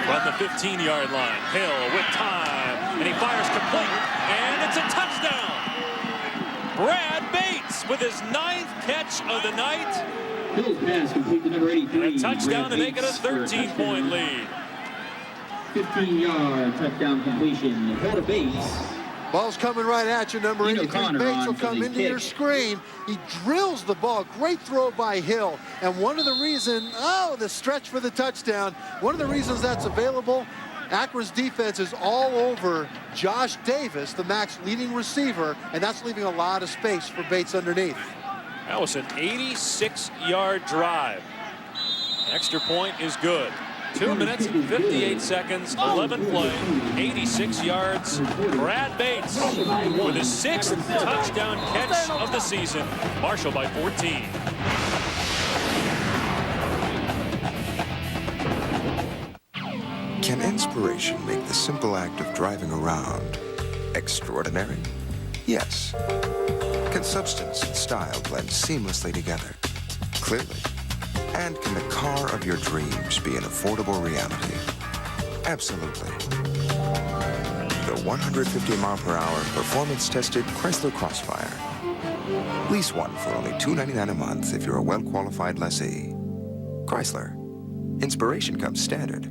From the 15-yard line, Hill with time, and he fires complete, and it's a touchdown. Brad Bates with his 9th catch of the night. Hill's pass complete to number 83. And a touchdown to make it a 13-point lead. 15-yard touchdown completion for Bates. Ball's coming right at you, number 83. Bates will come into your screen. He drills the ball. Great throw by Hill. And one of the reasons, the stretch for the touchdown. One of the reasons that's available, Akron's defense is all over Josh Davis, the MAC's leading receiver, and that's leaving a lot of space for Bates underneath. That was an 86-yard drive. Extra point is good. 2 minutes, 58 seconds, 11 play, 86 yards. Brad Bates with his 6th touchdown catch of the season. Marshall by 14. Can inspiration make the simple act of driving around extraordinary? Yes. Can substance and style blend seamlessly together? Clearly. And can the car of your dreams be an affordable reality? Absolutely. The 150-mile-per-hour performance-tested Chrysler Crossfire. Lease one for only $299 a month if you're a well-qualified lessee. Chrysler. Inspiration comes standard.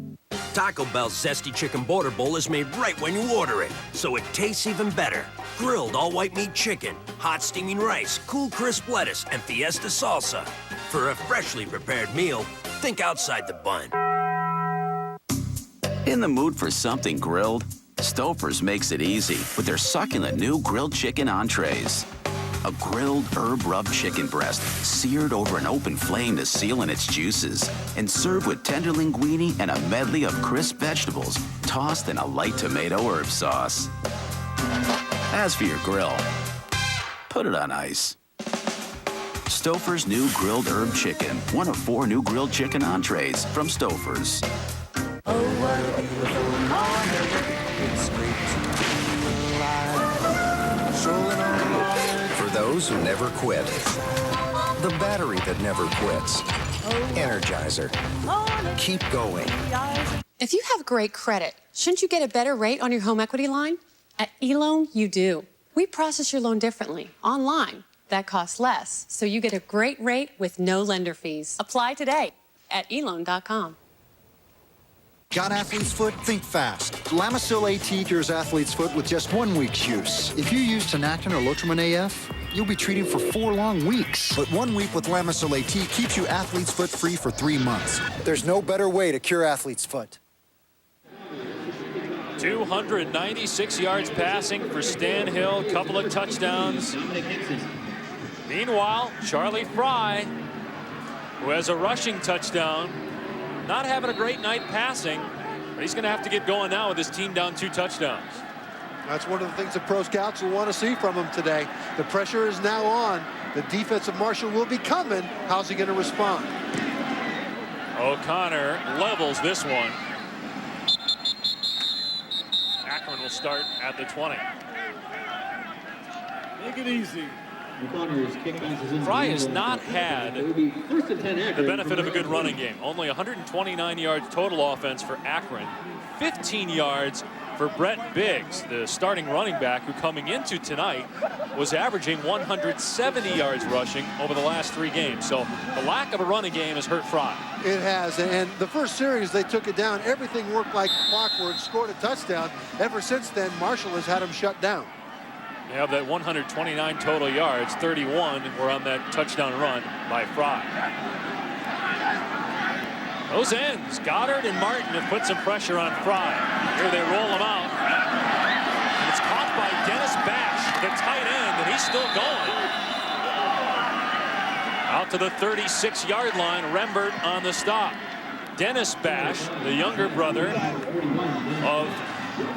Taco Bell's Zesty Chicken Border Bowl is made right when you order it, so it tastes even better. Grilled all-white meat chicken, hot steaming rice, cool crisp lettuce, and fiesta salsa. For a freshly prepared meal, think outside the bun. In the mood for something grilled? Stouffer's makes it easy with their succulent new grilled chicken entrees. A grilled herb rub chicken breast seared over an open flame to seal in its juices and served with tender linguine and a medley of crisp vegetables tossed in a light tomato herb sauce. As for your grill, put it on ice. Stouffer's new grilled herb chicken, one of 4 new grilled chicken entrees from Stouffer's. For those who never quit, the battery that never quits, Energizer. Keep going. If you have great credit, shouldn't you get a better rate on your home equity line? At eLoan, you do. We process your loan differently, online. That costs less, so you get a great rate with no lender fees. Apply today at eloan.com. Got athlete's foot? Think fast. Lamisil AT cures athlete's foot with just 1 week's use. If you use Tinactin or Lotrimin AF, you'll be treating for 4 long weeks. But 1 week with Lamisil AT keeps you athlete's foot free for 3 months. There's no better way to cure athlete's foot. 296 yards passing for Stan Hill, couple of touchdowns. Meanwhile, Charlie Fry, who has a rushing touchdown, not having a great night passing, but he's going to have to get going now with his team down 2 touchdowns. That's one of the things that pro scouts will want to see from him today. The pressure is now on. The defense of Marshall will be coming. How's he going to respond? O'Connor levels this one. Akron will start at the 20. Make it easy. Fry has not had the benefit of a good running game. Only 129 yards total offense for Akron. 15 yards for Brett Biggs, the starting running back, who coming into tonight was averaging 170 yards rushing over the last 3 games. So the lack of a running game has hurt Fry. It has, and the first series they took it down. Everything worked like clockwork, scored a touchdown. Ever since then, Marshall has had him shut down. They have that 129 total yards, 31 were on that touchdown run by Fry. Those ends, Goddard and Martin, have put some pressure on Fry. Here they roll him out. And it's caught by Dennis Bash, the tight end, and he's still going. Out to the 36-yard line, Rembert on the stop. Dennis Bash, the younger brother of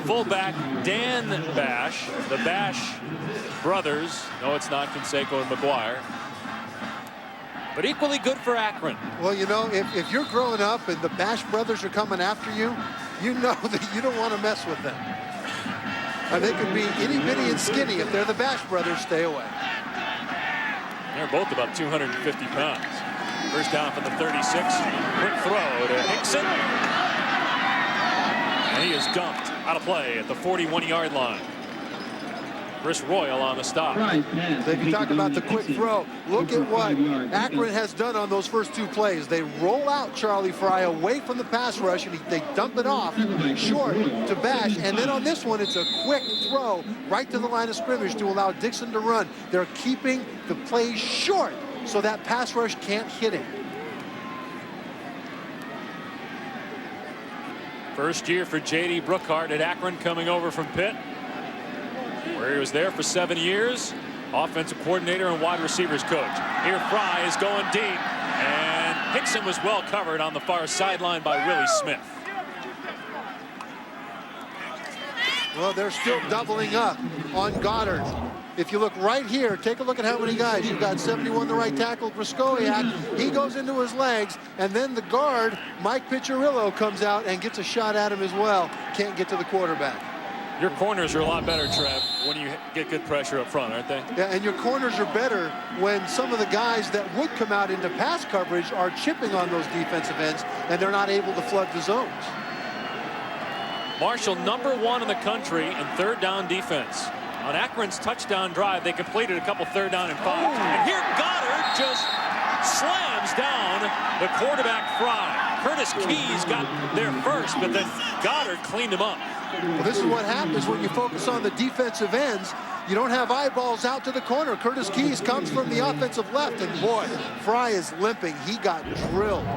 fullback Dan Bash, the Bash brothers. No, it's not Canseco and McGuire. But equally good for Akron. Well, you know, if you're growing up and the Bash brothers are coming after you, you know that you don't want to mess with them. And they could be itty bitty and skinny. If they're the Bash brothers, stay away. They're both about 250 pounds. First down from the 36. Quick throw to Hickson. And he is dumped out of play at the 41-yard line. Chris Royal on the stop. If you talk about the quick throw, look at what Akron has done on those first 2 plays. They roll out Charlie Fry away from the pass rush, and they dump it off short to Bash. And then on this one, it's a quick throw right to the line of scrimmage to allow Dixon to run. They're keeping the plays short so that pass rush can't hit him. First year for J.D. Brookhart at Akron, coming over from Pitt, where he was there for 7 years. Offensive coordinator and wide receivers coach. Here Fry is going deep, and Hickson was well covered on the far sideline by Willie Smith. Well, they're still doubling up on Goddard. If you look right here, take a look at how many guys. You've got 71, the right tackle, Briscoiak. He goes into his legs, and then the guard, Mike Piccirillo, comes out and gets a shot at him as well. Can't get to the quarterback. Your corners are a lot better, Trev, when you get good pressure up front, aren't they? Yeah, and your corners are better when some of the guys that would come out into pass coverage are chipping on those defensive ends, and they're not able to flood the zones. Marshall, #1 in the country in third down defense. On Akron's touchdown drive, they completed a couple 3rd down and 5. And here Goddard just slams down the quarterback Fry. Curtis Keys got there first, but then Goddard cleaned him up. Well, this is what happens when you focus on the defensive ends. You don't have eyeballs out to the corner. Curtis Keys comes from the offensive left, and boy, Fry is limping. He got drilled.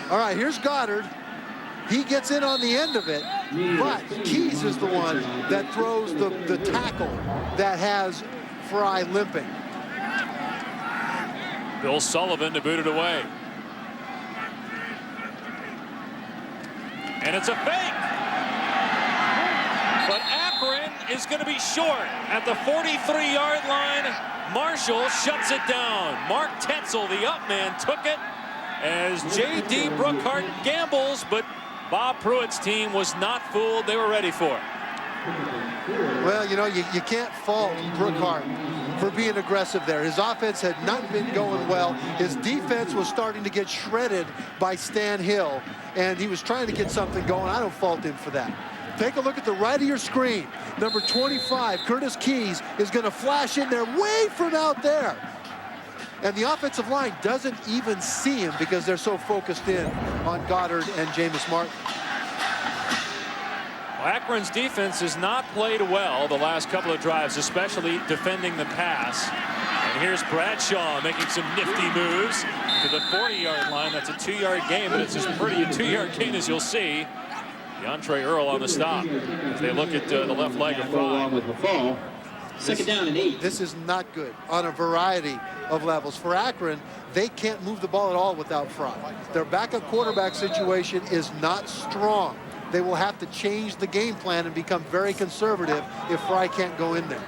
All right, here's Goddard. He gets in on the end of it, but Keys is the one that throws the tackle that has Fry limping. Bill Sullivan to boot it away. And it's a fake. But Akron is going to be short at the 43-yard line. Marshall shuts it down. Mark Tetzel, the up man, took it as J.D. Brookhart gambles, but Bob Pruitt's team was not fooled. They were ready for it. Well, you know, you can't fault Brookhart for being aggressive there. His offense had not been going well. His defense was starting to get shredded by Stan Hill, and he was trying to get something going. I don't fault him for that. Take a look at the right of your screen. Number 25, Curtis Keys, is going to flash in there way from out there. And the offensive line doesn't even see him because they're so focused in on Goddard and Jameis Martin. Well, Akron's defense has not played well the last couple of drives, especially defending the pass. And here's Bradshaw making some nifty moves to the 40-yard line. That's a 2-yard gain, but it's as pretty a 2-yard gain as you'll see. DeAndre Earl on the stop as they look at the left leg of Fry. Second down and 8. This is not good on a variety of levels. For Akron, they can't move the ball at all without Fry. Their backup quarterback situation is not strong. They will have to change the game plan and become very conservative if Fry can't go in there.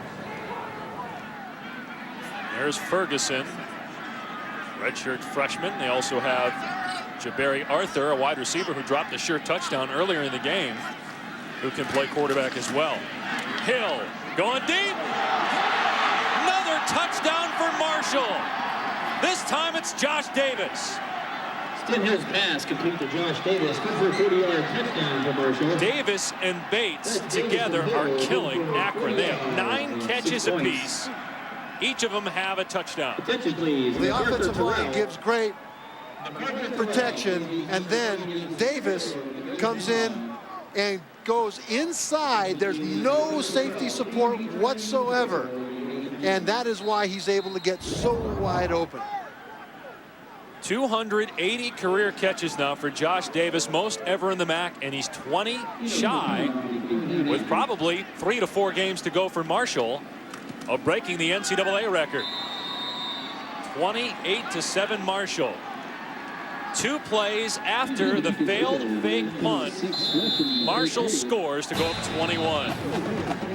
There's Ferguson, redshirt freshman. They also have Jabari Arthur, a wide receiver who dropped a sure touchdown earlier in the game. who can play quarterback as well. Hill going deep. Another touchdown for Marshall. This time it's Josh Davis. Stan Hill's pass complete to Josh Davis. Good for a 40-yard touchdown for Marshall. Davis and Bates together are killing Akron. They have 9 catches apiece. Each of them have a touchdown. Attention, please. The offensive line gives great protection, and then Davis comes in and goes inside. There's no safety support whatsoever, and that is why he's able to get so wide open. 280 career catches now for Josh Davis, most ever in the MAC, and he's 20 shy with probably 3 to 4 games to go for Marshall of breaking the NCAA record. 28-7 Marshall. 2 plays after the failed fake punt, Marshall scores to go up 21.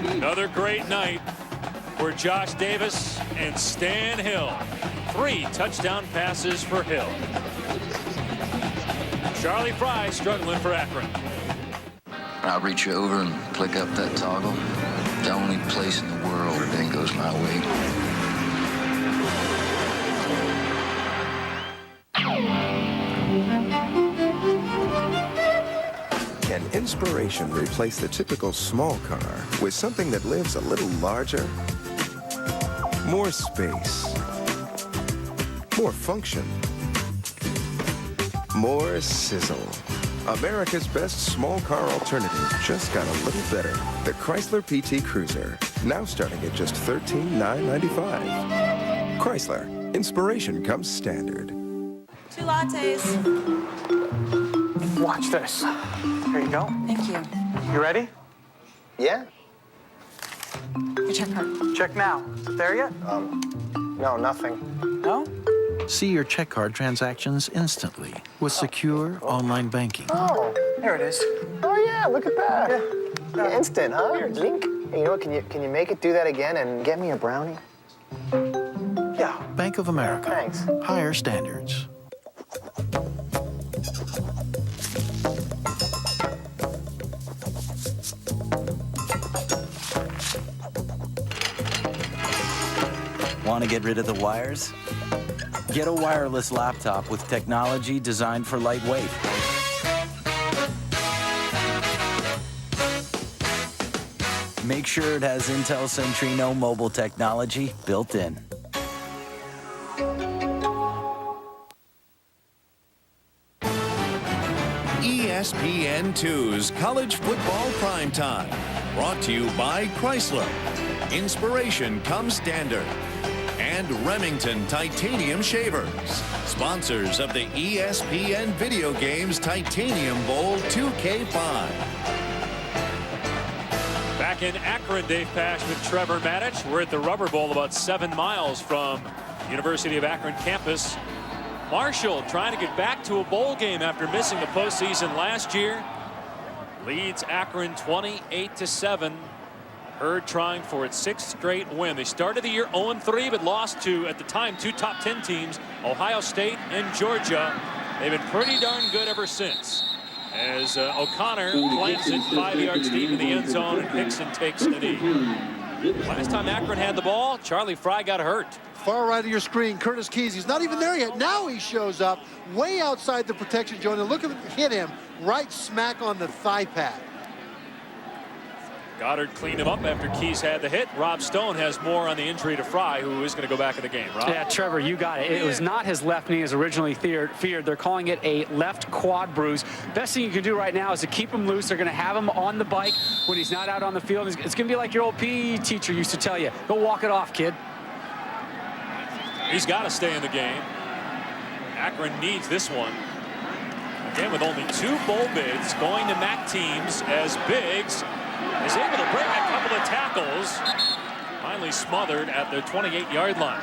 Another great night for Josh Davis and Stan Hill. 3 touchdown passes for Hill. Charlie Fry struggling for Akron. I'll reach over and click up that toggle. The only place in the world where everything goes my way. Can inspiration replace the typical small car with something that lives a little larger? More space. More function. More sizzle. America's best small car alternative just got a little better. The Chrysler PT Cruiser. Now starting at just $13,995. Chrysler. Inspiration comes standard. 2 lattes. Watch this. Here you go. Thank you. You ready? Yeah. Your check card. Check now. There yet? No, nothing. No? See your check card transactions instantly with secure online banking. Oh, there it is. Oh yeah, look at that. Yeah, instant, huh? Here, link. Hey, you know what? Can you make it do that again and get me a brownie? Yeah. Bank of America. Thanks. Higher standards. Want to get rid of the wires? Get a wireless laptop with technology designed for lightweight. Make sure it has Intel Centrino mobile technology built in. ESPN2's College Football Primetime. Brought to you by Chrysler. Inspiration comes standard. And Remington Titanium Shavers, sponsors of the ESPN Video Games Titanium Bowl 2K5. Back in Akron, Dave Pash with Trevor Matich. We're at the Rubber Bowl about 7 miles from University of Akron campus. Marshall trying to get back to a bowl game after missing the postseason last year. Leads Akron 28-7. Herd trying for its 6th straight win. They started the year 0-3, but lost to, at the time, 2 top 10 teams, Ohio State and Georgia. They've been pretty darn good ever since. As O'Connor plants it 5 yards deep in the end zone, and Hickson takes the knee. Last time Akron had the ball, Charlie Fry got hurt. Far right of your screen, Curtis Keys. He's not even there yet. Now he shows up way outside the protection zone, and look at him hit him right smack on the thigh pad. Goddard cleaned him up after Keys had the hit. Rob Stone has more on the injury to Fry, who is going to go back in the game. Rob? Yeah, Trevor, you got it. It was not his left knee as originally feared. They're calling it a left quad bruise. Best thing you can do right now is to keep him loose. They're going to have him on the bike when he's not out on the field. It's going to be like your old PE teacher used to tell you. Go walk it off, kid. He's got to stay in the game. Akron needs this one. Again, with only 2 bowl bids going to MAC teams, as Biggs is able to break a couple of tackles. Finally smothered at the 28-yard line.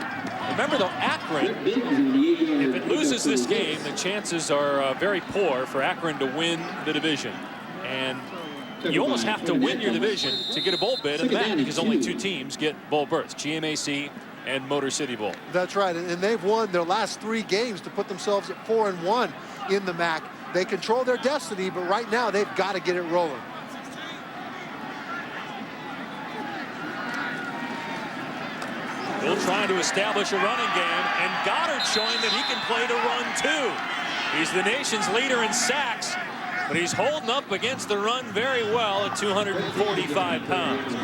Remember, though, Akron, if it loses this game, the chances are very poor for Akron to win the division. And you almost have to win your division to get a bowl bid in the MAC, because only 2 teams get bowl berths, GMAC and Motor City Bowl. That's right, and they've won their last 3 games to put themselves at 4-1 in the MAC. They control their destiny, but right now they've got to get it rolling. Still trying to establish a running game, and Goddard showing that he can play to run too. He's the nation's leader in sacks, but he's holding up against the run very well at 245 pounds.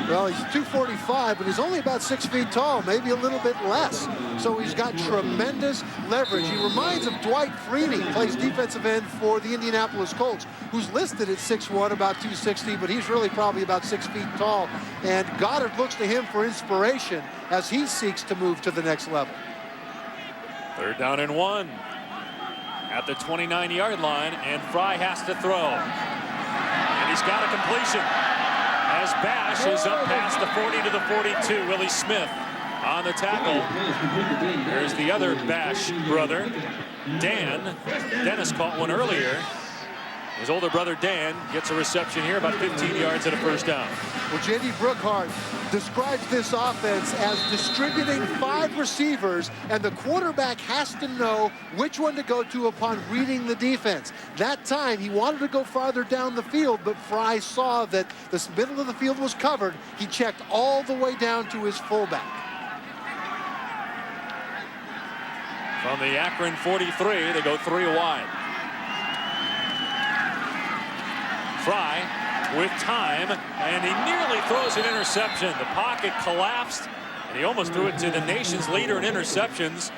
Well, he's 245, but he's only about 6 feet tall, maybe a little bit less. So he's got tremendous leverage. He reminds of Dwight Freeney, plays defensive end for the Indianapolis Colts, who's listed at 6'1", about 260, but he's really probably about 6 feet tall. And Goddard looks to him for inspiration as he seeks to move to the next level. 3rd down and 1 at the 29-yard line, and Fry has to throw. And he's got a completion as Bash is up past the 40 to the 42. Willie Smith on the tackle. There's the other Bash brother, Dan. Dennis caught one earlier. His older brother Dan gets a reception here, about 15 yards and a 1st down. Well, J.D. Brookhart describes this offense as distributing 5 receivers, and the quarterback has to know which one to go to upon reading the defense. That time, he wanted to go farther down the field, but Fry saw that the middle of the field was covered. He checked all the way down to his fullback. From the Akron 43, they go 3 wide. Fry with time, and he nearly throws an interception. The pocket collapsed, and he almost threw it to the nation's leader in interceptions.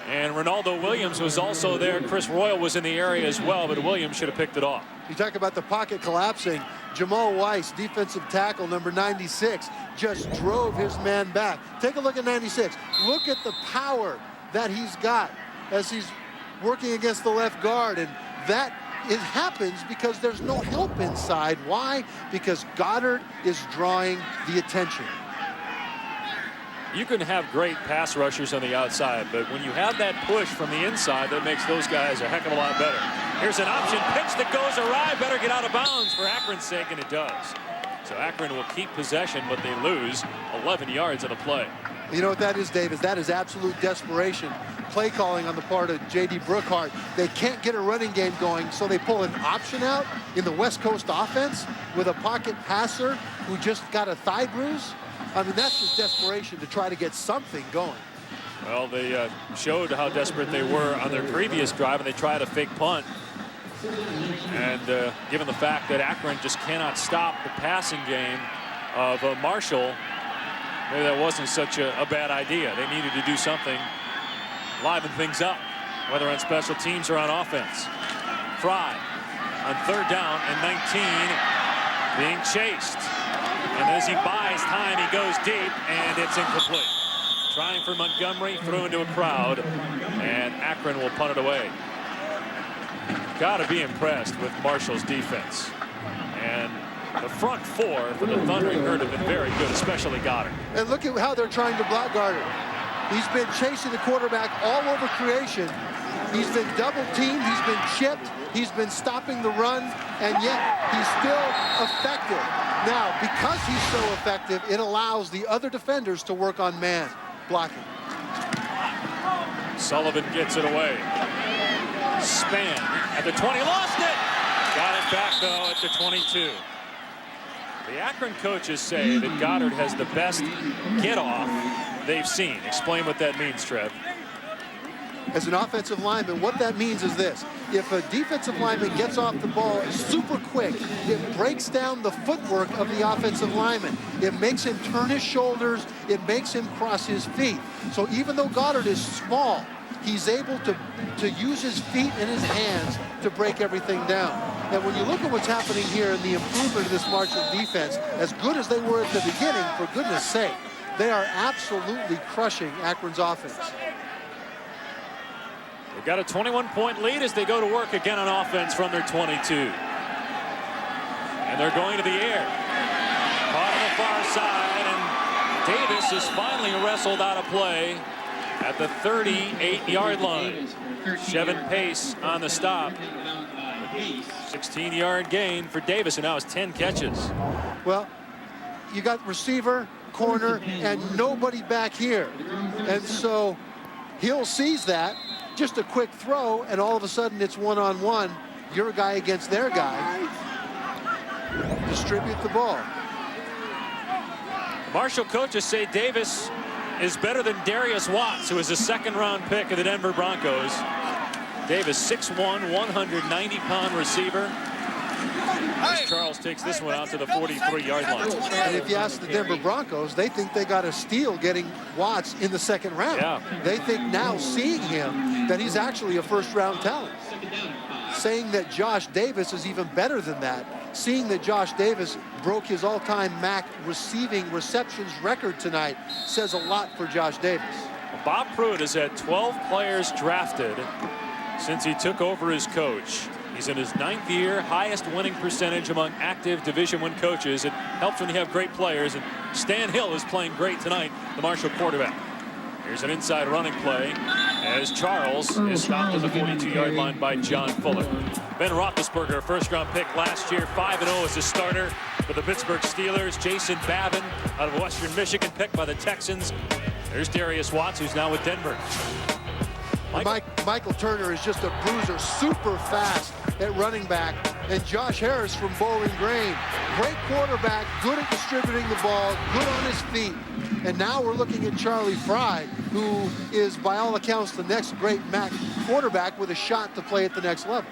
And Ronaldo Williams was also there. Chris Royal was in the area as well, but Williams should have picked it off. You talk about the pocket collapsing. Jamal Weiss, defensive tackle, number 96, just drove his man back. Take a look at 96. Look at the power that he's got as he's working against the left guard, and that it happens because there's no help inside. Why? Because Goddard is drawing the attention. You can have great pass rushers on the outside, but when you have that push from the inside, that makes those guys a heck of a lot better. Here's an option pitch that goes awry. Better get out of bounds for Akron's sake, and it does. So Akron will keep possession, but they lose 11 yards on the play. You know what that is, Davis? That is absolute desperation. Play calling on the part of J.D. Brookhart. They can't get a running game going, so they pull an option out in the West Coast offense with a pocket passer who just got a thigh bruise. I mean, that's just desperation to try to get something going. Well, they showed how desperate they were on their previous drive, and they tried a fake punt. And given the fact that Akron just cannot stop the passing game of Marshall, maybe that wasn't such a bad idea. They needed to do something, liven things up, whether on special teams or on offense. Fry on 3rd down and 19, being chased. And as he buys time, he goes deep, and it's incomplete. Trying for Montgomery, threw into a crowd, and Akron will punt it away. Got to be impressed with Marshall's defense. And the front 4 for the Thundering Herd have been very good, especially Goddard. And look at how they're trying to block Goddard. He's been chasing the quarterback all over creation. He's been double teamed. He's been chipped. He's been stopping the run, and yet he's still effective. Now, because he's so effective, it allows the other defenders to work on man blocking. Sullivan gets it away. Span at the 20, lost it. Got it back, though, at the 22. The Akron coaches say that Goddard has the best get-off they've seen. Explain what that means, Trev. As an offensive lineman, what that means is this. If a defensive lineman gets off the ball super quick, it breaks down the footwork of the offensive lineman. It makes him turn his shoulders. It makes him cross his feet. So even though Goddard is small, he's able to use his feet and his hands to break everything down. And when you look at what's happening here in the improvement of this Marshall defense, as good as they were at the beginning, for goodness sake, they are absolutely crushing Akron's offense. They've got a 21-point lead as they go to work again on offense from their 22. And they're going to the air. Caught on the far side, and Davis is finally wrestled out of play at the 38-yard line. Shevin Pace on the stop. 16-yard gain for Davis, and now it's 10 catches. Well, you got receiver, corner, and nobody back here. And so Hill sees that. Just a quick throw, and all of a sudden it's one-on-one. Your guy against their guy. Distribute the ball. Marshall coaches say Davis is better than Darius Watts, who is a second-round pick of the Denver Broncos. Davis, 6'1", 190-pound receiver. As Charles takes this one out to the 43-yard line. And if you ask the Denver Broncos, they think they got a steal getting Watts in the second round. Yeah. They think now, seeing him, that he's actually a first-round talent. Saying that Josh Davis is even better than that. Seeing that Josh Davis broke his all-time MAC receiving receptions record tonight says a lot for Josh Davis. Bob Pruitt has had 12 players drafted since he took over as coach. He's in his 9th year, highest winning percentage among active Division I coaches. It helps when you have great players, and Stan Hill is playing great tonight, the Marshall quarterback. Here's an inside running play as Charles is stopped at the 42-yard line by John Fuller. Ben Roethlisberger, first-round pick last year, 5-0 as a starter for the Pittsburgh Steelers. Jason Babin out of Western Michigan, picked by the Texans. There's Darius Watts, who's now with Denver. Michael Turner is just a bruiser, super fast at running back. And Josh Harris from Bowling Green, great quarterback, good at distributing the ball, good on his feet. And now we're looking at Charlie Fry, who is, by all accounts, the next great MAC quarterback with a shot to play at the next level.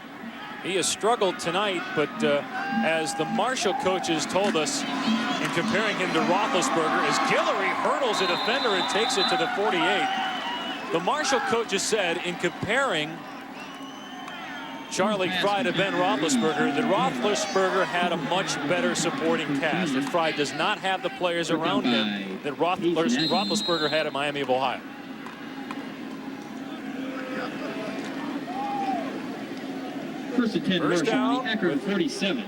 He has struggled tonight, but as the Marshall coaches told us in comparing him to Roethlisberger, as Guillory hurdles a defender and takes it to the 48. The Marshall coaches said in comparing Charlie Fry to Ben Roethlisberger that Roethlisberger had a much better supporting cast, that Fry does not have the players around him that Roethlisberger had at Miami of Ohio. First and 10, First down, the Akron 47.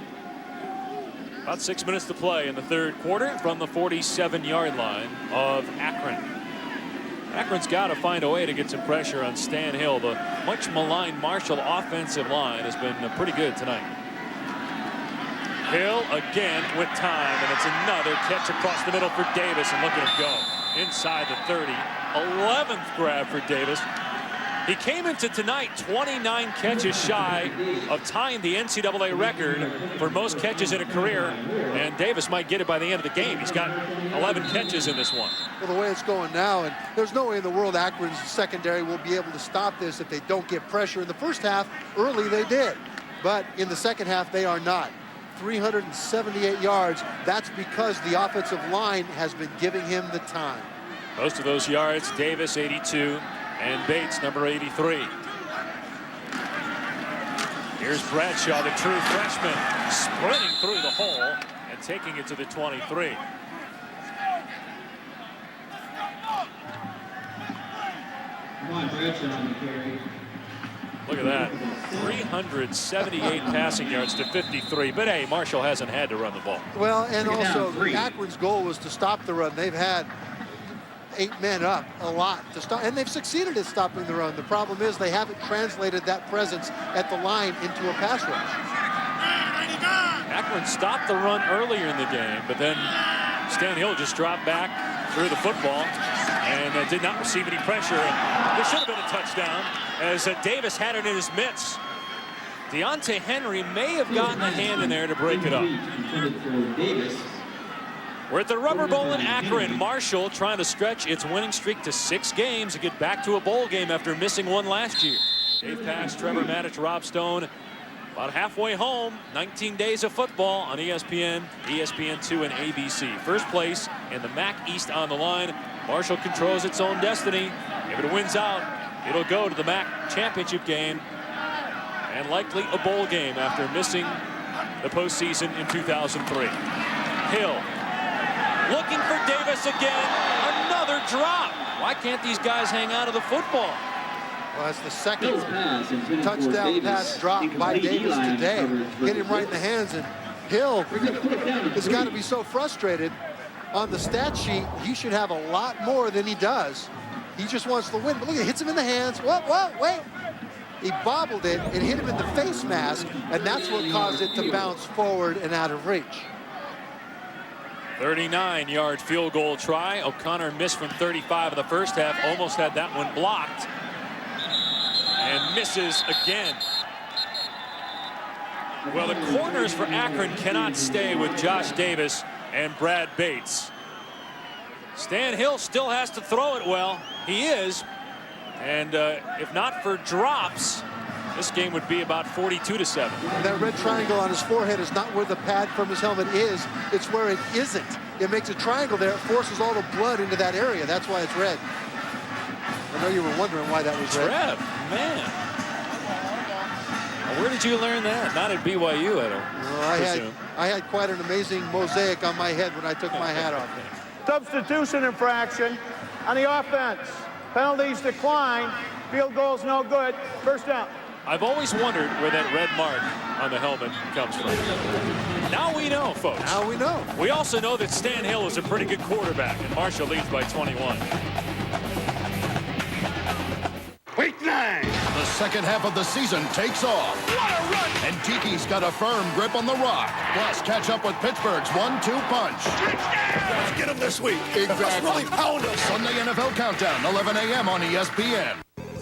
About 6 minutes to play in the third quarter from the 47-yard line of Akron. Akron's got to find a way to get some pressure on Stan Hill. The much maligned Marshall offensive line has been pretty good tonight. Hill again with time, and it's another catch across the middle for Davis, and look at him go inside the 30. 11th grab for Davis. He came into tonight 29 catches shy of tying the NCAA record for most catches in a career, and Davis might get it by the end of the game. He's got 11 catches in this one. Well, the way it's going now, and there's no way in the world Akron's secondary will be able to stop this if they don't get pressure. In the first half, early they did, but in the second half they are not. 378 yards. That's because the offensive line has been giving him the time. Most of those yards, Davis 82. And Bates, number 83. Here's Bradshaw, the true freshman, sprinting through the hole and taking it to the 23. Look at that. 378 passing yards to 53. But hey, Marshall hasn't had to run the ball. Well, and also Akron's goal was to stop the run. They've had 8 men up a lot to stop, and they've succeeded at stopping the run. The problem is they haven't translated that presence at the line into a pass rush. Akron stopped the run earlier in the game, but then Stan Hill just dropped back, threw the football, and did not receive any pressure. And there should have been a touchdown as Davis had it in his mitts. Deontay Henry may have gotten a hand in there to break it up. We're at the Rubber Bowl in Akron. Marshall trying to stretch its winning streak to 6 games and get back to a bowl game after missing one last year. Dave Pass, Trevor Maddich, Rob Stone, about halfway home. 19 days of football on ESPN, ESPN2, and ABC. First place in the MAC East on the line. Marshall controls its own destiny. If it wins out, it'll go to the MAC championship game and likely a bowl game after missing the postseason in 2003. Hill looking for Davis again. Another drop. Why can't these guys hang out of the football? Well, that's the second touchdown pass dropped by Davis today. Hit him right in the hands, and Hill has got to be so frustrated. On the stat sheet, he should have a lot more than he does. He just wants to win. But look, it hits him in the hands. Whoa, wait. He bobbled it and hit him in the face mask, and that's what caused it to bounce forward and out of reach. 39-yard field goal try. O'Connor missed from 35 in the first half. Almost had that one blocked. And misses again. Well, the corners for Akron cannot stay with Josh Davis and Brad Bates. Stan Hill still has to throw it well. He is. And if not for drops, this game would be about 42-7. And that red triangle on his forehead is not where the pad from his helmet is. It's where it isn't. It makes a triangle there. It forces all the blood into that area. That's why it's red. I know you were wondering why that was red. Trev, man. Now, where did you learn that? Not at BYU, I don't presume. I had quite an amazing mosaic on my head when I took my hat off. Substitution infraction on the offense. Penalties decline. Field goals no good. First down. I've always wondered where that red mark on the helmet comes from. Now we know, folks. Now we know. We also know that Stan Hill is a pretty good quarterback, and Marshall leads by 21. Week 9. The second half of the season takes off. What a run! And Tiki's got a firm grip on the rock. Plus, catch up with Pittsburgh's 1-2 punch. Let's get him this week. Exactly. Really pound us. Sunday NFL Countdown, 11 a.m. on ESPN.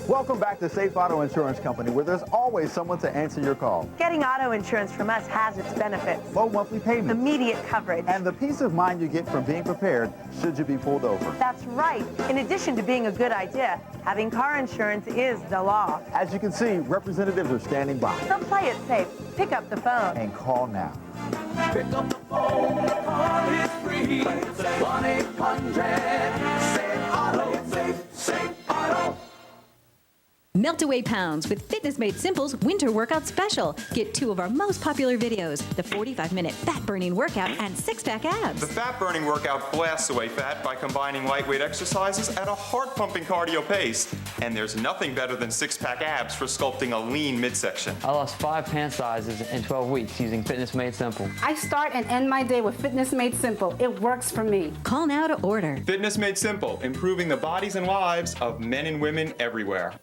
Welcome back to Safe Auto Insurance Company, where there's always someone to answer your call. Getting auto insurance from us has its benefits. Low monthly payments. Immediate coverage. And the peace of mind you get from being prepared should you be pulled over. That's right. In addition to being a good idea, having car insurance is the law. As you can see, representatives are standing by. So play it safe. Pick up the phone. And call now. Pick up the phone, the call is free. It's 1-800-SAVE-AUTO. Save Auto. Melt away pounds with Fitness Made Simple's Winter Workout Special. Get 2 of our most popular videos, the 45-minute fat-burning workout and 6-pack abs. The fat-burning workout blasts away fat by combining lightweight exercises at a heart-pumping cardio pace. And there's nothing better than 6-pack abs for sculpting a lean midsection. I lost 5 pant sizes in 12 weeks using Fitness Made Simple. I start and end my day with Fitness Made Simple. It works for me. Call now to order. Fitness Made Simple, improving the bodies and lives of men and women everywhere.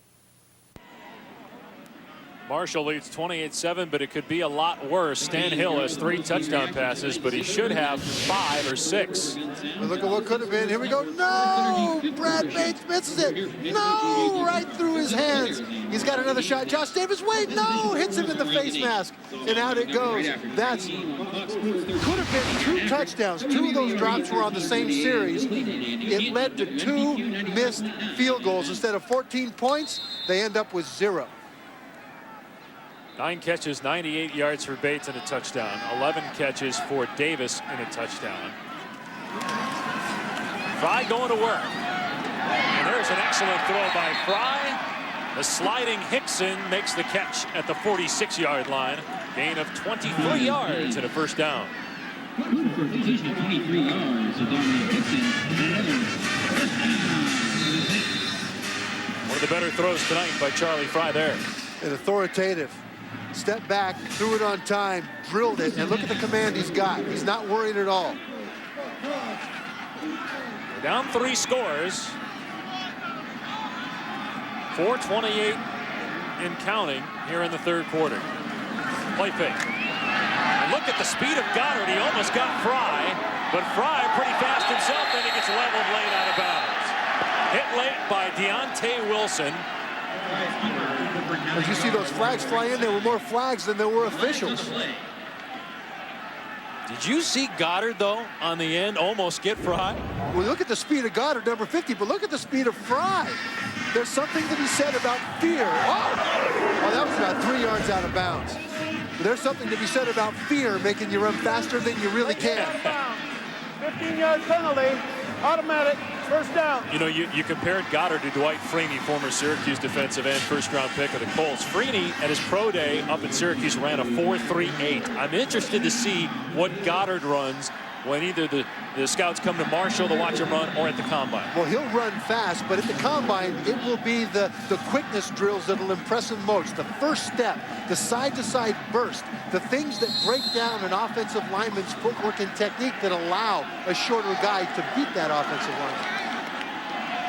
Marshall leads 28-7, but it could be a lot worse. Stan Hill has 3 touchdown passes, but he should have 5 or 6. But look at what could have been. Here we go. No! Brad Bates misses it. No! Right through his hands. He's got another shot. Josh Davis, wait, no! Hits him in the face mask. And out it goes. That's could have been 2 touchdowns. 2 of those drops were on the same series. It led to 2 missed field goals. Instead of 14 points, they end up with 0. 9 catches, 98 yards for Bates and a touchdown. 11 catches for Davis and a touchdown. Fry going to work. And there's an excellent throw by Fry. The sliding Hickson makes the catch at the 46-yard line. Gain of 23 yards and a first down. Good for a completion of 23 yards to Dominic Hickson. One of the better throws tonight by Charlie Fry there. And authoritative. Step back, threw it on time, drilled it, and look at the command he's got. He's not worried at all. Down 3 scores. 4:28 in counting here in the third quarter. Play fake. And look at the speed of Goddard. He almost got Fry, but Fry pretty fast himself, then he gets leveled late out of bounds. Hit late by Deontay Wilson. As you see those flags fly in, there were more flags than there were officials. Did you see Goddard, though, on the end almost get Fry? Well, look at the speed of Goddard, number 50, but look at the speed of Fry. There's something to be said about fear. Oh, that was about 3 yards out of bounds. There's something to be said about fear making you run faster than you really can. 15-yard penalty, automatic, first down. You know, you compared Goddard to Dwight Freeney, former Syracuse defensive end, first-round pick of the Colts. Freeney, at his pro day up in Syracuse, ran a 4.38. I'm interested to see what Goddard runs when either the scouts come to Marshall to watch him run or at the combine. Well, he'll run fast, but at the combine, it will be the quickness drills that will impress him most. The first step, the side-to-side burst, the things that break down an offensive lineman's footwork and technique that allow a shorter guy to beat that offensive lineman.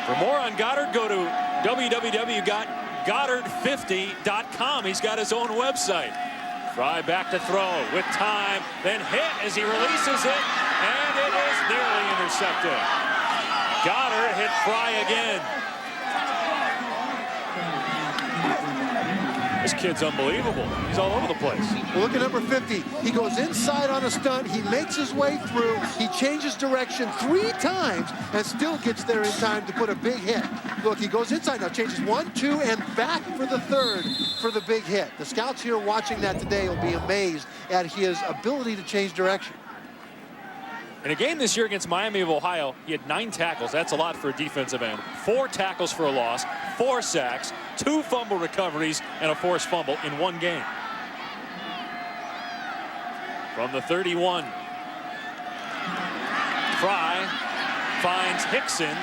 For more on Goddard, go to www.goddard50.com. He's got his own website. Fry back to throw with time, then hit as he releases it, and it is nearly intercepted. Goddard hit Fry again. This kid's unbelievable. He's all over the place. Well, look at number 50. He goes inside on a stunt. He makes his way through. He changes direction 3 times and still gets there in time to put a big hit. Look, he goes inside now, changes 1, 2, and back for the 3rd for the big hit. The scouts here watching that today will be amazed at his ability to change direction. In a game this year against Miami of Ohio, he had 9 tackles. That's a lot for a defensive end. 4 tackles for a loss, 4 sacks, 2 fumble recoveries, and a forced fumble in 1 game. From the 31, Fry finds Hickson.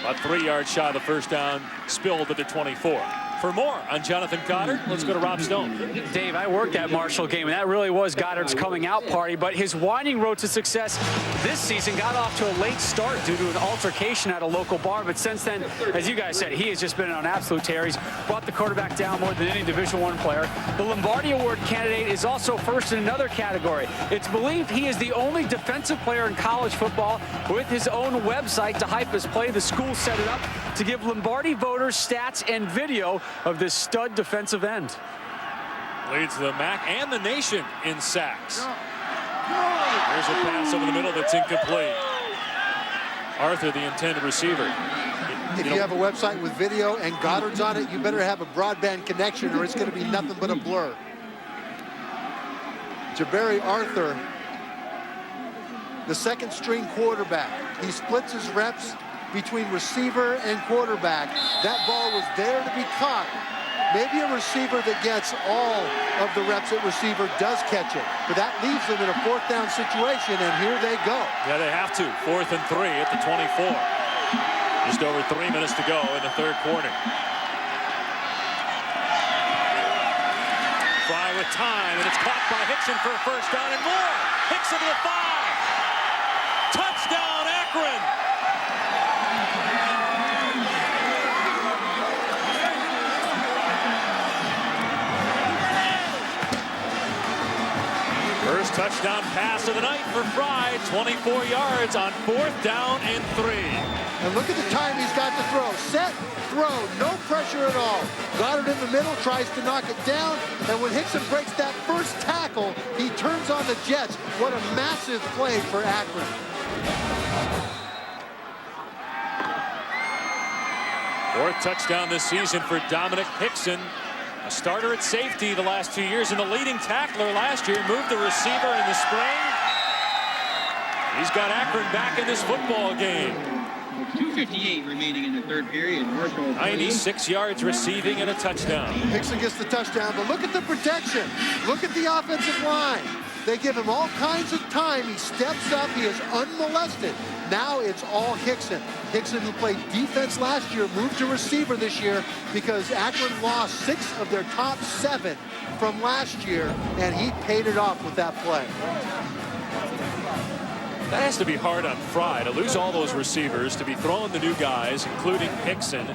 About 3 yards shy of the first down, spilled at the 24. For more on Jonathan Goddard, let's go to Rob Stone. Dave, I worked that Marshall game, and that really was Goddard's coming out party, but his winding road to success this season got off to a late start due to an altercation at a local bar, but since then, as you guys said, he has just been on absolute tear. He's brought the quarterback down more than any Division I player. The Lombardi Award candidate is also first in another category. It's believed he is the only defensive player in college football with his own website to hype his play. The school set it up to give Lombardi voters stats and video of this stud defensive end. Leads the MAC and the nation in sacks. There's a pass over the middle that's incomplete. Arthur, the intended receiver. If you have a website with video and Goddard's on it, you better have a broadband connection or it's going to be nothing but a blur. Jabari Arthur, the 2nd string quarterback. He splits his reps between receiver and quarterback. That ball was there to be caught. Maybe a receiver that gets all of the reps at receiver does catch it, but that leaves them in a 4th down situation, and here they go. Yeah, they have to. 4th and 3 at the 24. Just over 3 minutes to go in the 3rd quarter. Fry with time, and it's caught by Hickson for a first down and more. Hickson to the 5. Touchdown, Akron. First touchdown pass of the night for Fry, 24 yards on 4th down and 3. And look at the time he's got to throw. Set, throw, no pressure at all. Goddard in the middle, tries to knock it down, and when Hickson breaks that first tackle, he turns on the Jets. What a massive play for Akron. Fourth touchdown this season for Dominic Hickson. A starter at safety the last 2 years and the leading tackler last year. Moved the receiver in the spring. He's got Akron back in this football game. 2:58 remaining in the 3rd period. Marshall 96 yards receiving and a touchdown. Hickson gets the touchdown, but look at the protection. Look at the offensive line. They give him all kinds of time. He steps up. He is unmolested. Now it's all Hickson. Hickson, who played defense last year, moved to receiver this year because Akron lost 6 of their top 7 from last year, and he paid it off with that play. That has to be hard on Fry to lose all those receivers, to be throwing the new guys, including Hickson,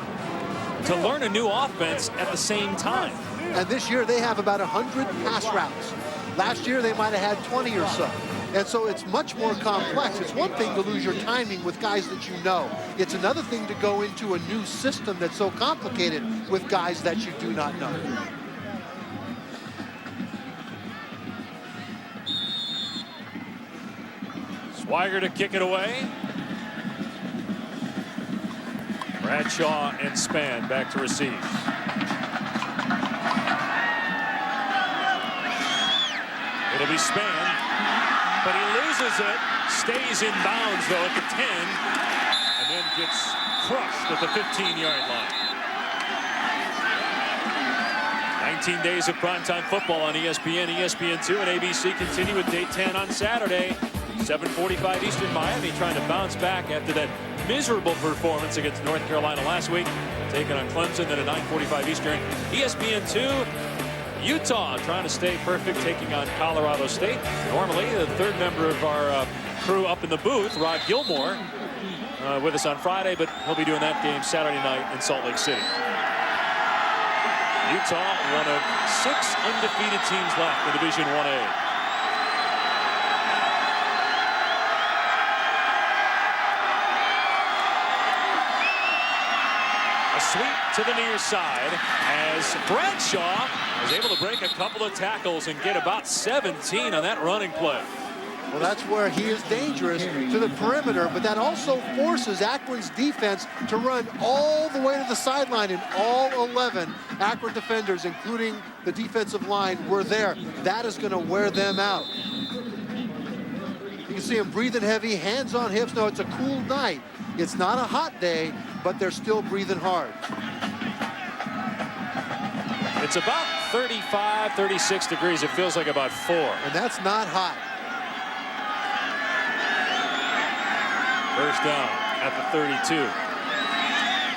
to learn a new offense at the same time. And this year they have about 100 pass routes. Last year they might have had 20 or so. And so it's much more complex. It's one thing to lose your timing with guys that you know. It's another thing to go into a new system that's so complicated with guys that you do not know. Swigert to kick it away. Bradshaw and Spann back to receive. It'll be Spann, but he loses it. Stays in bounds, though, at the 10, and then gets crushed at the 15-yard line. 19 days of primetime football on ESPN, ESPN2, and ABC continue with day 10 on Saturday. 7:45 Eastern. Miami trying to bounce back after that miserable performance against North Carolina last week. Taking on Clemson, then at 9:45 Eastern. ESPN2. Utah trying to stay perfect, taking on Colorado State. Normally, the 3rd member of our crew up in the booth, Rod Gilmore, with us on Friday, but he'll be doing that game Saturday night in Salt Lake City. Utah, one of 6 undefeated teams left in Division 1A. sweep to the near side as Bradshaw was able to break a couple of tackles and get about 17 on that running play. Well, that's where he is dangerous to the perimeter, but that also forces Akron's defense to run all the way to the sideline, and all 11 Akron defenders, including the defensive line, were there. That is going to wear them out. You can see him breathing heavy, hands on hips. No, it's a cool night. It's not a hot day, but they're still breathing hard. It's about 35, 36 degrees. It feels like about 4. And that's not hot. First down at the 32.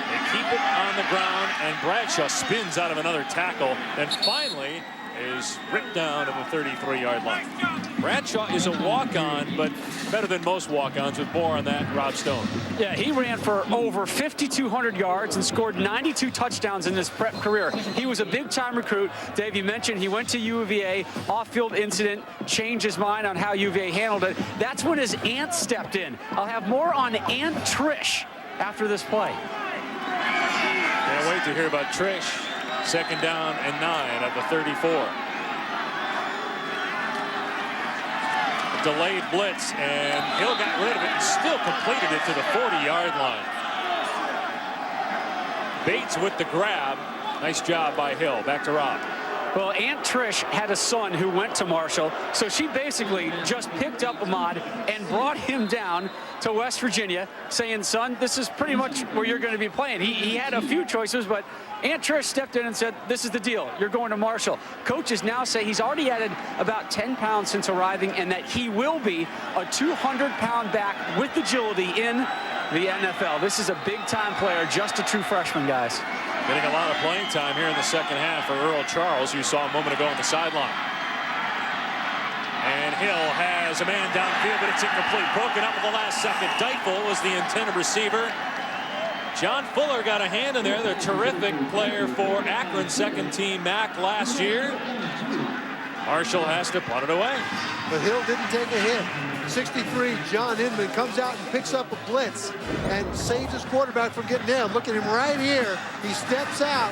They keep it on the ground, and Bradshaw spins out of another tackle, and finally is ripped down at the 33-yard line. Bradshaw is a walk-on, but better than most walk-ons, with more on that, Rob Stone. Yeah, he ran for over 5,200 yards and scored 92 touchdowns in his prep career. He was a big-time recruit. Dave, you mentioned he went to UVA, off-field incident, changed his mind on how UVA handled it. That's when his aunt stepped in. I'll have more on Aunt Trish after this play. Can't wait to hear about Trish. Second down and 9 at the 34. A delayed blitz, and Hill got rid of it and still completed it to the 40-yard line. Bates with the grab. Nice job by Hill. Back to Rob. Well, Aunt Trish had a son who went to Marshall, so she basically just picked up Ahmad and brought him down to West Virginia, saying, son, this is pretty much where you're going to be playing. He had a few choices, but Aunt Trish stepped in and said, this is the deal. You're going to Marshall. Coaches now say he's already added about 10 pounds since arriving, and that he will be a 200-pound back with agility in the NFL. This is a big-time player, just a true freshman, guys. Getting a lot of playing time here in the second half for Earl Charles, you saw a moment ago on the sideline. And Hill has a man downfield, but it's incomplete. Broken up at the last second. Deifel was the intended receiver. John Fuller got a hand in there, the terrific player for Akron, second-team MAC last year. Marshall has to punt it away. But Hill didn't take a hit. 63, John Inman comes out and picks up a blitz and saves his quarterback from getting down. Look at him right here. He steps out.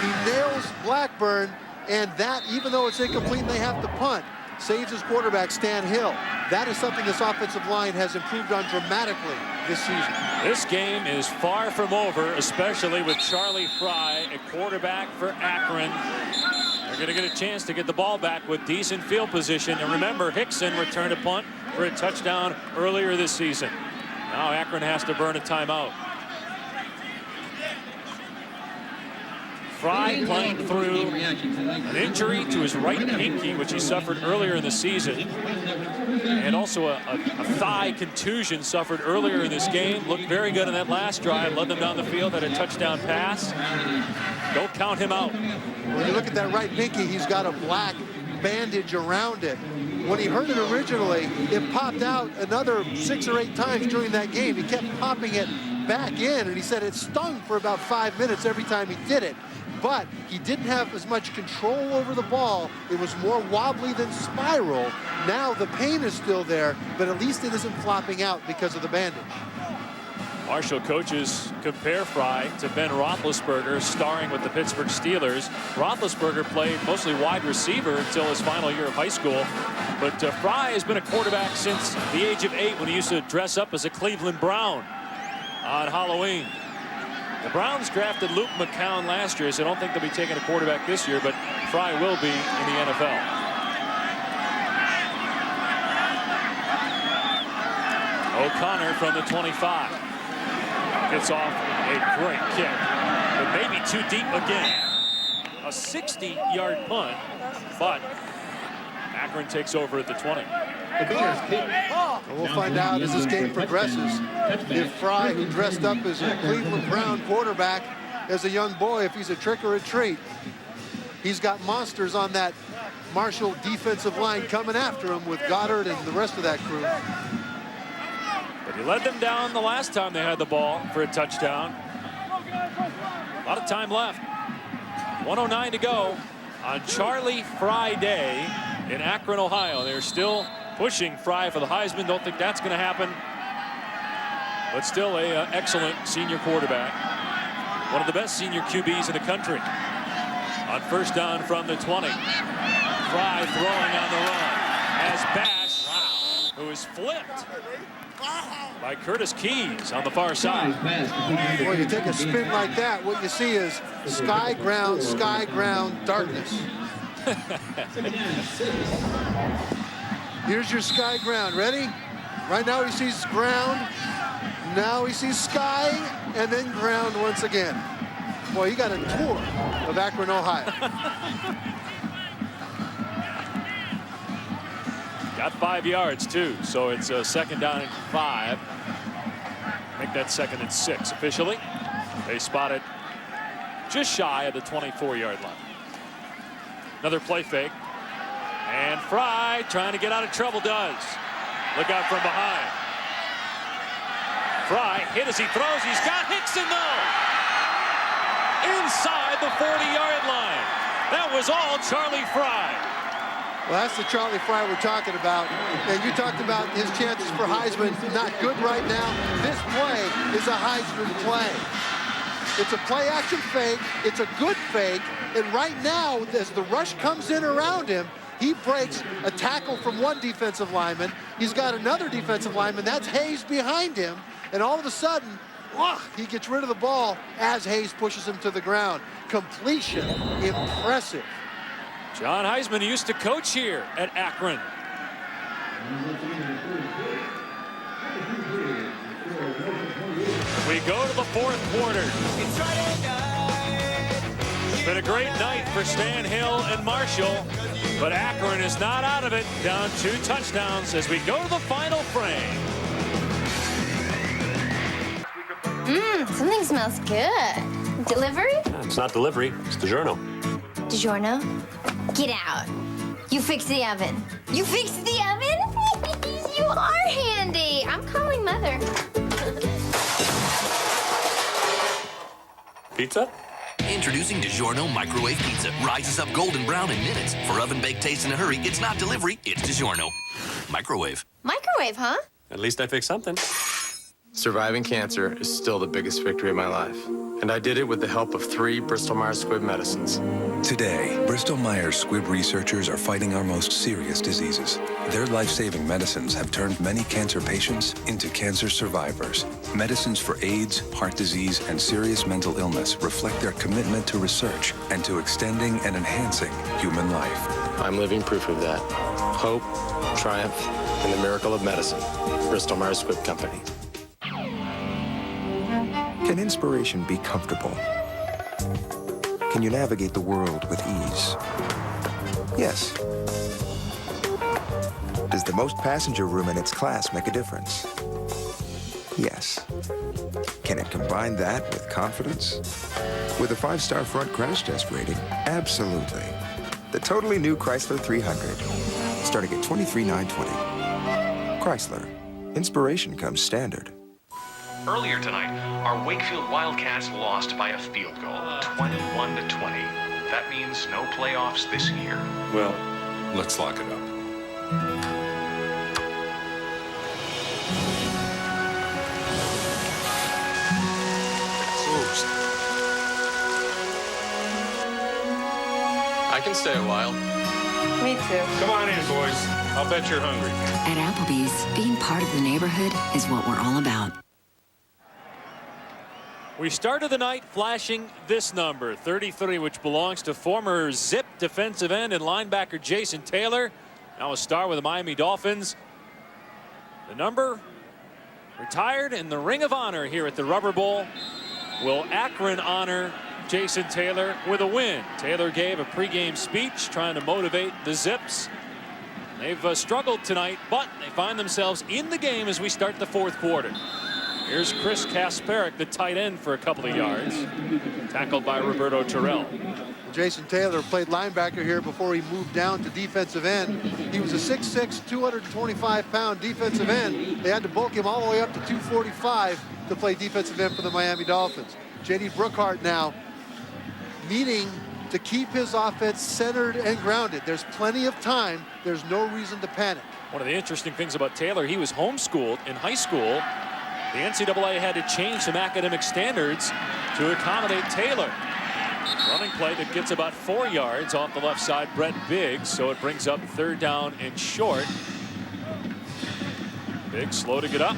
He nails Blackburn, and that, even though it's incomplete and they have to punt, saves his quarterback, Stan Hill. That is something this offensive line has improved on dramatically this season. This game is far from over, especially with Charlie Fry, a quarterback for Akron. They're going to get a chance to get the ball back with decent field position. And remember, Hickson returned a punt for a touchdown earlier this season. Now Akron has to burn a timeout. Fry playing through an injury to his right pinky, which he suffered earlier in the season, and also a thigh contusion suffered earlier in this game. Looked very good in that last drive, led them down the field, had a touchdown pass. Don't count him out. When you look at that right pinky, he's got a black bandage around it. When he hurt it originally, it popped out another 6 or 8 times during that game. He kept popping it back in, and he said it stung for about 5 minutes every time he did it. But he didn't have as much control over the ball. It was more wobbly than spiral. Now the pain is still there, but at least it isn't flopping out because of the bandage. Marshall coaches compare Fry to Ben Roethlisberger, starring with the Pittsburgh Steelers. Roethlisberger played mostly wide receiver until his final year of high school. But Fry has been a quarterback since the age of 8, when he used to dress up as a Cleveland Brown on Halloween. The Browns drafted Luke McCown last year, so I don't think they'll be taking a quarterback this year, but Fry will be in the NFL. O'Connor from the 25. Gets off a great kick, but maybe too deep again. A 60-yard punt, but Akron takes over at the 20. We'll find out as this game progresses if Fry, who dressed up as a Cleveland Brown quarterback as a young boy, if he's a trick or a treat. He's got monsters on that Marshall defensive line coming after him with Goddard and the rest of that crew. But he led them down the last time they had the ball for a touchdown. A lot of time left. 1:09 to go on Charlie Fry Day in Akron, Ohio. They're still pushing Fry for the Heisman. Don't think that's going to happen. But still a excellent senior quarterback. one of the best senior QBs in the country. On first down from the 20. Fry throwing on the run as Bash, who is flipped by Curtis Keys on the far side. Boy, you take a spin like that, what you see is sky, ground, darkness. Here's your sky ground. Ready? Right now he sees ground. Now he sees sky and then ground once again. Boy, he got a tour of Akron, Ohio. Got 5 yards too, so it's a second down and 5. Make that second and 6 officially. They spot it just shy of the 24-yard line. Another play fake. And Fry trying to get out of trouble does. Look out from behind. Fry hit as he throws. He's got Hickson though. Inside the 40-yard line. That was all Charlie Fry. Well, that's the Charlie Fry we're talking about. And you talked about his chances for Heisman. Not good right now. This play is a Heisman play. It's a play-action fake. It's a good fake. And right now, as the rush comes in around him, he breaks a tackle from one defensive lineman. He's got another defensive lineman. That's Hayes behind him. And all of a sudden, he gets rid of the ball as Hayes pushes him to the ground. Completion, impressive. John Heisman used to coach here at Akron. We go to the fourth quarter. It's been a great night for Stan Hill and Marshall, but Akron is not out of it. Down 2 touchdowns as we go to the final frame. Something smells good. Delivery? It's not delivery, it's DiGiorno. DiGiorno? Get out. You fixed the oven. You fixed the oven? You are handy. I'm calling Mother. Pizza? Introducing DiGiorno Microwave Pizza. Rises up golden brown in minutes. For oven-baked taste in a hurry, it's not delivery, it's DiGiorno. Microwave. Microwave, huh? At least I fixed something. Surviving cancer is still the biggest victory of my life. And I did it with the help of 3 Bristol-Myers Squibb medicines. Today, Bristol-Myers Squibb researchers are fighting our most serious diseases. Their life-saving medicines have turned many cancer patients into cancer survivors. Medicines for AIDS, heart disease, and serious mental illness reflect their commitment to research and to extending and enhancing human life. I'm living proof of that. Hope, triumph, and the miracle of medicine. Bristol-Myers Squibb Company. Can inspiration be comfortable? Can you navigate the world with ease? Yes. Does the most passenger room in its class make a difference? Yes. Can it combine that with confidence? With a 5-star front crash test rating? Absolutely. The totally new Chrysler 300, starting at $23,920. Chrysler. Inspiration comes standard. Earlier tonight, our Wakefield Wildcats lost by a field goal, 21-20. That means no playoffs this year. Well, let's lock it up. I can stay a while. Me too. Come on in, boys. I'll bet you're hungry. At Applebee's, being part of the neighborhood is what we're all about. We started the night flashing this number, 33, which belongs to former Zip defensive end and linebacker Jason Taylor, now a star with the Miami Dolphins. The number retired in the Ring of Honor here at the Rubber Bowl. Will Akron honor Jason Taylor with a win? Taylor gave a pregame speech trying to motivate the Zips. They've struggled tonight, but they find themselves in the game as we start the fourth quarter. Here's Chris Kasparic, the tight end, for a couple of yards. Tackled by Roberto Terrell. Jason Taylor played linebacker here before he moved down to defensive end. He was a 6'6", 225-pound defensive end. They had to bulk him all the way up to 245 to play defensive end for the Miami Dolphins. J.D. Brookhart now needing to keep his offense centered and grounded. There's plenty of time. There's no reason to panic. One of the interesting things about Taylor, he was homeschooled in high school The NCAA had to change some academic standards to accommodate Taylor. Running play that gets about 4 yards off the left side, Brett Biggs, so it brings up 3rd down and short. Biggs slow to get up.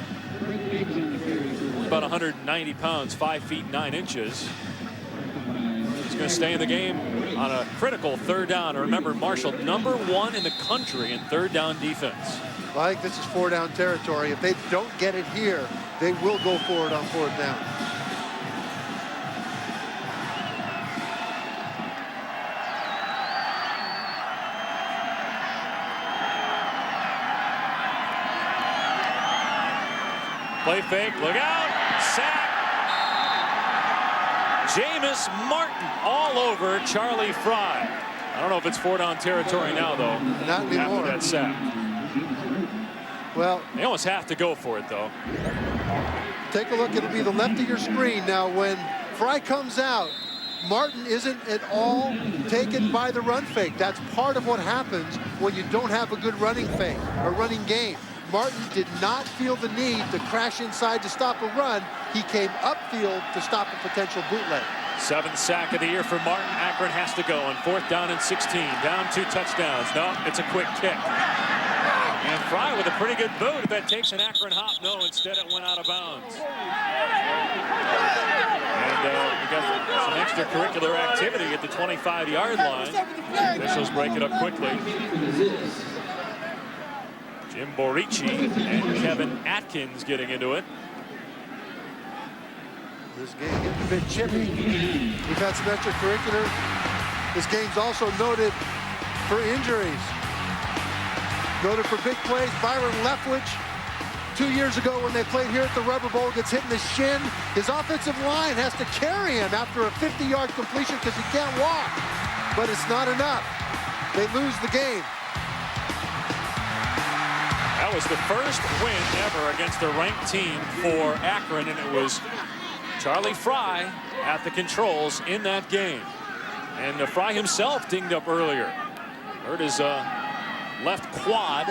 About 190 pounds, 5 feet 9 inches. He's going to stay in the game on a critical 3rd down. And remember, Marshall #1 in the country in 3rd down defense. Well, I think this is 4 down territory. If they don't get it here, they will go for it on 4th down. Play fake, look out, sack. Jameis Martin all over Charlie Fry. I don't know if it's 4 down territory now, though. Not anymore. After that sack. Well, they almost have to go for it, though. Take a look. It'll be the left of your screen. Now, when Fry comes out, Martin isn't at all taken by the run fake. That's part of what happens when you don't have a good running fake or running game. Martin did not feel the need to crash inside to stop a run. He came upfield to stop a potential bootleg. 7th sack of the year for Martin. Akron has to go on 4th down and 16. Down 2 touchdowns. No, it's a quick kick. And Fry with a pretty good boot. If that takes an Akron hop, no, instead it went out of bounds. And we got some extracurricular activity at the 25-yard line. Officials break it up quickly. Jim Borici and Kevin Atkins getting into it. This game getting a bit chippy. We've had some extracurricular. This game's also noted for injuries. Noted for big plays. Byron Leftwich, 2 years ago when they played here at the Rubber Bowl, gets hit in the shin. His offensive line has to carry him after a 50-yard completion because he can't walk. But it's not enough. They lose the game. That was the first win ever against a ranked team for Akron, and it was Charlie Fry at the controls in that game. And Fry himself dinged up earlier. Hurt his left quad,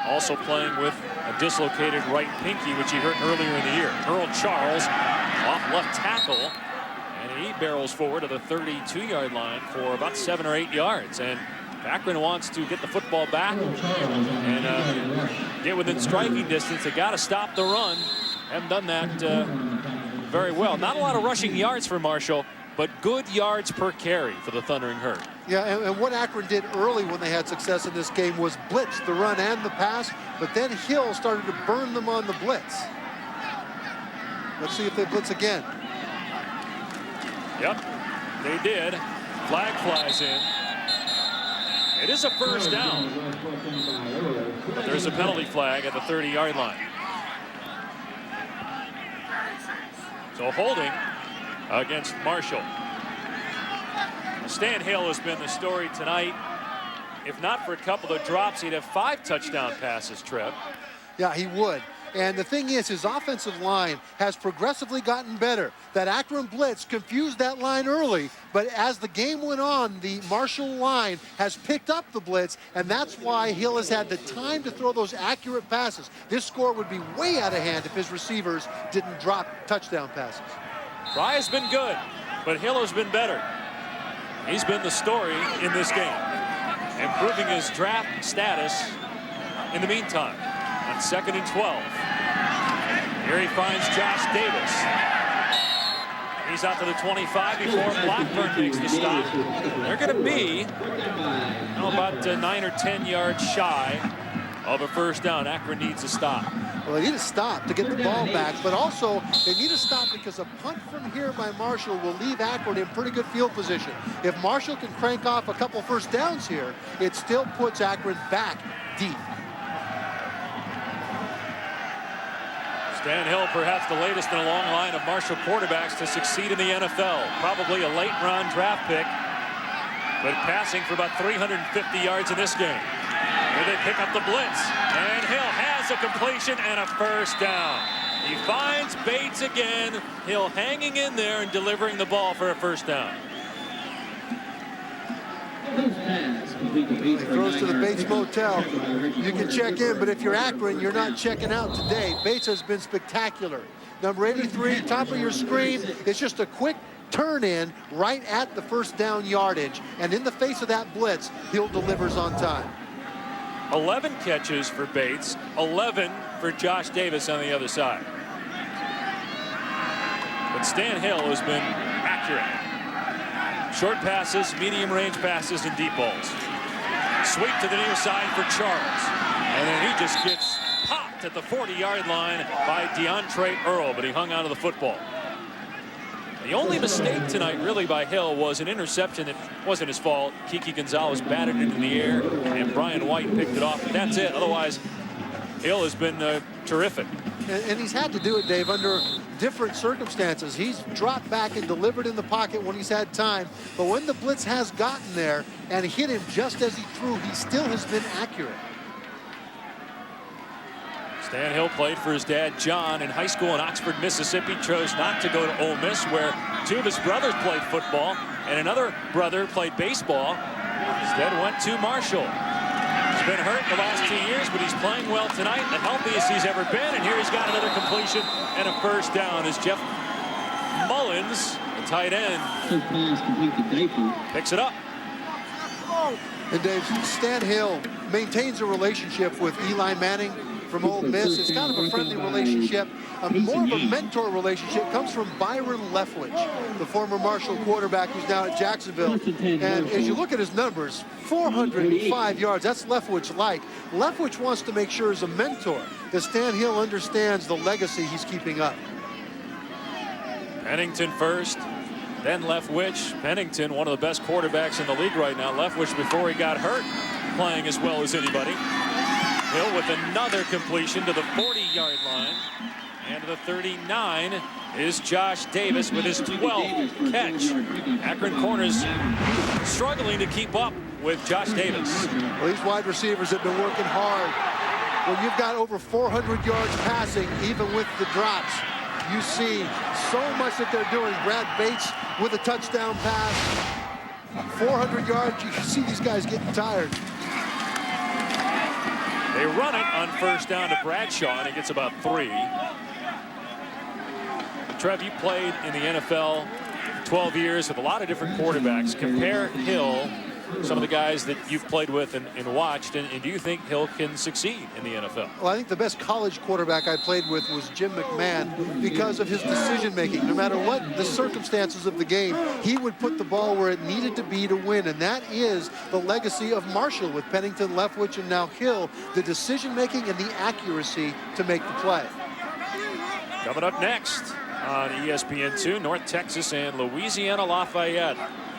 also playing with a dislocated right pinky, which he hurt earlier in the year. Earl Charles off left tackle, and he barrels forward to the 32-yard line for about 7 or 8 yards. And Akron wants to get the football back and get within striking distance. They got to stop the run. Haven't done that very well. Not a lot of rushing yards for Marshall, but good yards per carry for the Thundering Herd. Yeah, and what Akron did early when they had success in this game was blitz the run and the pass, but then Hill started to burn them on the blitz. Let's see if they blitz again. Yep, they did. Flag flies in. It is a first down, but there's a penalty flag at the 30-yard line. So holding against Marshall. Stan Hill has been the story tonight. If not for a couple of drops, he'd have 5 touchdown passes, Trev. Yeah, he would. And the thing is, his offensive line has progressively gotten better. That Akron blitz confused that line early, but as the game went on, the Marshall line has picked up the blitz, and that's why Hill has had the time to throw those accurate passes. This score would be way out of hand if his receivers didn't drop touchdown passes. Fry has been good, but Hill has been better. He's been the story in this game, improving his draft status in the meantime. On 2nd and 12. Here he finds Josh Davis. He's out to the 25 before Blackburn makes the stop. They're going to be about 9 or 10 yards shy of a first down. Akron needs a stop. Well, they need a stop to get the ball back, but also they need a stop because a punt from here by Marshall will leave Akron in pretty good field position. If Marshall can crank off a couple first downs here, it still puts Akron back deep. Stan Hill, perhaps the latest in a long line of Marshall quarterbacks to succeed in the NFL. Probably a late-round draft pick, but passing for about 350 yards in this game. Here they pick up the blitz, and Hill has a completion and a first down. He finds Bates again. Hill hanging in there and delivering the ball for a first down. He throws to the Bates Motel. You can check in, but if you're Akron, you're not checking out today. Bates has been spectacular. Number 83, top of your screen. It's just a quick turn in right at the first down yardage. And in the face of that blitz, Hill delivers on time. 11 catches for Bates, 11 for Josh Davis on the other side. But Stan Hill has been accurate. Short passes, medium range passes, and deep balls. Sweep to the near side for Charles. And then he just gets popped at the 40-yard line by DeAndre Earl, but he hung onto the football. The only mistake tonight really by Hill was an interception that wasn't his fault. Kiki Gonzalez batted it in the air, and Brian White picked it off. But that's it. Otherwise, Hill has been terrific. And he's had to do it, Dave, under different circumstances. He's dropped back and delivered in the pocket when he's had time. But when the blitz has gotten there and hit him just as he threw, he still has been accurate. Stan Hill played for his dad, John, in high school in Oxford, Mississippi. Chose not to go to Ole Miss, where two of his brothers played football, and another brother played baseball. Instead went to Marshall. He's been hurt the last 2 years, but he's playing well tonight, the healthiest he's ever been. And here he's got another completion and a first down as Jeff Mullins, the tight end, picks it up. And Dave, Stan Hill maintains a relationship with Eli Manning from Ole Miss. It's kind of a friendly relationship. More of a mentor relationship comes from Byron Leftwich, the former Marshall quarterback who's now at Jacksonville. And as you look at his numbers, 405 yards, that's Leftwich-like. Leftwich wants to make sure as a mentor that Stan Hill understands the legacy he's keeping up. Pennington first, then Leftwich. Pennington, one of the best quarterbacks in the league right now. Leftwich, before he got hurt, playing as well as anybody. Hill with another completion to the 40-yard line. And the 39 is Josh Davis with his 12th catch. Akron corners struggling to keep up with Josh Davis. Well, these wide receivers have been working hard. When you've got over 400 yards passing, even with the drops, you see so much that they're doing. Brad Bates with a touchdown pass. 400 yards, you see these guys getting tired. They run it on first down to Bradshaw, and he gets about 3. Trev, you played in the NFL 12 years with a lot of different quarterbacks. Compare Hill, some of the guys that you've played with and watched, and do you think Hill can succeed in the NFL? Well, I think the best college quarterback I played with was Jim McMahon because of his decision-making. No matter what the circumstances of the game, he would put the ball where it needed to be to win, and that is the legacy of Marshall with Pennington, Leftwich, and now Hill, the decision-making and the accuracy to make the play. Coming up next on ESPN2, North Texas and Louisiana Lafayette.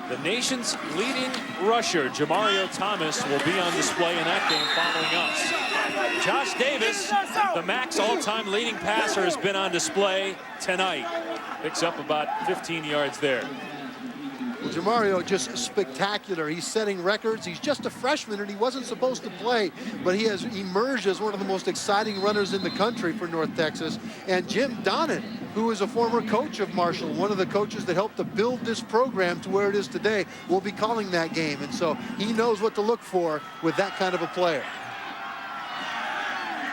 The nation's leading rusher, Jamario Thomas, will be on display in that game following us. Josh Davis, the MAC's all-time leading passer, has been on display tonight. Picks up about 15 yards there. Well, Jamario just spectacular. He's setting records. He's just a freshman, and he wasn't supposed to play, but he has emerged as one of the most exciting runners in the country for North Texas. And Jim Donnan, who is a former coach of Marshall, one of the coaches that helped to build this program to where it is today, will be calling that game. And so he knows what to look for with that kind of a player.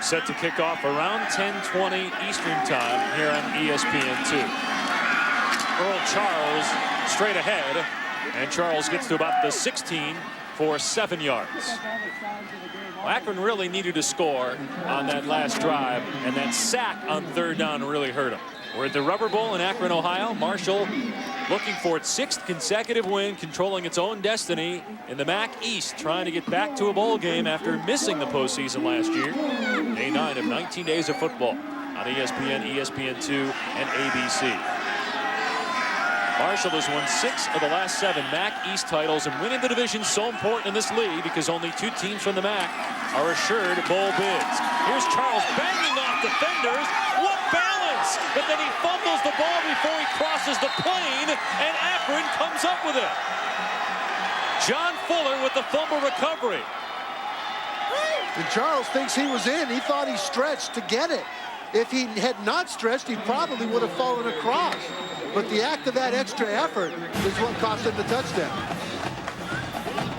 Set to kick off around 10:20 Eastern time here on ESPN2. Earl Charles straight ahead, and Charles gets to about the 16 for 7 yards. Well, Akron really needed to score on that last drive, and that sack on third down really hurt him. We're at the Rubber Bowl in Akron, Ohio. Marshall looking for its 6th consecutive win, controlling its own destiny in the MAC East, trying to get back to a bowl game after missing the postseason last year. Day 9 of 19 days of football on ESPN, ESPN2, and ABC. Marshall has won 6 of the last 7 MAC East titles, and winning the division is so important in this league because only 2 teams from the MAC are assured bowl bids. Here's Charles banging off defenders. What balance! But then he fumbles the ball before he crosses the plane, and Akron comes up with it. John Fuller with the fumble recovery. And Charles thinks he was in. He thought he stretched to get it. If he had not stretched, he probably would have fallen across. But the act of that extra effort is what cost him the touchdown.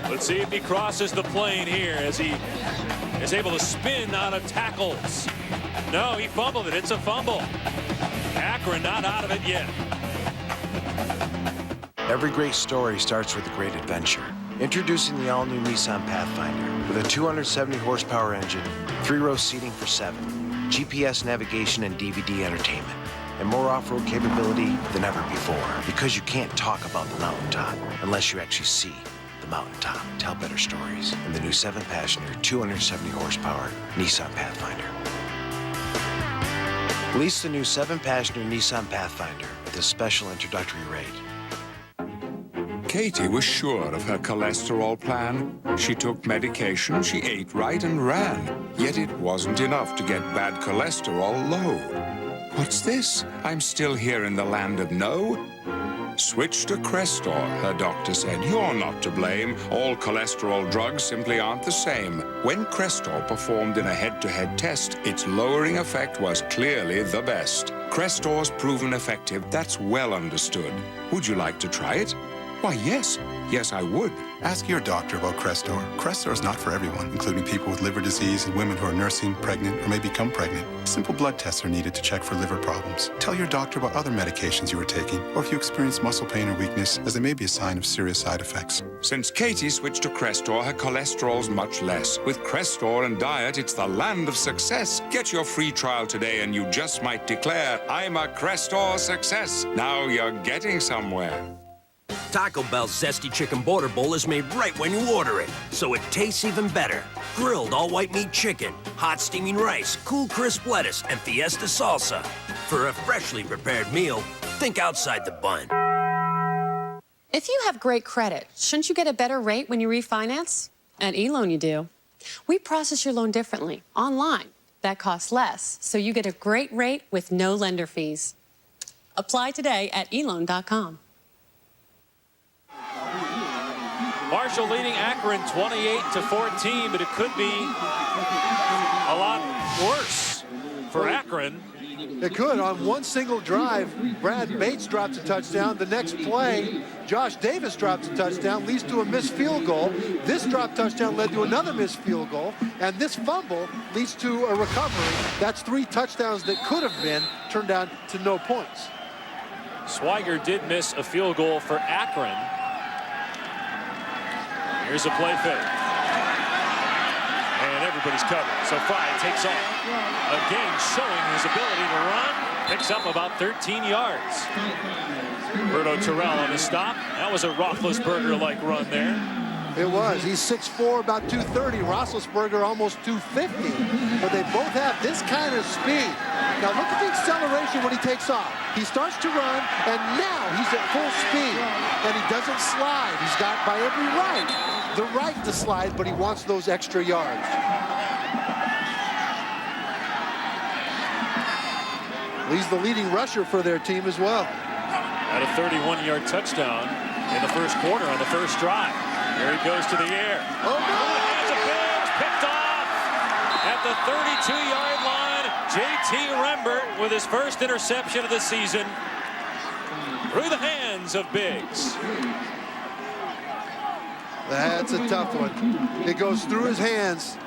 Let's see if he crosses the plane here as he is able to spin out of tackles. No, he fumbled it. It's a fumble. Akron not out of it yet. Every great story starts with a great adventure. Introducing the all-new Nissan Pathfinder with a 270 horsepower engine, 3-row seating for 7, GPS navigation and DVD entertainment, and more off-road capability than ever before. Because you can't talk about the mountaintop unless you actually see the mountaintop. Tell better stories in the new 7-passenger, 270 horsepower Nissan Pathfinder. Lease the new 7-passenger Nissan Pathfinder at this special introductory rate. Katie was sure of her cholesterol plan. She took medication, she ate right and ran. Yet it wasn't enough to get bad cholesterol low. What's this? I'm still here in the land of no. Switch to Crestor, her doctor said. You're not to blame. All cholesterol drugs simply aren't the same. When Crestor performed in a head-to-head test, its lowering effect was clearly the best. Crestor's proven effective, that's well understood. Would you like to try it? Why, yes. Yes, I would. Ask your doctor about Crestor. Crestor is not for everyone, including people with liver disease and women who are nursing, pregnant, or may become pregnant. Simple blood tests are needed to check for liver problems. Tell your doctor about other medications you are taking, or if you experience muscle pain or weakness, as they may be a sign of serious side effects. Since Katie switched to Crestor, her cholesterol's much less. With Crestor and diet, it's the land of success. Get your free trial today and you just might declare, I'm a Crestor success. Now you're getting somewhere. Taco Bell's Zesty Chicken Border Bowl is made right when you order it, so it tastes even better. Grilled all-white meat chicken, hot steaming rice, cool crisp lettuce, and Fiesta salsa. For a freshly prepared meal, think outside the bun. If you have great credit, shouldn't you get a better rate when you refinance? At eLoan you do. We process your loan differently, online. That costs less, so you get a great rate with no lender fees. Apply today at eLoan.com. Marshall leading Akron 28-14, but it could be a lot worse for Akron. It could. On one single drive, Brad Bates drops a touchdown. The next play, Josh Davis drops a touchdown, leads to a missed field goal. This drop touchdown led to another missed field goal, and this fumble leads to a recovery. That's 3 touchdowns that could have been turned down to no points. Swiger did miss a field goal for Akron. Here's a play fake. And everybody's covered. So Fry takes off. Again, showing his ability to run. Picks up about 13 yards. Roberto Terrell on the stop. That was a Roethlisberger-like run there. It was. He's 6'4", about 230. Roethlisberger almost 250. But they both have this kind of speed. Now look at the acceleration when he takes off. He starts to run, and now he's at full speed. And he doesn't slide. He's got by every the right to slide, but he wants those extra yards. He's the leading rusher for their team as well. Had a 31-yard touchdown in the first quarter on the first drive. There he goes to the air. Oh, no! Has a Biggs picked off at the 32-yard line. J.T. Rembert with his first interception of the season through the hands of Biggs. That's a tough one. It goes through his hands,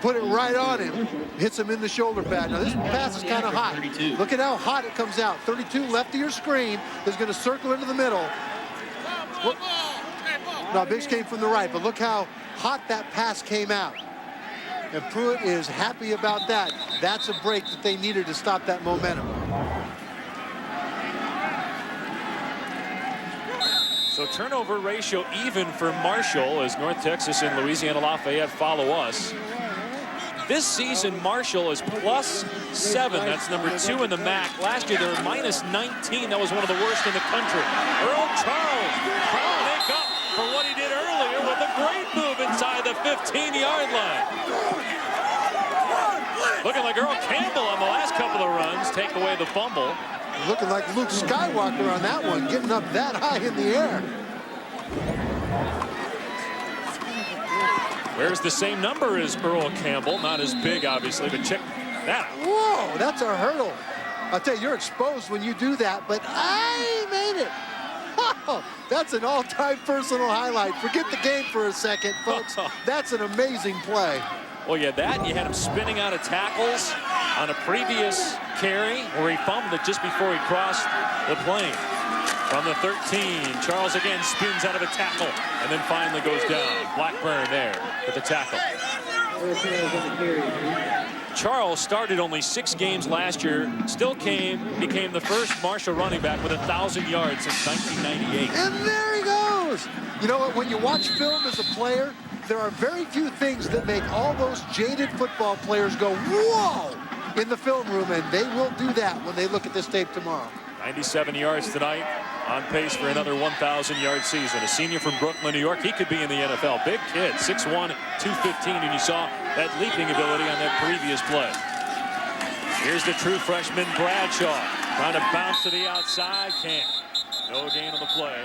put it right on him, hits him in the shoulder pad. Now this pass is kind of hot. Look at how hot it comes out. 32 left of your screen is going to circle into the middle. Look. No, Biggs came from the right, but look how hot that pass came out. And Pruitt is happy about that. That's a break that they needed to stop that momentum. So turnover ratio even for Marshall as North Texas and Louisiana Lafayette follow us. This season, Marshall is +7. That's number 2 in the MAC. Last year, they were -19. That was one of the worst in the country. Earl Charles trying to make up for what he did earlier with a great move inside the 15-yard line. Looking like Earl Campbell on the last couple of runs, take away the fumble. Looking like Luke Skywalker on that one, getting up that high in the air. Wears the same number as Earl Campbell, not as big, obviously, but check that. Whoa, that's a hurdle. I'll tell you, you're exposed when you do that, but I made it. Oh, that's an all-time personal highlight. Forget the game for a second, folks. That's an amazing play. Well, yeah, that, and you had him spinning out of tackles on a previous carry where he fumbled it just before he crossed the plane. From the 13, Charles again spins out of a tackle and then finally goes down. Blackburn there with the tackle. Charles started only 6 games last year, still became the first Marshall running back with 1,000 yards since 1998. And there he goes. You know what, when you watch film as a player, there are very few things that make all those jaded football players go, whoa, in the film room, and they will do that when they look at this tape tomorrow. 97 yards tonight, on pace for another 1,000-yard season. A senior from Brooklyn, New York. He could be in the NFL. Big kid, 6'1", 215, and you saw that leaping ability on that previous play. Here's the true freshman, Bradshaw, trying to bounce to the outside. Can't. No gain on the play.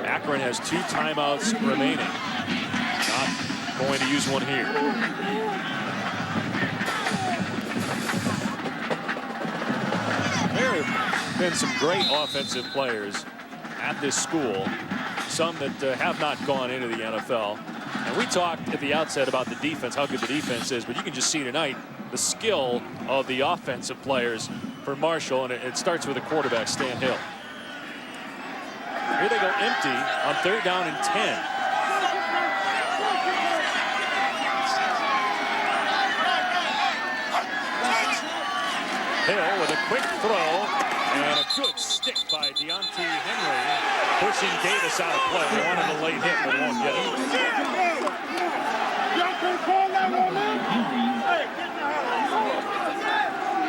Akron has 2 timeouts remaining. Not going to use one here. There have been some great offensive players at this school, some that have not gone into the NFL. And we talked at the outset about the defense, how good the defense is, but you can just see tonight the skill of the offensive players for Marshall, and it starts with the quarterback, Stan Hill. Here they go empty on 3rd down and 10. Hill with a quick throw and a good stick by Deontay Henry, pushing Davis out of play. They wanted a late hit, but won't get it.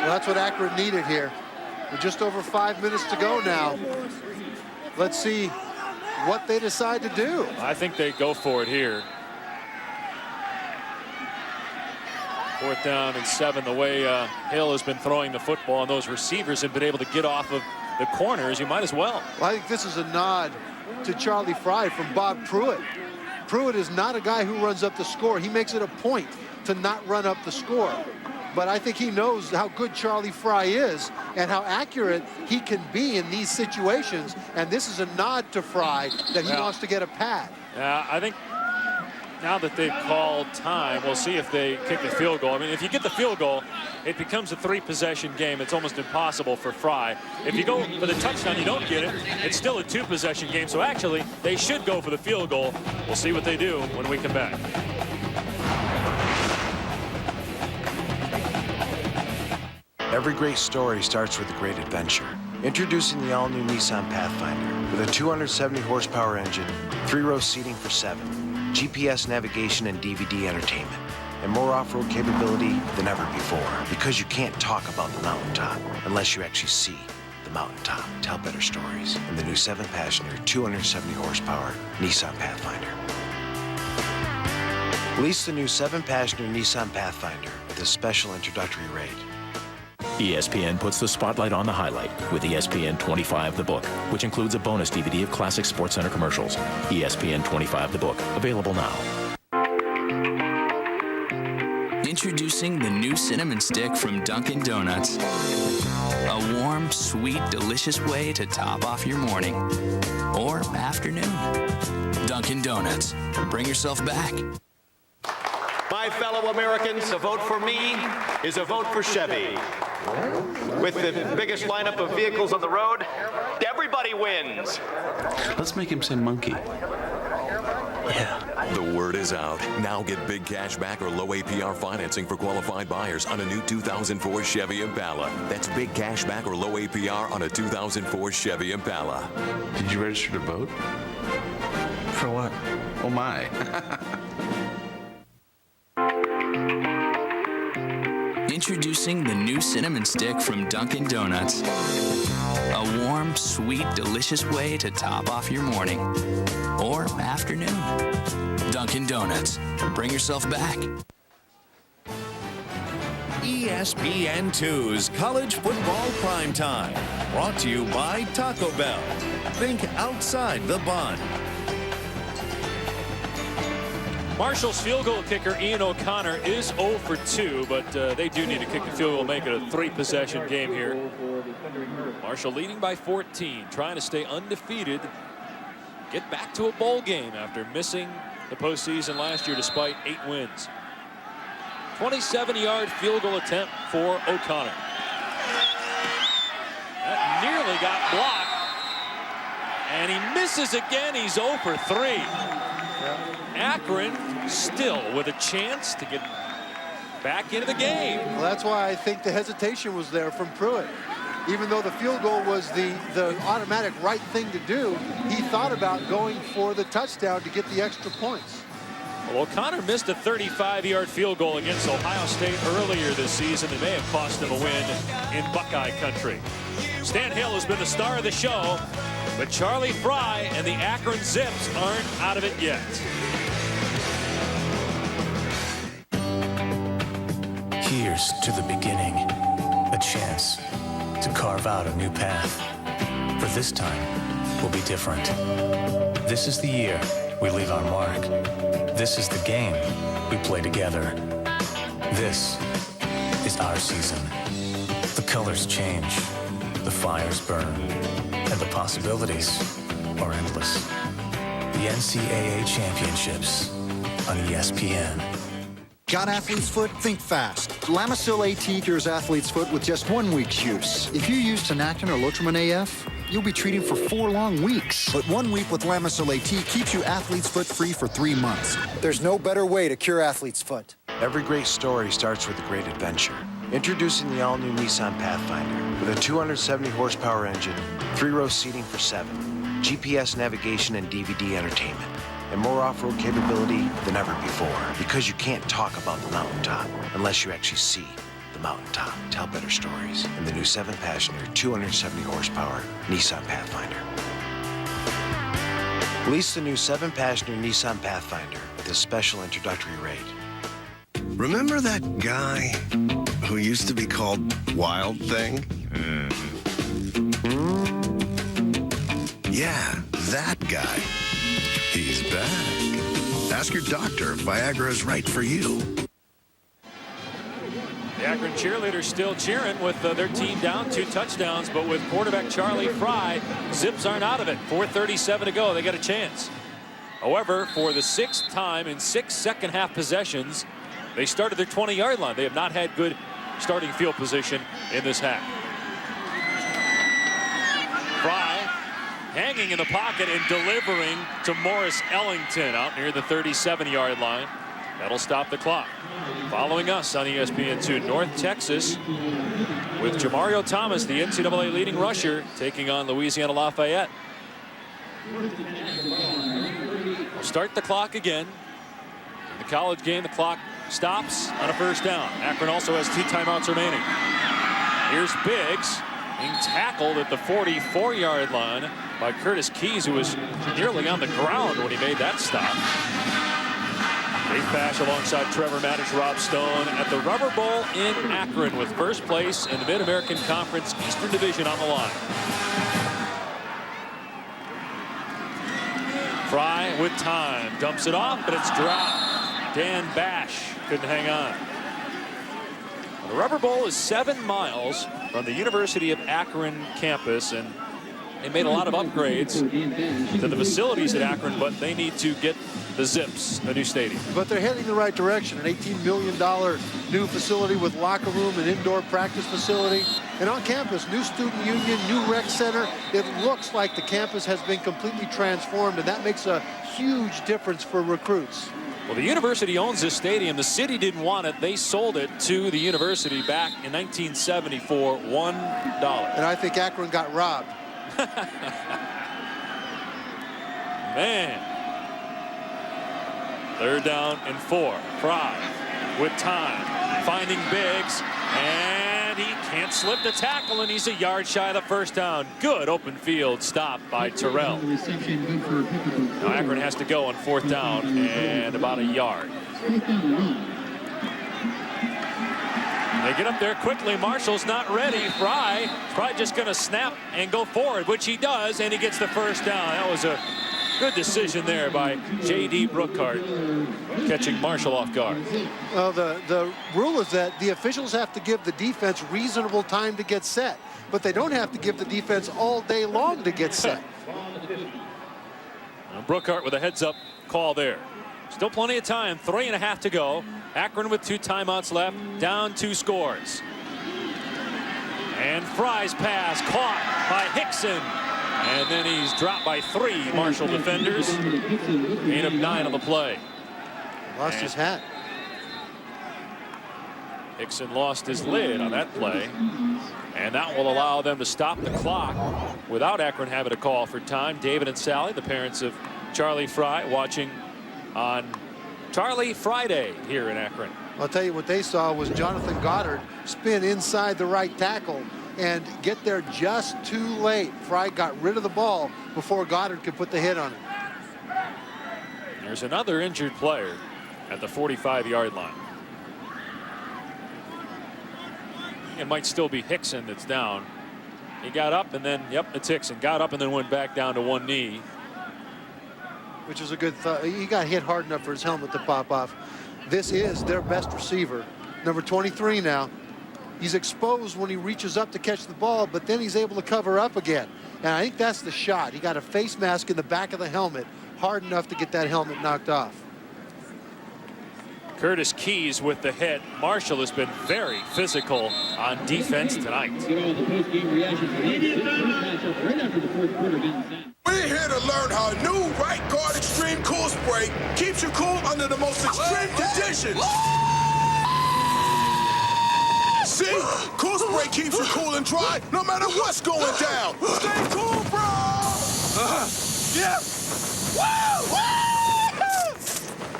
Well, that's what Akron needed here. With just over 5 minutes to go now. Let's see what they decide to do. I think they go for it here. 4th down and 7. The way Hill has been throwing the football, and those receivers have been able to get off of the corners, you might as well. Well, I think this is a nod to Charlie Fry from Bob Pruitt. Pruitt is not a guy who runs up the score. He makes it a point to not run up the score. But I think he knows how good Charlie Fry is and how accurate he can be in these situations. And this is a nod to Fry that he wants to get a pad. Yeah, I think now that they've called time, we'll see if they kick the field goal. I mean, if you get the field goal, it becomes a 3-possession game. It's almost impossible for Fry. If you go for the touchdown, you don't get it. It's still a 2-possession game. So actually, they should go for the field goal. We'll see what they do when we come back. Every great story starts with a great adventure. Introducing the all-new Nissan Pathfinder with a 270-horsepower engine, 3-row seating for 7, GPS navigation and DVD entertainment, and more off-road capability than ever before. Because you can't talk about the mountaintop unless you actually see the mountaintop. Tell better stories in the new 7-passenger, 270-horsepower Nissan Pathfinder. Lease the new 7-passenger Nissan Pathfinder with a special introductory rate. ESPN puts the spotlight on the highlight with ESPN 25 The Book, which includes a bonus DVD of classic SportsCenter commercials. ESPN 25 The Book, available now. Introducing the new cinnamon stick from Dunkin' Donuts. A warm, sweet, delicious way to top off your morning or afternoon. Dunkin' Donuts. Bring yourself back. My fellow Americans, a vote for me is a vote for Chevy. With the biggest lineup of vehicles on the road, everybody wins. Let's make him say monkey. The word is out. Now get big cash back or low APR financing for qualified buyers on a new 2004 Chevy Impala. That's big cash back or low APR on a 2004 Chevy Impala. Did you register to vote? For what? Oh my. Introducing the new cinnamon stick from Dunkin' Donuts. A warm, sweet, delicious way to top off your morning or afternoon. Dunkin' Donuts. Bring yourself back. ESPN2's College Football Primetime. Brought to you by Taco Bell. Think outside the bun. Marshall's field goal kicker, Ian O'Connor, is 0 for 2, but they do need to kick the field goal, make it a 3-possession game here. Marshall leading by 14, trying to stay undefeated, get back to a bowl game after missing the postseason last year despite 8 wins. 27-yard field goal attempt for O'Connor. That nearly got blocked. And he misses again. He's 0 for 3. Akron still with a chance to get back into the game. Well, that's why I think the hesitation was there from Pruitt. Even though the field goal was the automatic right thing to do, he thought about going for the touchdown to get the extra points. Well, O'Connor missed a 35-yard field goal against Ohio State earlier this season. It may have cost him a win in Buckeye country. Stan Hill has been the star of the show, but Charlie Fry and the Akron Zips aren't out of it yet. Here's to the beginning, a chance to carve out a new path. For this time will be different. This is the year we leave our mark. This is the game we play together. This is our season. The colors change, the fires burn, and the possibilities are endless. The NCAA Championships on ESPN. Got athlete's foot? Think fast. Lamisil AT cures athlete's foot with just 1 week's use. If you use Tenactin or Lotrimin AF, you'll be treating for 4 long weeks. But 1 week with Lamisil AT keeps you athlete's foot free for 3 months. There's no better way to cure athlete's foot. Every great story starts with a great adventure. Introducing the all-new Nissan Pathfinder with a 270 horsepower engine, 3-row seating for 7, GPS navigation and DVD entertainment, and more off-road capability than ever before. Because you can't talk about the mountaintop unless you actually see the mountaintop. Tell better stories in the new 7-passenger, 270 horsepower Nissan Pathfinder. Lease the new 7-passenger Nissan Pathfinder with a special introductory rate. Remember that guy who used to be called Wild Thing? Yeah, that guy. He's back. Ask your doctor if Viagra is right for you. The Akron cheerleaders still cheering with their team down 2 touchdowns, but with quarterback Charlie Fry, Zips aren't out of it. 4:37 to go. They got a chance. However, for the 6th time in 6 second-half possessions, they started their 20-yard line. They have not had good starting field position in this half. Fry hanging in the pocket and delivering to Morris Ellington out near the 37-yard line. That'll stop the clock. Following us on ESPN2, North Texas with Jamario Thomas, the NCAA leading rusher, taking on Louisiana Lafayette. We'll start the clock again. In the college game, the clock stops on a 1st down. Akron also has 2 timeouts remaining. Here's Biggs being tackled at the 44-yard line by Curtis Keys, who was nearly on the ground when he made that stop. Dave Pash alongside Trevor Maddich, Rob Stone at the Rubber Bowl in Akron with 1st place in the Mid-American Conference Eastern Division on the line. Fry with time, dumps it off, but it's dropped. Dan Bash couldn't hang on. The Rubber Bowl is 7 miles from the University of Akron campus, and they made a lot of upgrades to the facilities at Akron, but they need to get the Zips a new stadium. But they're heading the right direction. An $18 million new facility with locker room and indoor practice facility. And on campus, new student union, new rec center. It looks like the campus has been completely transformed, and that makes a huge difference for recruits. Well, the university owns this stadium. The city didn't want it. They sold it to the university back in 1970 for $1. And I think Akron got robbed. Man. 3rd down and 4. Fry with time, finding Biggs, and he can't slip the tackle, and he's a yard shy of the 1st down. Good open field stop by Terrell. Now Akron has to go on 4th down and about a yard. They get up there quickly. Marshall's not ready. Fry probably just going to snap and go forward, which he does, and he gets the 1st down. That was a good decision there by J.D. Brookhart, catching Marshall off guard. Well, the rule is that the officials have to give the defense reasonable time to get set, but they don't have to give the defense all day long to get set. Brookhart with a heads-up call there. Still plenty of time. 3.5 to go. Akron with 2 timeouts left. Down 2 scores. And Fry's pass caught by Hickson. And then he's dropped by 3 Marshall defenders. Gain of 9 on the play. Lost his hat. Hickson lost his lid on that play. And that will allow them to stop the clock without Akron having to call for time. David and Sally, the parents of Charlie Fry, watching on Charlie Friday here in Akron. I'll tell you what they saw was Jonathan Goddard spin inside the right tackle and get there just too late. Fry got rid of the ball before Goddard could put the hit on it. There's another injured player at the 45-yard line. It might still be Hickson that's down. He got up and then, yep, it's Hickson. Got up and then went back down to one knee. Which is a good thought. He got hit hard enough for his helmet to pop off. This is their best receiver, number 23 now. He's exposed when he reaches up to catch the ball, but then he's able to cover up again. And I think that's the shot. He got a face mask in the back of the helmet, hard enough to get that helmet knocked off. Curtis Keys with the hit. Marshall has been very physical on defense tonight. We're here to learn how a new right guard extreme cool spray keeps you cool under the most extreme conditions. See? Cool spray keeps you cool and dry no matter what's going down. Stay cool, bro! Yeah!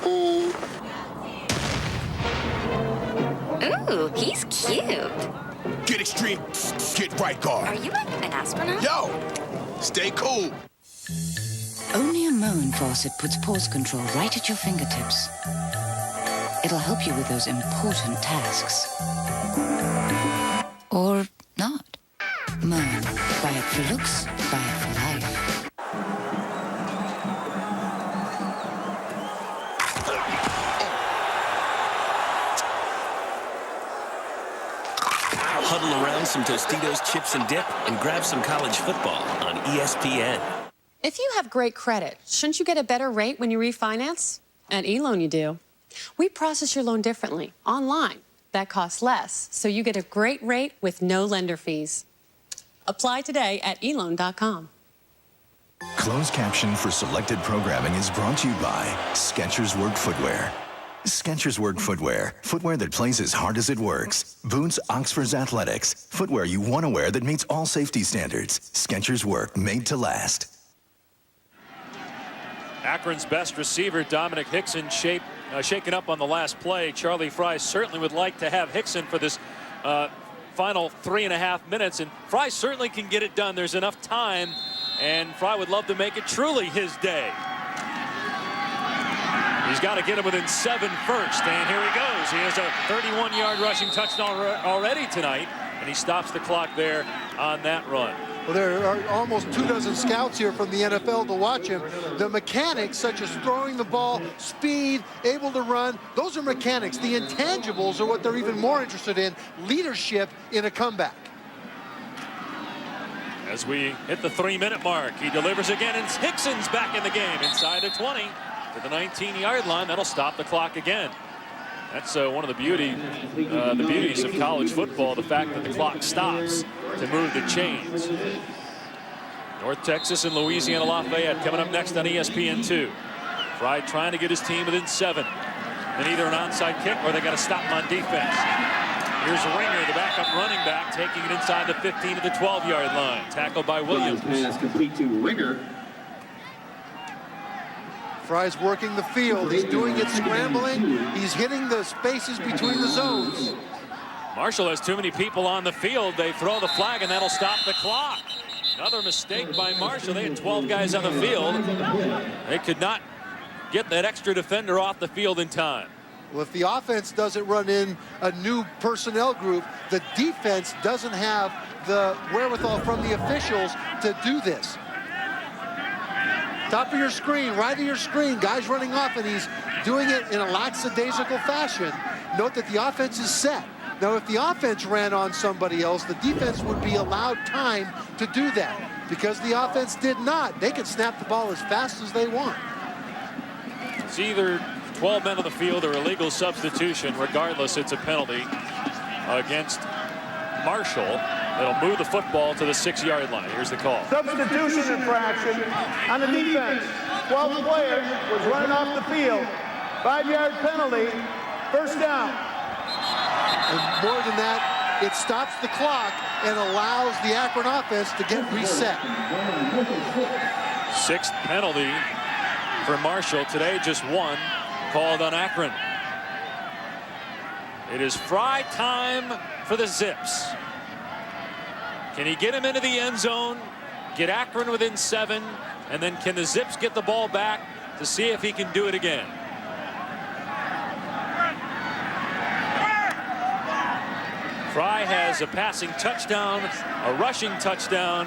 Woo! Ooh, he's cute. Get extreme, get right guard. Are you like an astronaut? Yo, stay cool. Only a Moen faucet puts pause control right at your fingertips. It'll help you with those important tasks. Or not. Moen. Buy it for looks, buy it for life. Huddle around some Tostitos chips and dip and grab some college football on ESPN. If you have great credit, shouldn't you get a better rate when you refinance? At eLoan you do. We process your loan differently, online. That costs less, so you get a great rate with no lender fees. Apply today at eLoan.com. Closed caption for selected programming is brought to you by Skechers Work Footwear. Skechers Work Footwear. Footwear that plays as hard as it works. Boots, Oxford's Athletics. Footwear you want to wear that meets all safety standards. Skechers Work, made to last. Akron's best receiver, Dominic Hickson, shaken up on the last play. Charlie Fry certainly would like to have Hickson for this final 3.5 minutes, and Fry certainly can get it done. There's enough time, and Fry would love to make it truly his day. He's got to get him within 7 first, and here he goes. He has a 31-yard rushing touchdown already tonight, and he stops the clock there on that run. Well, there are almost 24 scouts here from the NFL to watch him. The mechanics, such as throwing the ball, speed, able to run, those are mechanics. The intangibles are what they're even more interested in, leadership in a comeback. As we hit the 3-minute mark, he delivers again, and Hickson's back in the game inside the 20 to the 19-yard line. That'll stop the clock again. That's one of the beauties of college football, the fact that the clock stops to move the chains. North Texas and Louisiana Lafayette coming up next on ESPN2. Fry trying to get his team within 7. Then either an onside kick or they got to stop him on defense. Here's Ringer, the backup running back, taking it inside the 15 to the 12-yard line. Tackled by Williams. Pass complete to Ringer. Fry's working the field. He's doing it scrambling. He's hitting the spaces between the zones. Marshall has too many people on the field. They throw the flag, and that'll stop the clock. Another mistake by Marshall. They had 12 guys on the field. They could not get that extra defender off the field in time. Well, if the offense doesn't run in a new personnel group, the defense doesn't have the wherewithal from the officials to do this. Top of your screen, right of your screen, guys running off, and he's doing it in a lackadaisical fashion. Note that the offense is set. Now, if the offense ran on somebody else, the defense would be allowed time to do that. Because the offense did not, they can snap the ball as fast as they want. It's either 12 men on the field or illegal substitution. Regardless, it's a penalty against Marshall. It'll move the football to the 6-yard line. Here's the call. Substitution infraction on the defense. 12th player was running off the field. 5-yard penalty. First down. And more than that, it stops the clock and allows the Akron offense to get reset. 6th penalty for Marshall. Today, just 1 called on Akron. It is Fry time for the Zips. Can he get him into the end zone, get Akron within 7, and then can the Zips get the ball back to see if he can do it again? Fry has a passing touchdown, a rushing touchdown,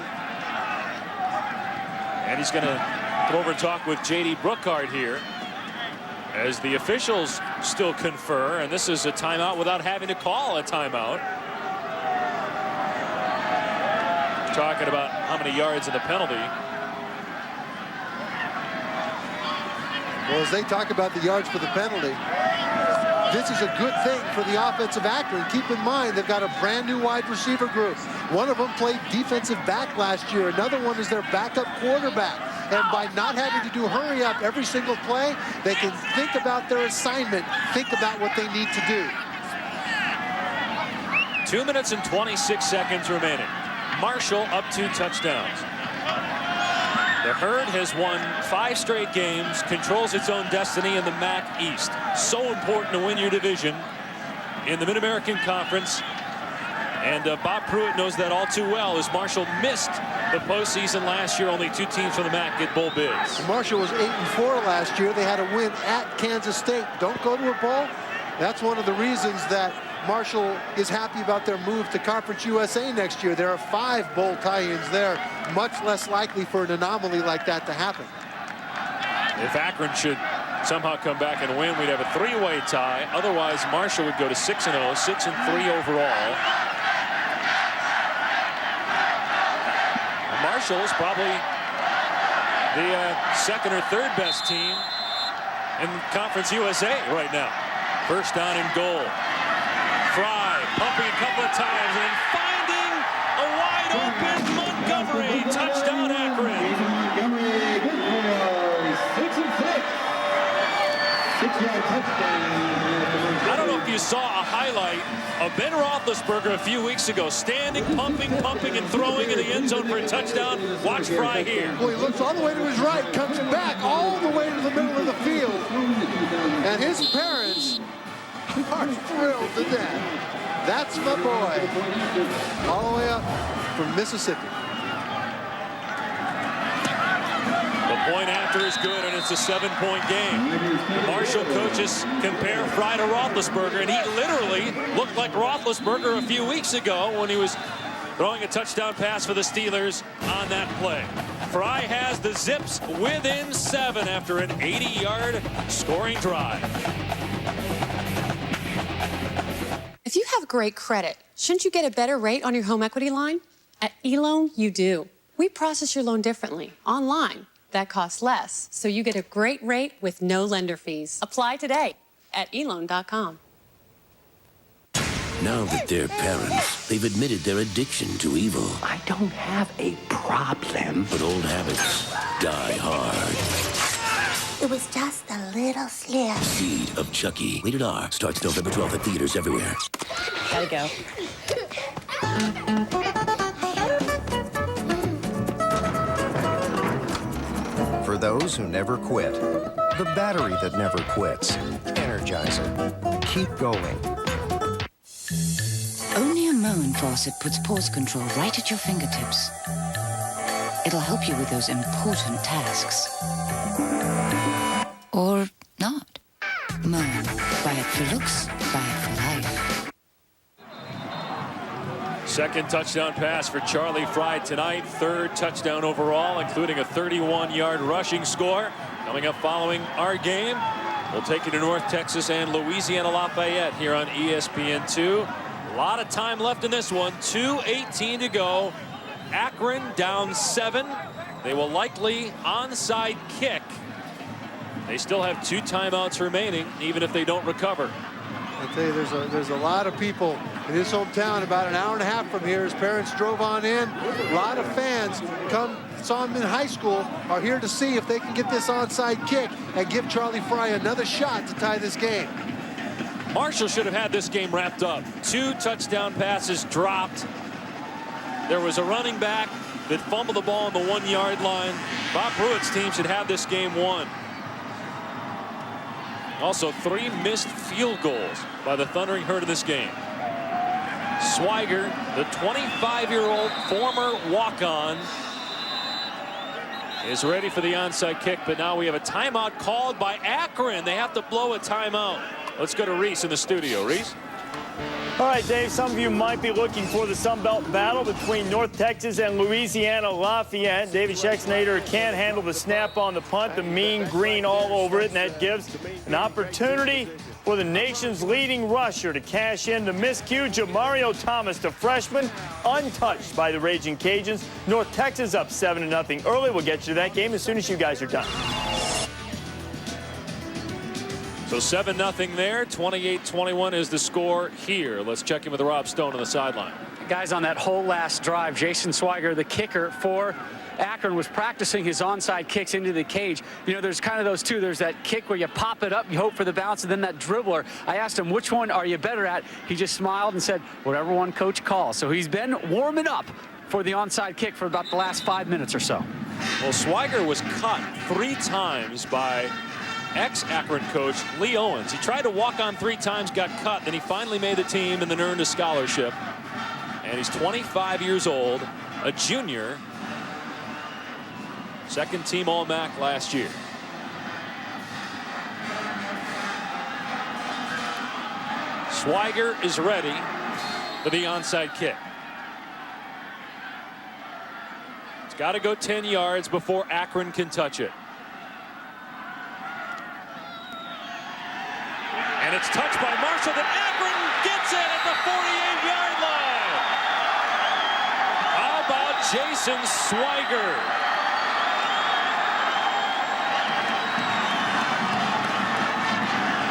and he's going to come over and talk with J.D. Brookhart here as the officials still confer, and this is a timeout without having to call a timeout. Talking about how many yards in the penalty. Well, as they talk about the yards for the penalty, this is a good thing for the offensive Akron. Keep in mind, they've got a brand new wide receiver group. One of them played defensive back last year. Another one is their backup quarterback. And by not having to do hurry up every single play, they can think about their assignment, think about what they need to do. 2 minutes and 26 seconds remaining. Marshall up 2 touchdowns. The Herd has won 5 straight games, controls its own destiny in the MAC East. So important to win your division in the Mid-American Conference. And Bob Pruitt knows that all too well, as Marshall missed the postseason last year. Only 2 teams from the MAC get bowl bids. Marshall was 8-4 last year. They had a win at Kansas State. Don't go to a bowl. That's one of the reasons that Marshall is happy about their move to Conference USA next year. There are 5 bowl tie-ins there. Much less likely for an anomaly like that to happen. If Akron should somehow come back and win, we'd have a 3-way tie. Otherwise, Marshall would go to 6-0, 6-3 overall. And Marshall is probably the 2nd or 3rd best team in Conference USA right now. First down and goal. Fry pumping a couple of times and finding a wide open Montgomery. Touchdown Akron. I don't know if you saw a highlight of Ben Roethlisberger a few weeks ago, standing, pumping, and throwing in the end zone for a touchdown. Watch Fry here. Well, he looks all the way to his right, comes back all the way to the middle of the field, and his parents are thrilled to death. That's my boy. All the way up from Mississippi. The point after is good, and it's a 7-point game. The Marshall coaches compare Fry to Roethlisberger, and he literally looked like Roethlisberger a few weeks ago when he was throwing a touchdown pass for the Steelers on that play. Fry has the Zips within 7 after an 80-yard scoring drive. If you have great credit, shouldn't you get a better rate on your home equity line? At eLoan, you do. We process your loan differently, online. That costs less, so you get a great rate with no lender fees. Apply today at eLoan.com. Now that they're parents, they've admitted their addiction to evil. I don't have a problem. But old habits die hard. It was just a little slip. Seed of Chucky. Rated R. Starts November 12th at theaters everywhere. Gotta go. For those who never quit, the battery that never quits. Energizer. Keep going. Only a Moen faucet puts pause control right at your fingertips. It'll help you with those important tasks. Or not. Moen. Buy it for looks, buy it for life. Second touchdown pass for Charlie Fry tonight. 3rd touchdown overall, including a 31-yard rushing score. Coming up following our game, we'll take you to North Texas and Louisiana Lafayette here on ESPN2. A lot of time left in this one. 2:18 to go. Akron down 7. They will likely onside kick They still have 2 timeouts remaining, even if they don't recover. I tell you, there's a lot of people in his hometown about an hour and a half from here. His parents drove on in. A lot of fans saw him in high school, are here to see if they can get this onside kick and give Charlie Fry another shot to tie this game. Marshall should have had this game wrapped up. 2 touchdown passes dropped. There was a running back that fumbled the ball on the 1-yard line. Bob Pruitt's team should have this game won. Also 3 missed field goals by the Thundering Herd in this game. Swiger, the 25-year-old former walk-on, is ready for the onside kick, but now we have a timeout called by Akron. They have to blow a timeout. Let's go to Reese in the studio. Reese? All right, Dave, some of you might be looking for the Sun Belt battle between North Texas and Louisiana Lafayette. David Schexnayder can't handle the snap on the punt, the mean green all over it, and that gives an opportunity for the nation's leading rusher to cash in. The miscue, Jamario Thomas, the freshman, untouched by the Raging Cajuns. North Texas up 7-0 early. We'll get you to that game as soon as you guys are done. So 7-0 there. 28-21 is the score here. Let's check in with Rob Stone on the sideline. Guys, on that whole last drive, Jason Swiger, the kicker for Akron, was practicing his onside kicks into the cage. You know, there's kind of those two. There's that kick where you pop it up, you hope for the bounce, and then that dribbler. I asked him, which one are you better at? He just smiled and said, whatever one coach calls. So he's been warming up for the onside kick for about the last 5 minutes or so. Well, Swiger was cut 3 times by ex-Akron coach Lee Owens. He tried to walk on 3 times, got cut, then he finally made the team and then earned a scholarship. And he's 25 years old, a junior, second team All-MAC last year. Swiger is ready for the onside kick. It's got to go 10 yards before Akron can touch it. And it's touched by Marshall, that Akron gets it at the 48-yard line. How about Jason Swiger?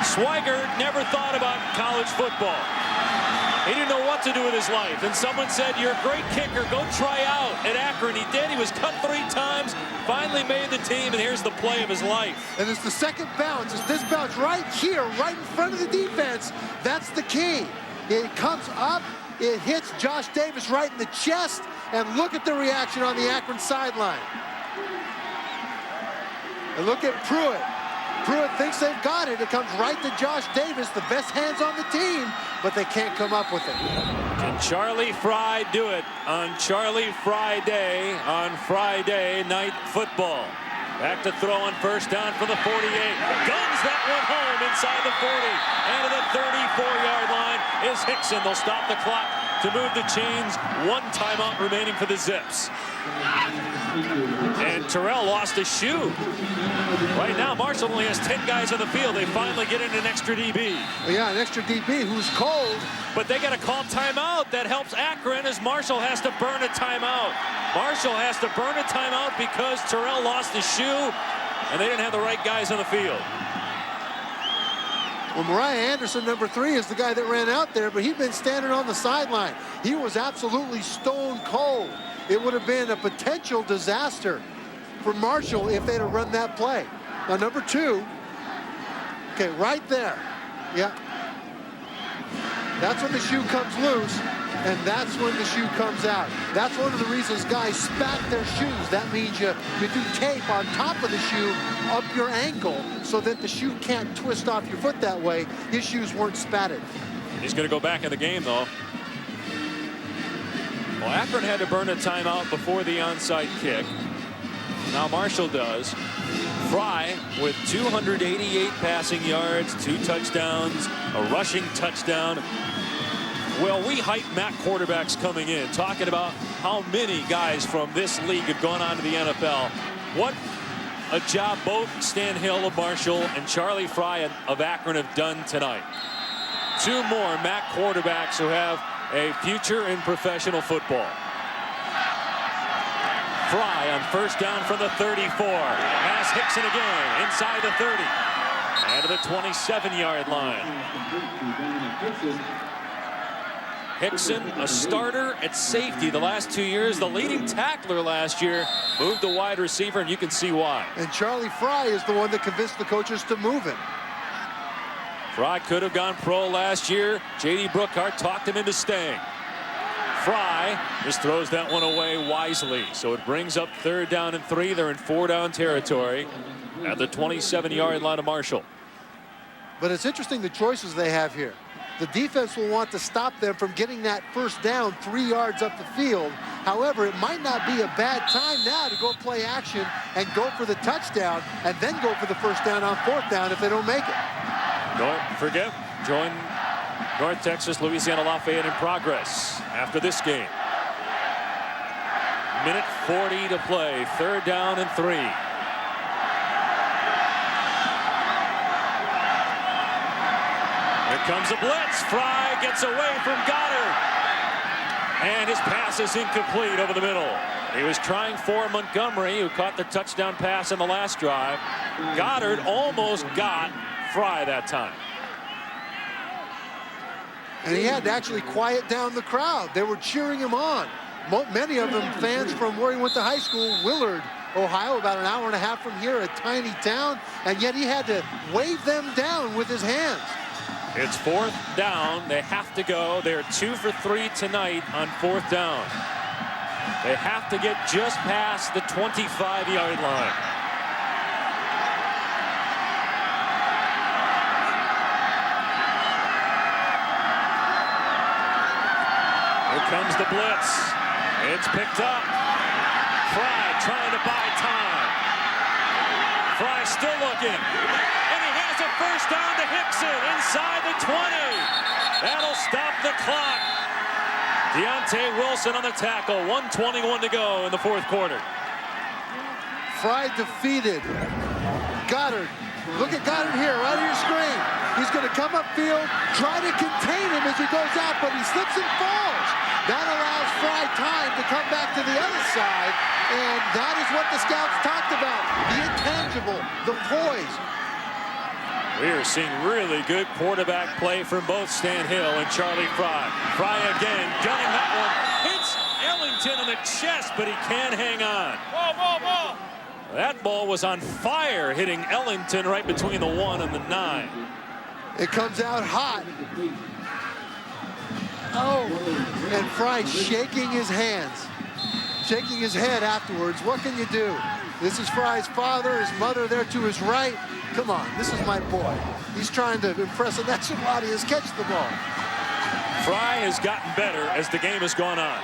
Swiger never thought about college football. He didn't know what to do with his life. And someone said, you're a great kicker, go try out at Akron. He did. He was cut 3 times, finally made the team, and here's the play of his life. And it's the second bounce. It's this bounce right here, right in front of the defense. That's the key. It comes up, it hits Josh Davis right in the chest, and look at the reaction on the Akron sideline. And look at Pruitt. Pruitt thinks they've got it. It comes right to Josh Davis, the best hands on the team, but they can't come up with it. Can Charlie Fry do it on Charlie Fry Day, on Friday Night Football? Back to throw on first down for the 48. Guns that one home inside the 40. And to the 34-yard line is Hickson. They'll stop the clock to move the chains. 1 timeout remaining for the Zips. And Terrell lost a shoe. Right now, Marshall only has 10 guys on the field. They finally get in an extra DB. Well, yeah, an extra DB who's cold. But they got to call timeout. That helps Akron as Marshall has to burn a timeout. Marshall has to burn a timeout because Terrell lost his shoe and they didn't have the right guys on the field. Well, Mariah Anderson, number 3, is the guy that ran out there, but he'd been standing on the sideline. He was absolutely stone cold. It would have been a potential disaster for Marshall if they'd have run that play. Now, number 2, okay, right there. Yeah. That's when the shoe comes loose, and that's when the shoe comes out. That's one of the reasons guys spat their shoes. That means you do tape on top of the shoe up your ankle so that the shoe can't twist off your foot that way. His shoes weren't spatted. He's going to go back in the game, though. Well, Akron had to burn a timeout before the onside kick. Now Marshall does. Fry with 288 passing yards, 2 touchdowns, a rushing touchdown. Well, we hype MAC quarterbacks coming in, talking about how many guys from this league have gone on to the NFL. What a job both Stan Hill of Marshall and Charlie Fry of Akron have done tonight. 2 more MAC quarterbacks who have a future in professional football. Fry on first down from the 34. Pass Hickson again inside the 30. And to the 27-yard line. Hickson, a starter at safety the last 2 years, the leading tackler last year, moved to wide receiver, and you can see why. And Charlie Fry is the one that convinced the coaches to move him. Fry could have gone pro last year. J.D. Brookhart talked him into staying. Fry just throws that one away wisely. So it brings up 3rd down and 3. They're in 4-down territory at the 27-yard line of Marshall. But it's interesting the choices they have here. The defense will want to stop them from getting that first down 3 yards up the field. However, it might not be a bad time now to go play action and go for the touchdown and then go for the first down on 4th down if they don't make it. Don't forget, join North Texas, Louisiana Lafayette in progress after this game. Minute 40 to play, 3rd down and 3. Here comes a blitz. Fry gets away from Goddard. And his pass is incomplete over the middle. He was trying for Montgomery, who caught the touchdown pass in the last drive. Goddard almost got Fry that time. And he had to actually quiet down the crowd. They were cheering him on. Many of them fans from where he went to high school, Willard, Ohio, about an hour and a half from here, a tiny town. And yet he had to wave them down with his hands. It's 4th down. They have to go. They're 2 for 3 tonight on 4th down. They have to get just past the 25-yard line. Here comes the blitz. It's picked up. Fry trying to buy time. Fry still looking. First down to Hickson inside the 20. That'll stop the clock. Deontay Wilson on the tackle. 1:21 to go in the 4th quarter. Fry defeated. Goddard. Look at Goddard here, right on your screen. He's going to come upfield, try to contain him as he goes out, but he slips and falls. That allows Fry time to come back to the other side, and that is what the scouts talked about. The intangible, the poise. We are seeing really good quarterback play from both Stan Hill and Charlie Fry. Fry again, gunning that one. Hits Ellington in the chest, but he can't hang on. Ball. That ball was on fire, hitting Ellington right between the 1 and the 9. It comes out hot. Oh, and Fry shaking his hands. Shaking his head afterwards. What can you do? This is Fry's father, his mother there to his right. Come on, this is my boy. He's trying to impress a national audience. Catch the ball. Fry has gotten better as the game has gone on.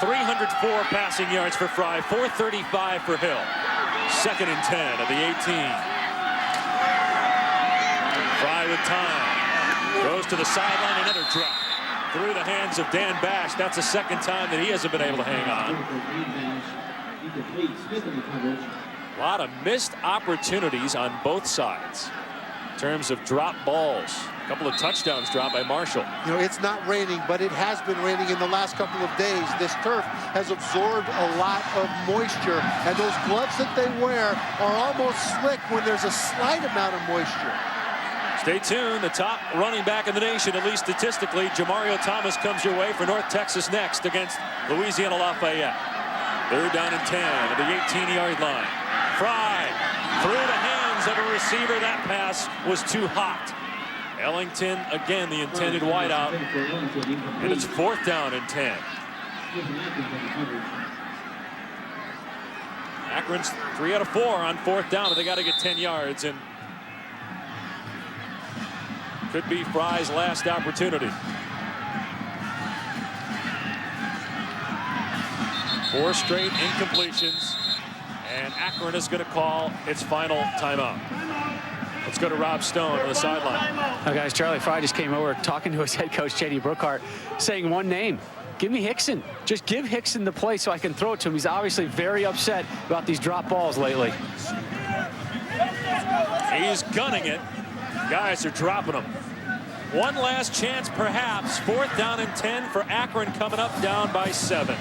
304 passing yards for Fry, 435 for Hill. 2nd and 10 at the 18. Fry with time. Goes to the sideline, another drop. Through the hands of Dan Bash. That's the 2nd time that he hasn't been able to hang on. A lot of missed opportunities on both sides in terms of drop balls. A couple of touchdowns dropped by Marshall. You know, it's not raining, but it has been raining in the last couple of days. This turf has absorbed a lot of moisture, and those gloves that they wear are almost slick when there's a slight amount of moisture. Stay tuned. The top running back in the nation, at least statistically, Jamario Thomas, comes your way for North Texas next against Louisiana Lafayette. 3rd down and 10 at the 18-yard line. Fry through the hands of a receiver. That pass was too hot. Ellington, again, the intended wideout. And it's 4th down and 10. Akron's 3 out of 4 on 4th down, but they got to get 10 yards. And could be Fry's last opportunity. 4 straight incompletions. And Akron is going to call its final timeout. Let's go to Rob Stone on the sideline. Now, guys, Charlie Fry just came over talking to his head coach, J.D. Brookhart, saying one name. Give me Hickson. Just give Hickson the play so I can throw it to him. He's obviously very upset about these drop balls lately. He's gunning it. Guys are dropping him. One last chance, perhaps. 4th down and 10 for Akron, coming up down by 7.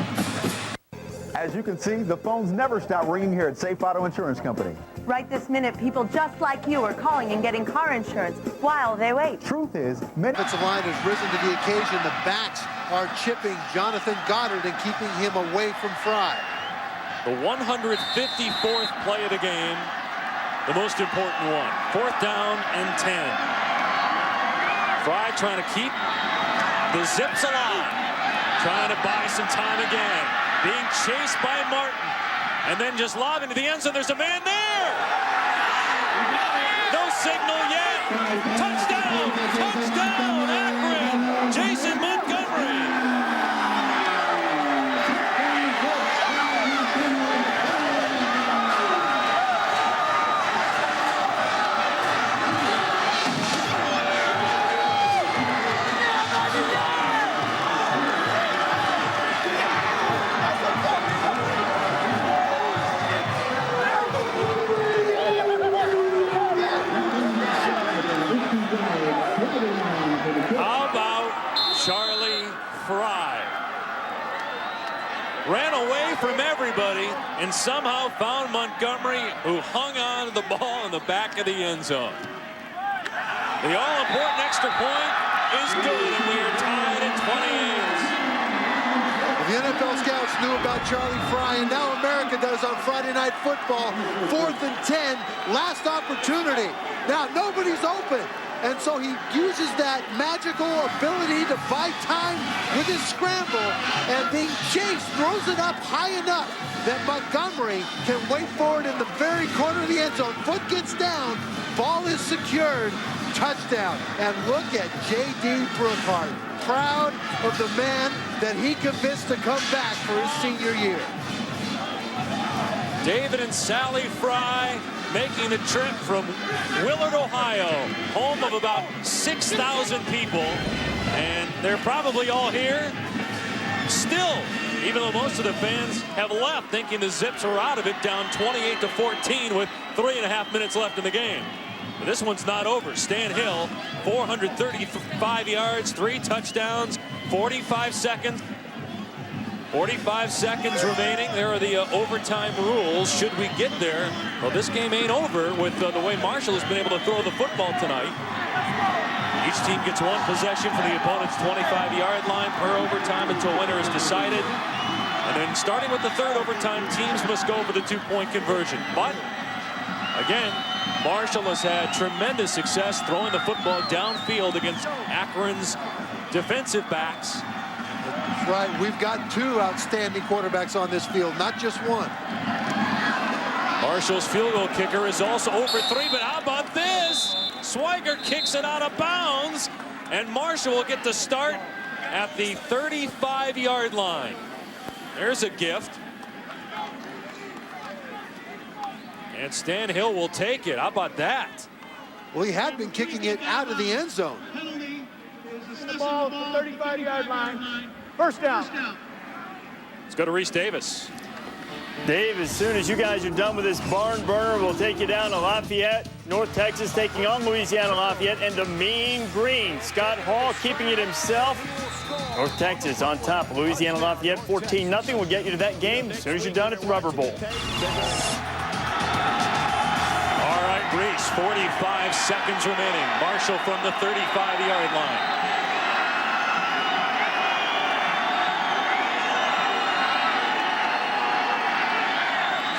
As you can see, the phones never stop ringing here at Safe Auto Insurance Company. Right this minute, people just like you are calling and getting car insurance while they wait. Truth is, many offensive line has risen to the occasion. The backs are chipping Jonathan Goddard and keeping him away from Fry. The 154th play of the game, the most important one. 4th down and 10. Fry trying to keep the Zips alive, trying to buy some time again. Being chased by Martin, and then just lobbing to the end zone. There's a man there. No signal yet. Touchdown! Touchdown! Akron! Jason Montgomery. Ran away from everybody and somehow found Montgomery, who hung on to the ball in the back of the end zone. The all-important extra point is good, and we are tied at 28. The NFL scouts knew about Charlie Fry, and now America does on Friday Night Football. 4th and 10, last opportunity. Now nobody's open. And so he uses that magical ability to buy time with his scramble, and being chased, throws it up high enough that Montgomery can wait for it in the very corner of the end zone. Foot gets down, ball is secured, touchdown. And look at J.D. Brookhart, proud of the man that he convinced to come back for his senior year. David and Sally Fry making the trip from Willard, Ohio, home of about 6,000 people, and they're probably all here still, even though most of the fans have left, thinking the Zips are out of it, down 28-14 with 3.5 minutes left in the game. But this one's not over. Stan Hill, 435 yards, 3 touchdowns, 45 seconds. 45 seconds remaining. There are the overtime rules. Should we get there? Well, this game ain't over with the way Marshall has been able to throw the football tonight. Each team gets 1 possession from the opponent's 25-yard line per overtime until winner is decided. And then starting with the 3rd overtime, teams must go for the 2-point conversion. But, again, Marshall has had tremendous success throwing the football downfield against Akron's defensive backs. Right, we've got 2 outstanding quarterbacks on this field, not just 1. Marshall's field goal kicker is also over 3, but how about this? Swiger kicks it out of bounds, and Marshall will get the start at the 35-yard line. There's a gift. And Stan Hill will take it. How about that? Well, he had been kicking it out of the end zone. The ball at the 35-yard line. 1st down. Let's go to Reese Davis. Dave, as soon as you guys are done with this barn burner, we'll take you down to Lafayette. North Texas taking on Louisiana Lafayette and the Mean Green. Scott Hall keeping it himself. North Texas on top. Louisiana Lafayette 14-0. We'll get you to that game as soon as you're done at the Rubber Bowl. All right, Reese, 45 seconds remaining. Marshall from the 35-yard line.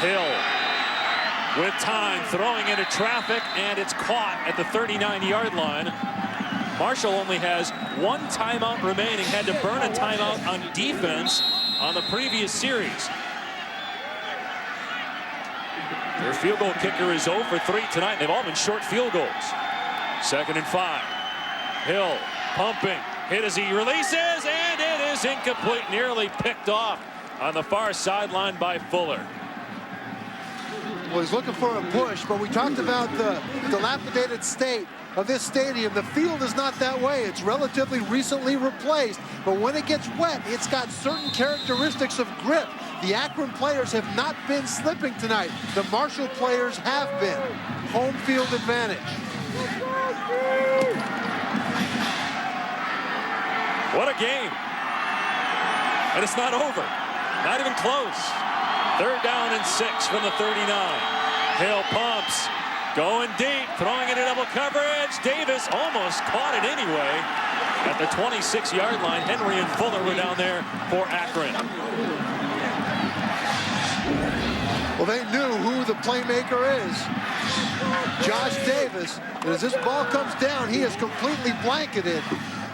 Hill with time, throwing into traffic, and it's caught at the 39-yard line. Marshall only has 1 timeout remaining, had to burn a timeout on defense on the previous series. Their field goal kicker is 0 for 3 tonight. They've all been short field goals. 2nd and 5. Hill pumping, hit as he releases, and it is incomplete, nearly picked off on the far sideline by Fuller. Well, he's looking for a push, but we talked about the dilapidated state of this stadium. The field is not that way. It's relatively recently replaced, but when it gets wet, it's got certain characteristics of grip. The Akron players have not been slipping tonight. The Marshall players have been. Home field advantage. What a game. And it's not over. Not even close. 3rd down and 6 from the 39. Hill pumps, going deep, throwing it in double coverage. Davis almost caught it anyway at the 26-yard line. Henry and Fuller were down there for Akron. Well, they knew who the playmaker is. Josh Davis. And as this ball comes down, he is completely blanketed.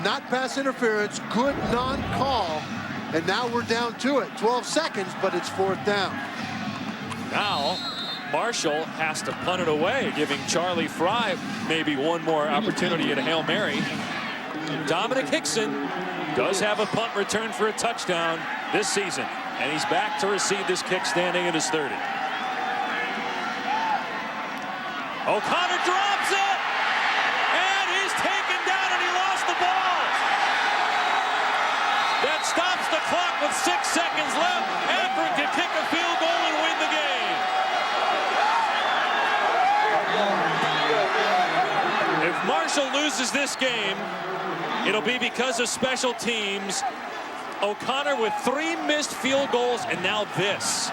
Not pass interference, good non-call. And now we're down to it. 12 seconds, but it's 4th down. Now, Marshall has to punt it away, giving Charlie Fry maybe one more opportunity at a Hail Mary. Dominic Hickson does have a punt return for a touchdown this season, and he's back to receive this kick standing at his 30. O'Connor drops it, and he's taken down, and he lost the ball. That stops the clock with 6 seconds left. Akron can kick a field goal and win the game. If Marshall loses this game, it'll be because of special teams. O'Connor with 3 missed field goals, and now this.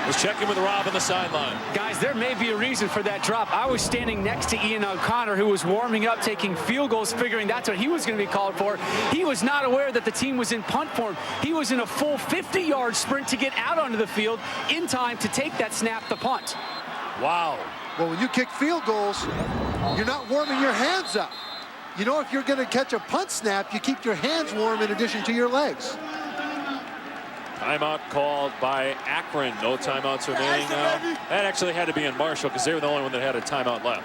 Let's check in with Rob on the sideline. Guys, there may be a reason for that drop. I was standing next to Ian O'Connor, who was warming up, taking field goals, figuring that's what he was going to be called for. He was not aware that the team was in punt form. He was in a full 50-yard sprint to get out onto the field in time to take that snap, the punt. Wow. Well, when you kick field goals, you're not warming your hands up. You know, if you're going to catch a punt snap, you keep your hands warm in addition to your legs. Timeout called by Akron. No timeouts remaining now. That actually had to be on Marshall because they were the only one that had a timeout left.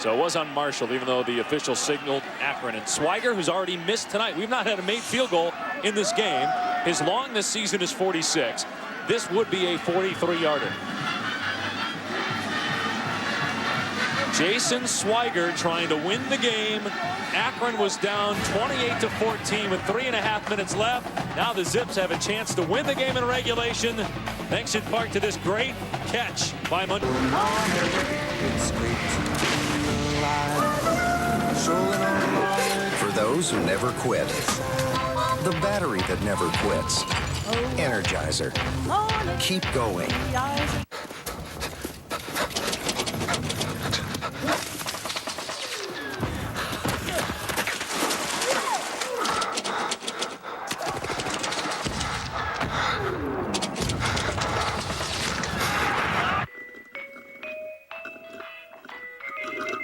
So it was on Marshall, even though the official signaled Akron. And Swiger, who's already missed tonight. We've not had a made field goal in this game. His long this season is 46. This would be a 43-yarder. Jason Swiger trying to win the game. Akron was down 28-14 with 3.5 minutes left. Now the Zips have a chance to win the game in regulation, thanks in part to this great catch by Montgomery. For those who never quit, the battery that never quits. Energizer. Keep going.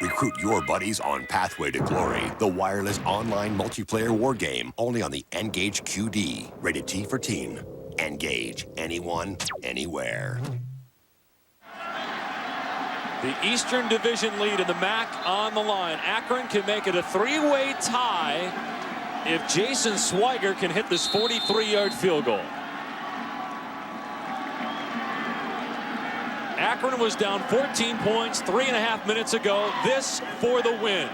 Recruit your buddies on Pathway to Glory, the wireless online multiplayer war game, only on the Engage QD. Rated T for teen. Engage. Anyone, anywhere. The Eastern Division lead in the MAC on the line. Akron can make it a 3-way tie if Jason Swiger can hit this 43-yard field goal. Akron was down 14 points 3.5 minutes ago. This for the win.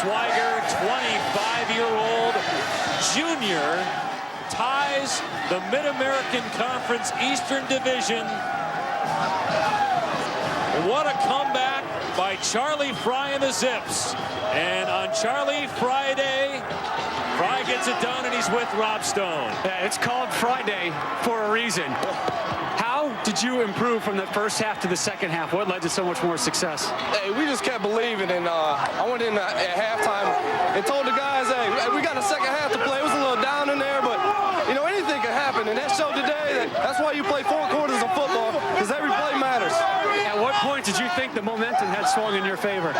Swiger, 25-year-old junior, ties the Mid-American Conference Eastern Division. What a comeback by Charlie Fry and the Zips. And on Charlie Friday, Fry gets it done, and he's with Rob Stone. Yeah, it's called Friday for a reason. How did you improve from the first half to the second half? What led to so much more success? Hey, we just kept believing, and I went in at halftime and told the guys, hey, we got a second half to play. It was a little down in there, but, you know, anything can happen. And that showed today that's why you play 4 quarters of football, because every play matters. momentum had swung in your favor?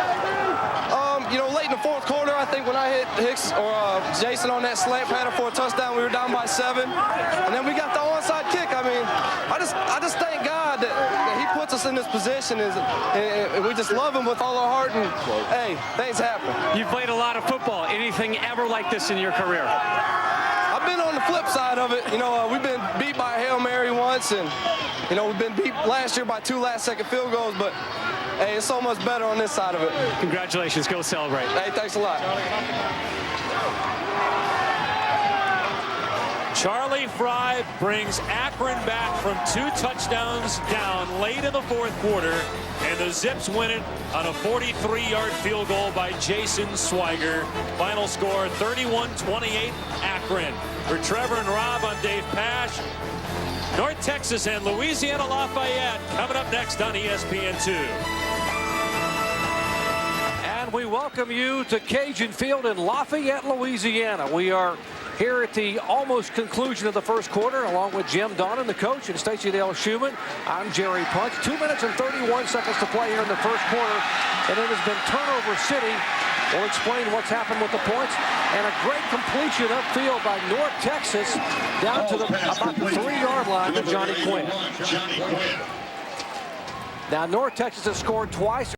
You know, late in the fourth quarter, I think when I hit Hicks or Jason on that slant pattern for a touchdown, we were down by 7. And then we got the onside kick. I mean, I just thank God that he puts us in this position, and we just love him with all our heart. And, hey, things happen. You've played a lot of football. Anything ever like this in your career? I've been on the flip side of it. You know, we've been beat by a Hail Mary once, and, you know, we've been beat last year by 2 last-second field goals, but, hey, it's so much better on this side of it. Congratulations. Go celebrate. Hey, thanks a lot. Charlie Fry brings Akron back from 2 touchdowns down late in the fourth quarter, and the Zips win it on a 43-yard field goal by Jason Swiger. Final score 31-28 Akron. For Trevor and Rob, I'm Dave Pash. North Texas and Louisiana Lafayette coming up next on ESPN2. And we welcome you to Cajun Field in Lafayette, Louisiana. We are here at the almost conclusion of the first quarter, along with Jim Donnan, the coach, and Stacey Dale Schumann. I'm Jerry Punch. 2 minutes and 31 seconds to play here in the first quarter, and it has been turnover city. We'll explain what's happened with the points, and a great completion upfield by North Texas down to about the 3-yard line to Johnny Quinn. Now, North Texas has scored twice.